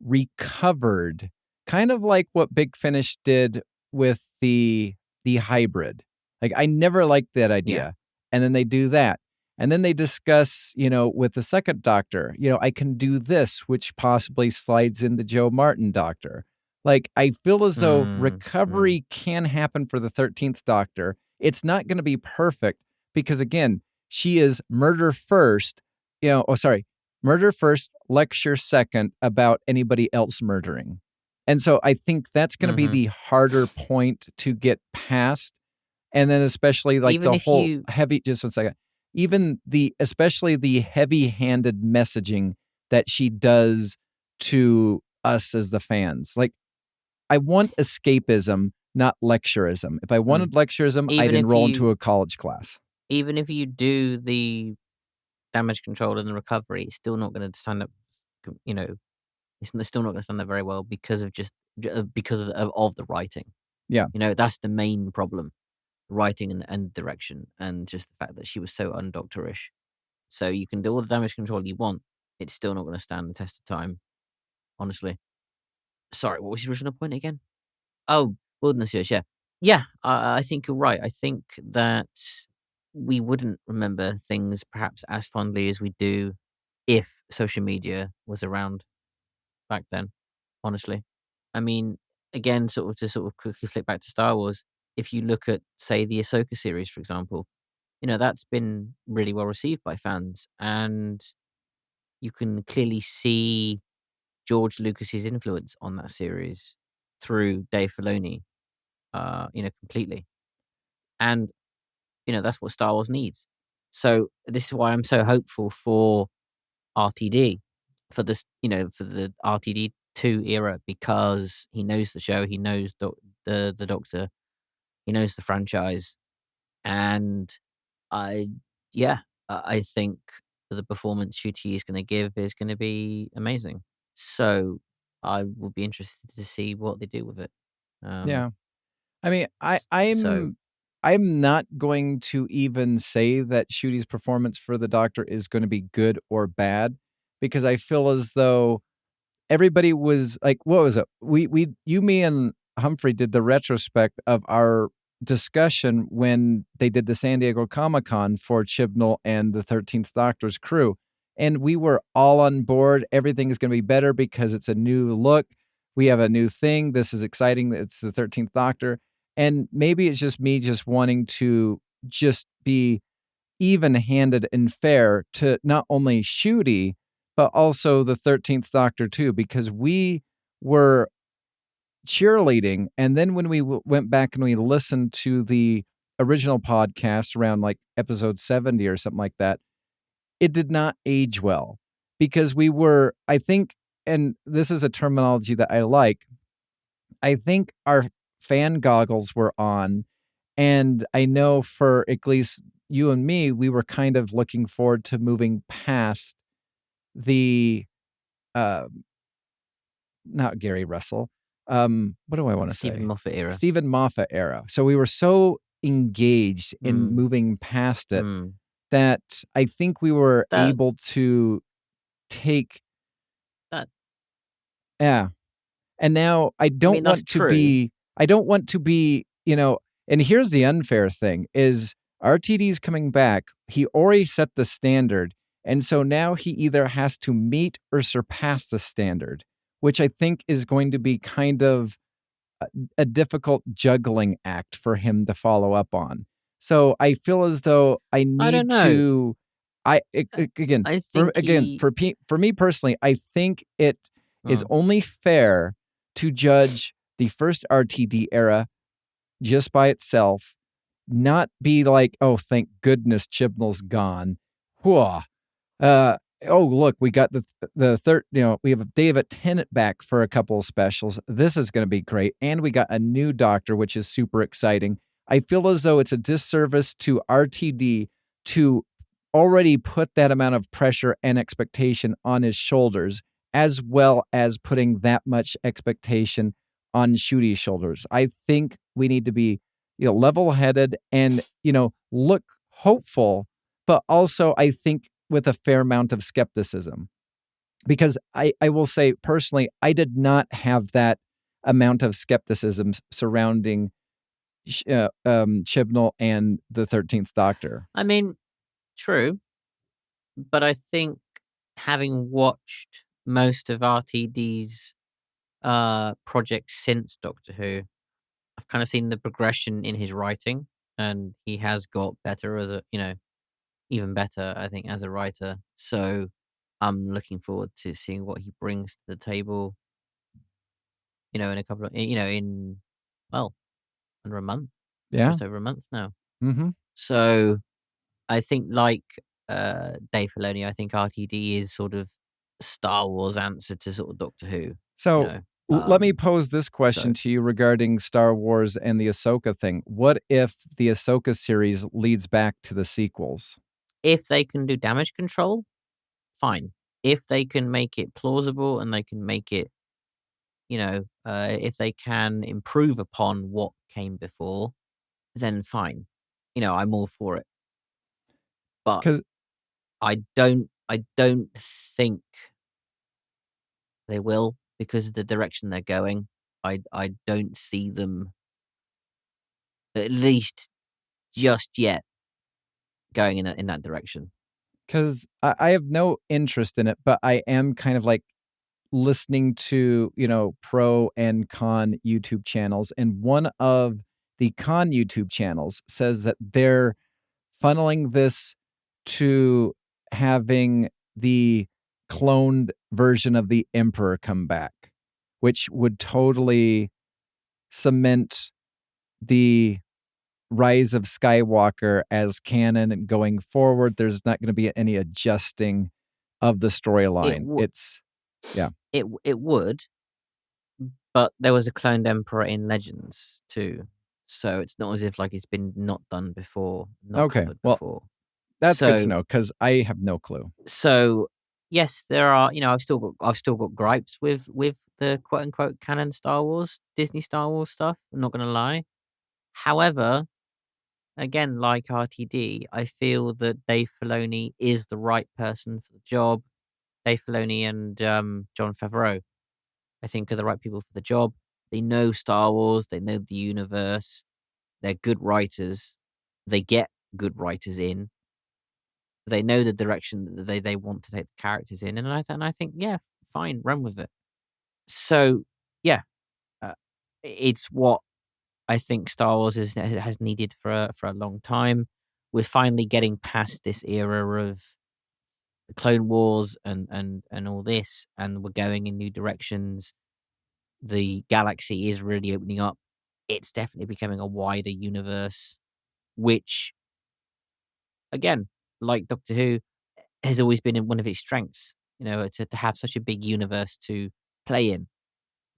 recovered, kind of like what Big Finish did with the hybrid. Like, I never liked that idea. Yeah. And then they do that. And then they discuss, with the second Doctor, I can do this, which possibly slides into Joe Martin Doctor. Like, I feel as though recovery can happen for the 13th Doctor. It's not going to be perfect because, again, she is murder first, murder first, lecture second about anybody else murdering. And so I think that's going to be the harder point to get past. And then especially like even the whole heavy, just 1 second, especially the heavy-handed messaging that she does to us as the fans. Like, I want escapism, not lecturism. If I wanted lecturism, I'd enroll into a college class. Even if you do the damage control and the recovery, it's still not going to stand up, it's still not going to stand up very well because of the writing. Yeah. That's the main problem. Writing and direction, and just the fact that she was so undoctorish. So you can do all the damage control you want, it's still not going to stand the test of time, honestly. Sorry, what was your original point again? Oh, wilderness years, yeah. Yeah, I think you're right. I think that we wouldn't remember things perhaps as fondly as we do if social media was around back then, honestly. I mean, again, to quickly flip back to Star Wars, if you look at, say, the Ahsoka series, for example, that's been really well received by fans. And you can clearly see George Lucas's influence on that series through Dave Filoni, completely. And, that's what Star Wars needs. So this is why I'm so hopeful for RTD, for this, for the RTD2 era, because he knows the show, he knows the Doctor, he knows the franchise, and I think the performance Ncuti is going to give is going to be amazing. So I will be interested to see what they do with it. Yeah, I mean, I'm not going to even say that Ncuti's performance for the Doctor is going to be good or bad, because I feel as though everybody was like, what was it? You, me, and Humphrey did the retrospect of our discussion when they did the San Diego Comic-Con for Chibnall and the 13th Doctor's crew. And we were all on board. Everything is going to be better because it's a new look. We have a new thing. This is exciting. It's the 13th Doctor. And maybe it's just me just wanting to just be even-handed and fair to not only Ncuti, but also the 13th Doctor too, because we were cheerleading. And then when we went back and we listened to the original podcast around like episode 70 or something like that, it did not age well, because we were, I think, and this is a terminology that I like, I think our fan goggles were on. And I know for at least you and me, we were kind of looking forward to moving past the, not Gary Russell. What do I want to say? Stephen Moffat era. So we were so engaged in moving past it that I think we were able to take that. Yeah. And now I don't want to be, and here's the unfair thing is RTD's coming back. He already set the standard. And so now he either has to meet or surpass the standard, which I think is going to be kind of a difficult juggling act for him to follow up on. So I feel as though I need to. For me personally, I think it is only fair to judge the first RTD era just by itself, not be like, oh, thank goodness Chibnall's gone. Whoa. Oh, look, we got the third, we have David Tennant back for a couple of specials. This is going to be great. And we got a new doctor, which is super exciting. I feel as though it's a disservice to RTD to already put that amount of pressure and expectation on his shoulders, as well as putting that much expectation on Shooty's shoulders. I think we need to be, level-headed and, look hopeful, but also I think with a fair amount of skepticism. Because I will say personally, I did not have that amount of skepticism surrounding Chibnall and the 13th Doctor. I mean, true, but I think having watched most of RTD's projects since Doctor Who, I've kind of seen the progression in his writing, and he has got better as a, even better, I think, as a writer. So I'm looking forward to seeing what he brings to the table, in a couple of, under a month. Yeah. Just over a month now. Mm-hmm. So I think, like Dave Filoni, I think RTD is sort of Star Wars answer to sort of Doctor Who. So let me pose this question to you regarding Star Wars and the Ahsoka thing. What if the Ahsoka series leads back to the sequels? If they can do damage control, fine. If they can make it plausible and they can make it, if they can improve upon what came before, then fine. I'm all for it. But I don't think they will, because of the direction they're going. I don't see them, at least just yet, going in that direction. Because I have no interest in it, but I am kind of like listening to, pro and con YouTube channels. And one of the con YouTube channels says that they're funneling this to having the cloned version of the Emperor come back, which would totally cement the Rise of Skywalker as canon, and going forward, there's not going to be any adjusting of the storyline. It would, but there was a cloned Emperor in Legends too, so it's not as if like it's been not done before. Before. That's good to know, because I have no clue. So yes, there are. I've still got gripes with the quote unquote canon Star Wars, Disney Star Wars stuff. I'm not going to lie. However, again, like RTD, I feel that Dave Filoni is the right person for the job. Dave Filoni and Jon Favreau, I think, are the right people for the job. They know Star Wars. They know the universe. They're good writers. They get good writers in. They know the direction that they want to take the characters in. And I think, yeah, fine, run with it. So, yeah, it's what I think Star Wars has needed for a long time. We're finally getting past this era of the Clone Wars and all this, and we're going in new directions. The galaxy is really opening up. It's definitely becoming a wider universe, which, again, like Doctor Who, has always been one of its strengths, to have such a big universe to play in.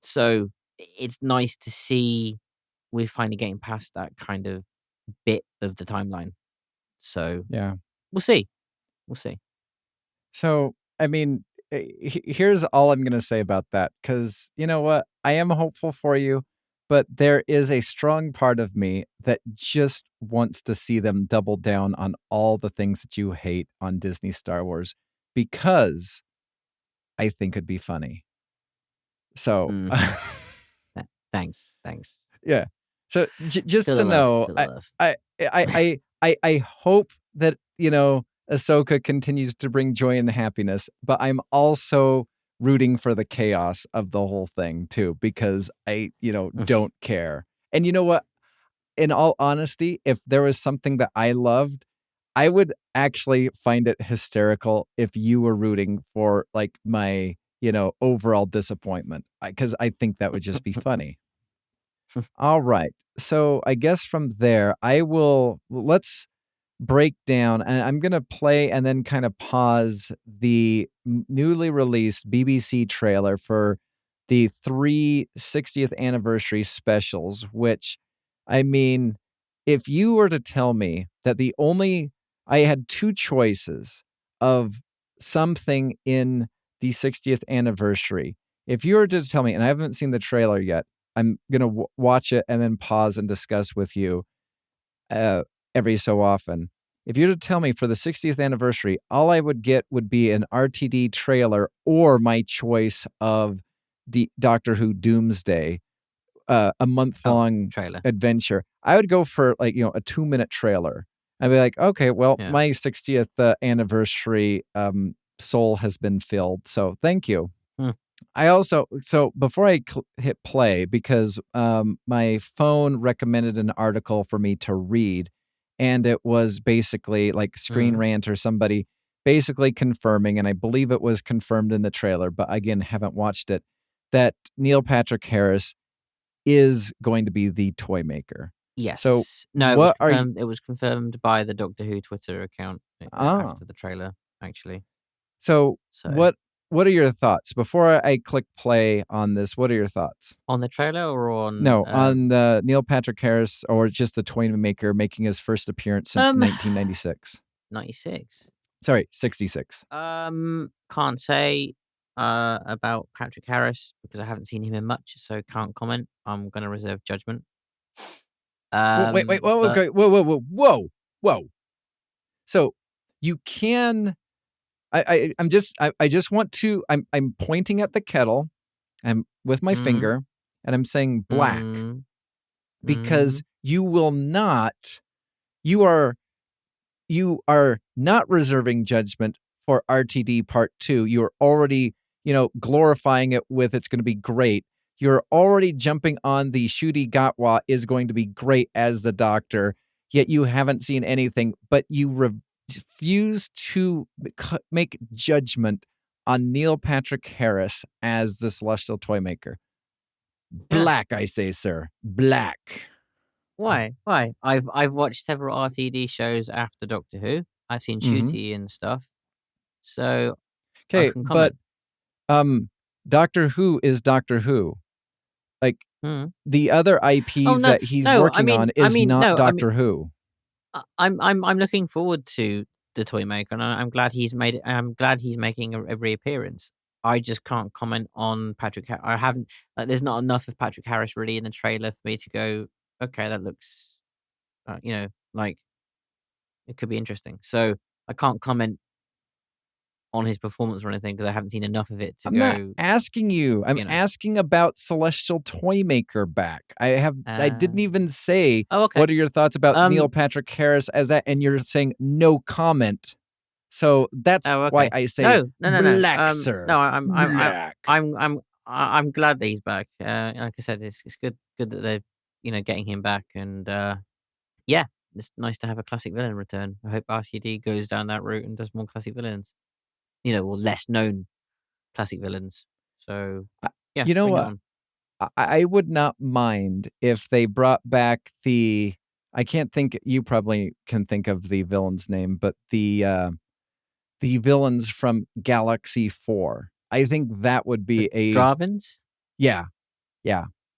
So it's nice to see we're finally getting past that kind of bit of the timeline. So yeah, we'll see. So, I mean, here's all I'm going to say about that, because you know what? I am hopeful for you, but there is a strong part of me that just wants to see them double down on all the things that you hate on Disney Star Wars, because I think it'd be funny. So, thanks. Yeah. So just to know, I hope that, Ahsoka continues to bring joy and happiness, but I'm also rooting for the chaos of the whole thing too, because I, don't care. And you know what? In all honesty, if there was something that I loved, I would actually find it hysterical if you were rooting for like my, overall disappointment, because I think that would just be funny. All right. So I guess from there, let's break down, and I'm going to play and then kind of pause the newly released BBC trailer for the 60th anniversary specials, which, I mean, if you were to tell me that I had two choices of something in the 60th anniversary, if you were to tell me, and I haven't seen the trailer yet, I'm going to watch it and then pause and discuss with you every so often. If you were to tell me for the 60th anniversary, all I would get would be an RTD trailer or my choice of the Doctor Who Doomsday, a month-long adventure, I would go for a 2-minute trailer. I'd be like, okay, well, my 60th anniversary soul has been filled, so thank you. I also, before I hit play, because my phone recommended an article for me to read, and it was basically like Screen Rant or somebody basically confirming, and I believe it was confirmed in the trailer, but again, haven't watched it, that Neil Patrick Harris is going to be the toy maker. Yes. So no, it was confirmed by the Doctor Who Twitter account after the trailer, actually. So what are your thoughts? Before I click play on this, what are your thoughts? On the trailer or on... No, on the Neil Patrick Harris, or just the toy maker making his first appearance since 1996. 96? Sorry, 66. Can't say about Patrick Harris because I haven't seen him in much, so can't comment. I'm going to reserve judgment. Whoa. So you can... I'm pointing at the kettle and with my finger, and I'm saying black because you are not reserving judgment for RTD Part 2. You're already, glorifying it with it's going to be great. You're already jumping on the Ncuti Gatwa is going to be great as the Doctor, yet you haven't seen anything, but you refuse to make judgment on Neil Patrick Harris as the Celestial Toy Maker. Black, I say, sir. Black. Why? I've watched several RTD shows after Doctor Who. I've seen Ncuti and stuff. So okay, but Doctor Who is Doctor Who. Like the other IPs that he's working on is not Doctor Who. I'm looking forward to the toy maker, and I'm glad he's making a reappearance. I just can't comment on Patrick. I haven't. There's not enough of Patrick Harris really in the trailer for me to go, okay, that looks, like it could be interesting. So I can't comment on his performance or anything because I haven't seen enough of it to I'm not asking you. I'm asking about Celestial Toy Maker back. I didn't even say, what are your thoughts about Neil Patrick Harris as that? And you're saying no comment. So that's why I say black, sir. No, I'm glad that he's back. Like I said, it's good that they've getting him back, and it's nice to have a classic villain return. I hope RTD goes down that route and does more classic villains. Or less known classic villains. So, what? I would not mind if they brought back I can't think, you probably can think of the villain's name, but the villains from Galaxy 4. I think that would be Dravins? Yeah.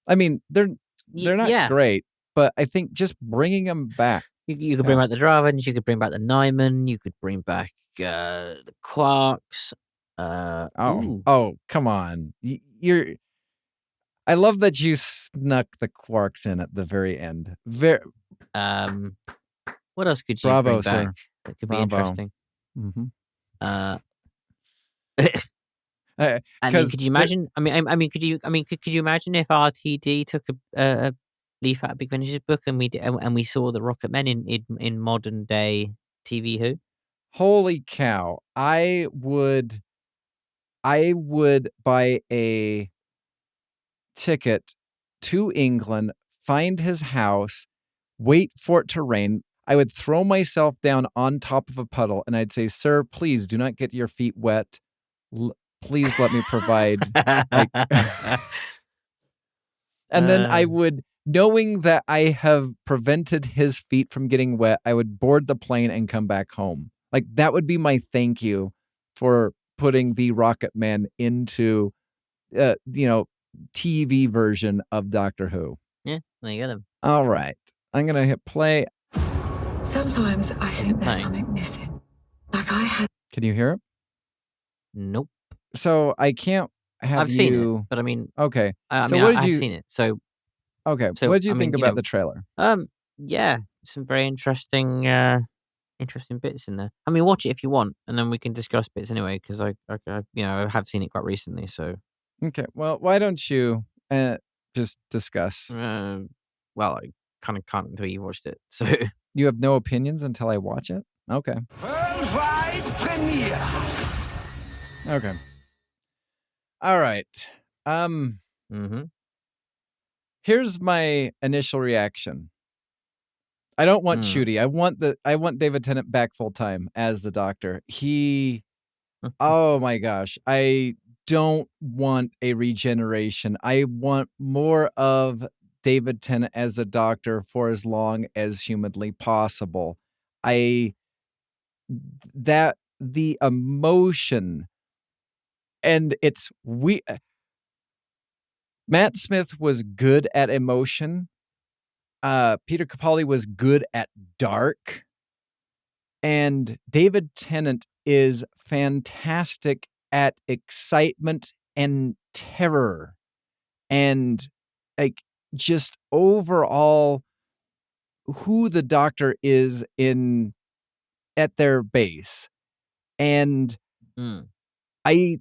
I mean, they're not great, but I think just bringing them back. You could bring back the Dravins, you could bring back the Nyman, you could bring back the Quarks. Come on. I love that you snuck the Quarks in at the very end. What else could you bring back? Sir. That could be interesting. Mm-hmm. Could you imagine? Could you imagine if RTD took a leaf out of Big Finish's book and we saw the Rocket Men in modern day TV Who? Holy cow! I would buy a ticket to England, find his house, wait for it to rain. I would throw myself down on top of a puddle and I'd say, "Sir, please do not get your feet wet. Please let me provide." And then I would knowing that I have prevented his feet from getting wet, I would board the plane and come back home. Like, that would be my thank you for putting the Rocket Man into, TV version of Doctor Who. Yeah, there you go then. All right. I'm going to hit play. Sometimes I think there's something missing. Like I had... Can you hear it? Nope. So I can't have I've seen it, but I mean... Okay. I've seen it, so... Okay, so what did you think about the trailer? Yeah, some very interesting bits in there. I mean, watch it if you want, and then we can discuss bits anyway, because I have seen it quite recently, so... Okay, well, why don't you just discuss? Well, I kind of can't until you watched it, so... You have no opinions until I watch it? Okay. Worldwide premiere! Okay. All right. Here's my initial reaction. I don't want Shooty. I want David Tennant back full time as the Doctor. Oh my gosh. I don't want a regeneration. I want more of David Tennant as a Doctor for as long as humanly possible. The emotion, and Matt Smith was good at emotion. Peter Capaldi was good at dark. And David Tennant is fantastic at excitement and terror. And like just overall who the Doctor is at their base. And I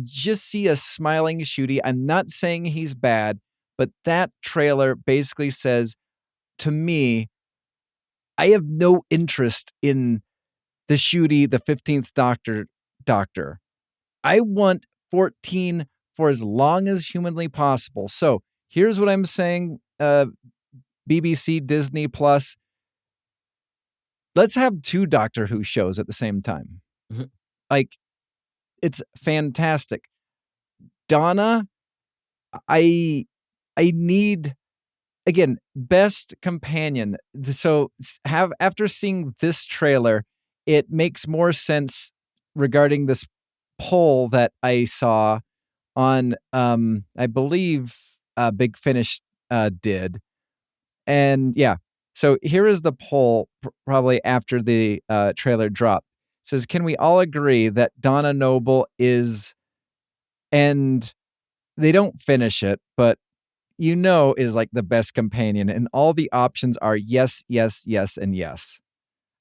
just see a smiling Shooty. I'm not saying he's bad, but that trailer basically says to me, I have no interest in the Shooty, the 15th Doctor. I want 14 for as long as humanly possible. So here's what I'm saying, BBC, Disney Plus. Let's have 2 Doctor Who shows at the same time. Mm-hmm. Like, it's fantastic. Donna, I need, again, best companion. So after seeing this trailer, it makes more sense regarding this poll that I saw on, I believe, Big Finish did. And yeah, so here is the poll probably after the trailer dropped. It says, can we all agree that Donna Noble is, and they don't finish it, but is like the best companion, and all the options are yes, yes, yes, and yes.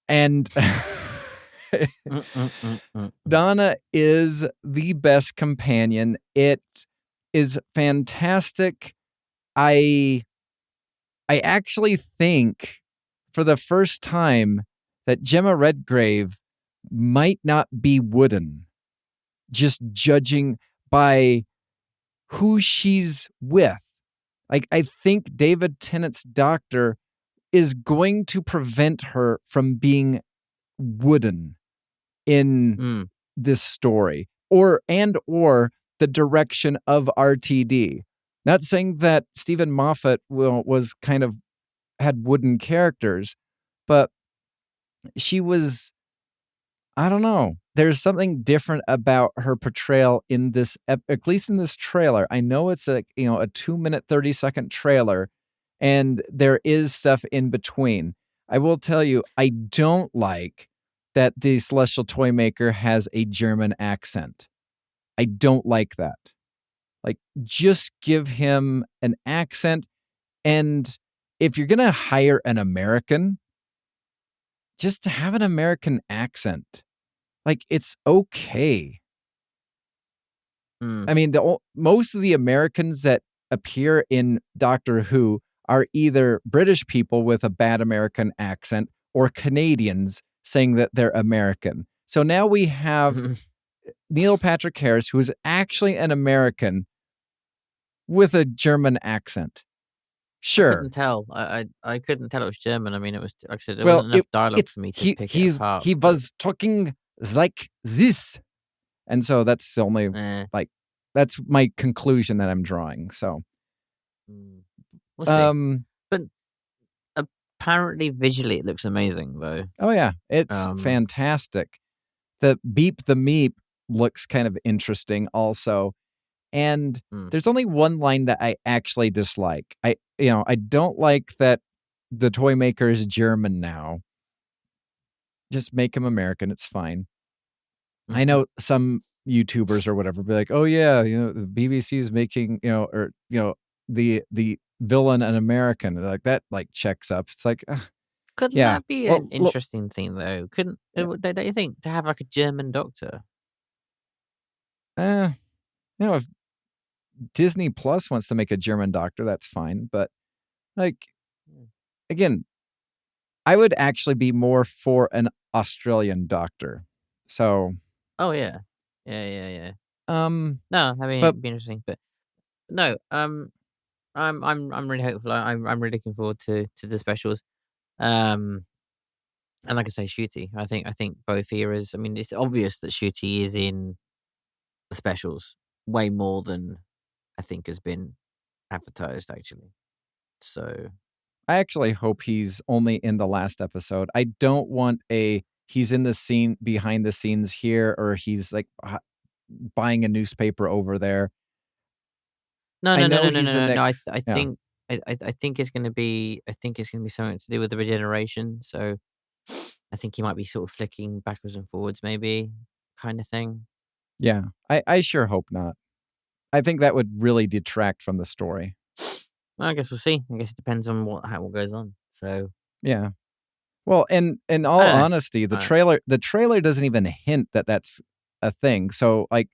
And Donna is the best companion. It is fantastic. I actually think for the first time that Gemma Redgrave might not be wooden, just judging by who she's with. Like, I think David Tennant's Doctor is going to prevent her from being wooden in this story, or the direction of RTD. Not saying that Stephen Moffat was kind of had wooden characters, but she was, I don't know. There's something different about her portrayal in this, at least in this trailer. I know it's a 2-minute, 30-second trailer, and there is stuff in between. I will tell you, I don't like that the Celestial Toymaker has a German accent. I don't like that. Like, just give him an accent, and if you're going to hire an American, just have an American accent. Like, it's okay. I mean, most of the Americans that appear in Doctor Who are either British people with a bad American accent or Canadians saying that they're American. So now we have Neil Patrick Harris, who is actually an American with a German accent. Sure. I couldn't tell. I couldn't tell it was German. I mean, it was, like I said, there wasn't enough dialogue for me to pick it apart. He was talking like this. And so that's the only, that's my conclusion that I'm drawing. So, We'll see. But apparently, visually, it looks amazing, though. Oh yeah, it's fantastic. The Beep the Meep looks kind of interesting, also. And there's only one line that I actually dislike. I don't like that the toy maker is German now. Just make him American. It's fine. Mm-hmm. I know some YouTubers or whatever be like, oh yeah, the BBC is making, the villain an American. Like that, checks up. It's like, couldn't that be an interesting thing though? Don't you think, to have like a German doctor? If Disney Plus wants to make a German doctor, that's fine. But again, I would actually be more for an Australian doctor. So. Oh yeah. No, I mean, it'd be interesting, but no. I'm really hopeful. I'm really looking forward to the specials. And like I say, Ncuti. I think both eras. I mean, it's obvious that Ncuti is in the specials way more than I think has been advertised, actually. So I actually hope he's only in the last episode. I don't want he's in the scene behind the scenes here, or he's like buying a newspaper over there. No. I think it's going to be. I think it's going to be something to do with the regeneration. So I think he might be sort of flicking backwards and forwards, maybe, kind of thing. Yeah, I sure hope not. I think that would really detract from the story. I guess we'll see. I guess it depends on how it goes on. So yeah. Well, in all honesty, the trailer doesn't even hint that that's a thing. So, are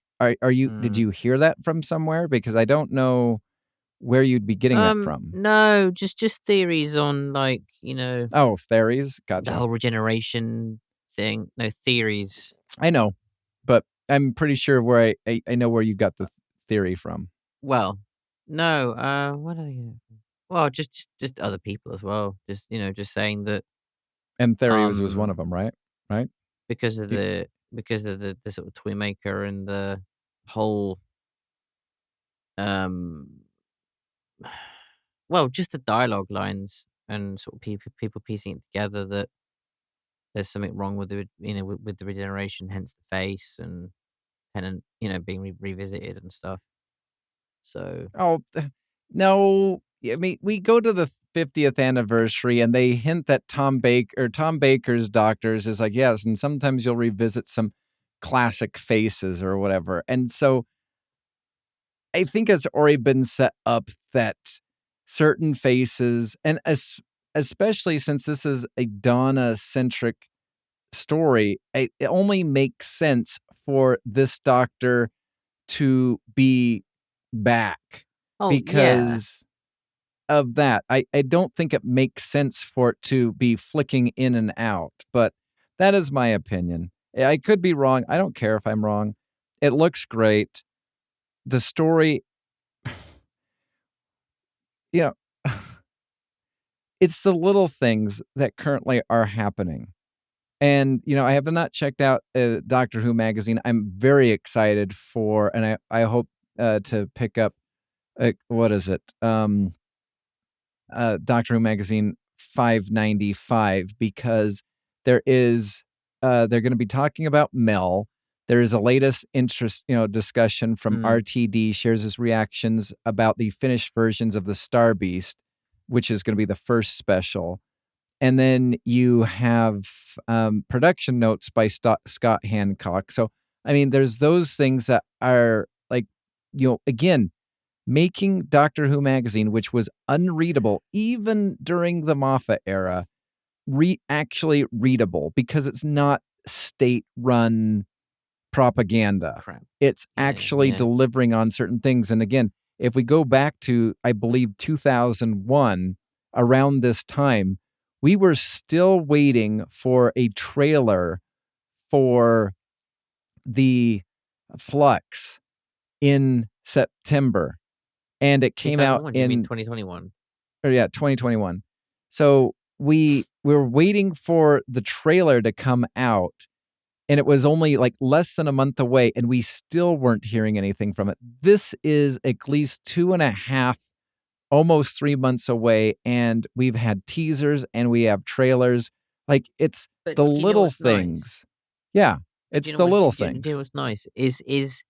you? Did you hear that from somewhere? Because I don't know where you'd be getting that from. No, just theories on Oh, theories. Gotcha. The whole regeneration thing. No theories. I know, but I'm pretty sure where I know where you got the theory from. Well, no. What are you? Well, just other people as well. Just saying that. And theories was one of them, right? Right. Because of the sort of toy maker and the whole well, just the dialogue lines and sort of people piecing it together that there's something wrong with the with the regeneration, hence the face and Tennant being revisited and stuff. So no, I mean, we go to the 50th anniversary and they hint that Tom Baker's Doctors is like, yes, and sometimes you'll revisit some classic faces or whatever. And so I think it's already been set up that certain faces, and especially since this is a Donna-centric story, it only makes sense for this Doctor to be back because of that. I don't think it makes sense for it to be flicking in and out, but that is my opinion. I could be wrong. I don't care if I'm wrong. It looks great. The story, it's the little things that currently are happening. And, I have not checked out Doctor Who magazine. I'm very excited for, and I hope to pick up, what is it? Doctor Who magazine 595, because they're going to be talking about Mel. There is a latest discussion from RTD, shares his reactions about the finished versions of the Star Beast, which is going to be the first special. And then you have production notes by Scott Hancock. So, I mean, there's those things that are again, making Doctor Who magazine, which was unreadable even during the Moffat era, actually readable because it's not state-run propaganda. Crap. It's actually delivering on certain things. And again, if we go back to, I believe, 2001, around this time, we were still waiting for a trailer for the Flux in September. And it came out in 2021. Or 2021. So we were waiting for the trailer to come out, and it was only less than a month away, and we still weren't hearing anything from it. This is at least 2.5 almost 3 months away, and we've had teasers and we have trailers. Like, it's the little things. Nice? Yeah, it's the little things. Do you know what's nice is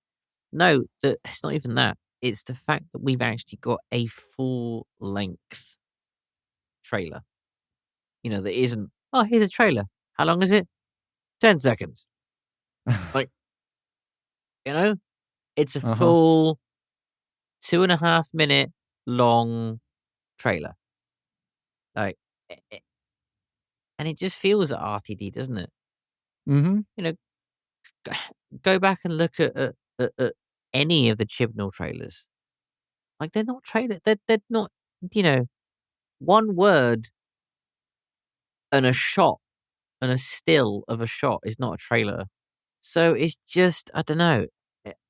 no, that it's not even that. It's the fact that we've actually got a full length trailer. That isn't. Oh, here's a trailer. How long is it? 10 seconds. Like, it's a full 2.5 minute long trailer. Like, and it just feels RTD, doesn't it? Mm-hmm. Go back and look at any of the Chibnall trailers. Like, they're not trailer. They're not. One word and a shot and a still of a shot is not a trailer. So it's just, I don't know.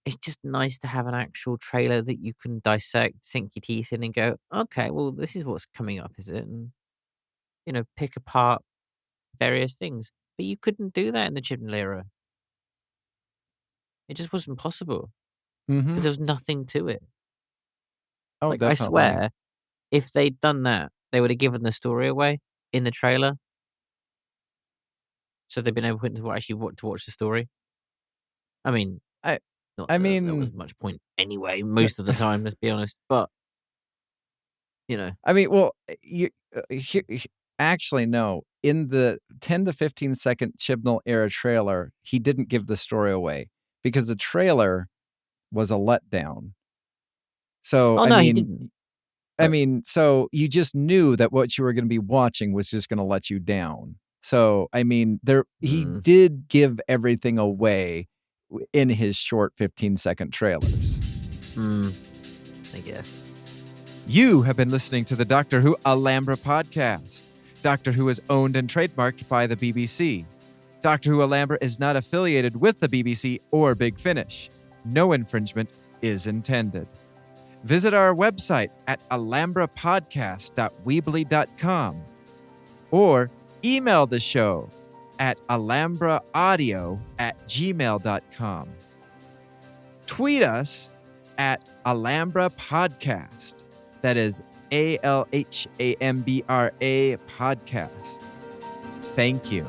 It's just nice to have an actual trailer that you can dissect, sink your teeth in, and go, okay, well, this is what's coming up, is it? And pick apart various things. But you couldn't do that in the Chibnall era. It just wasn't possible. Because there was nothing to it. Oh, like, definitely. I swear, if they'd done that, they would have given the story away in the trailer. So they've been able to actually watch the story. I mean, there was much point anyway, most of the time, let's be honest. But, I mean, well, actually, no. In the 10 to 15 second Chibnall era trailer, he didn't give the story away because the trailer was a letdown. So, he didn't. I mean, so you just knew that what you were going to be watching was just going to let you down. So, I mean, he did give everything away in his short 15-second trailers. I guess. You have been listening to the Doctor Who Alhambra Podcast. Doctor Who is owned and trademarked by the BBC. Doctor Who Alhambra is not affiliated with the BBC or Big Finish. No infringement is intended. Visit our website at alhambrapodcast.weebly.com or email the show at alhambraaudio@gmail.com. Tweet us at Alhambra Podcast. That is ALHAMBRA Podcast. Thank you.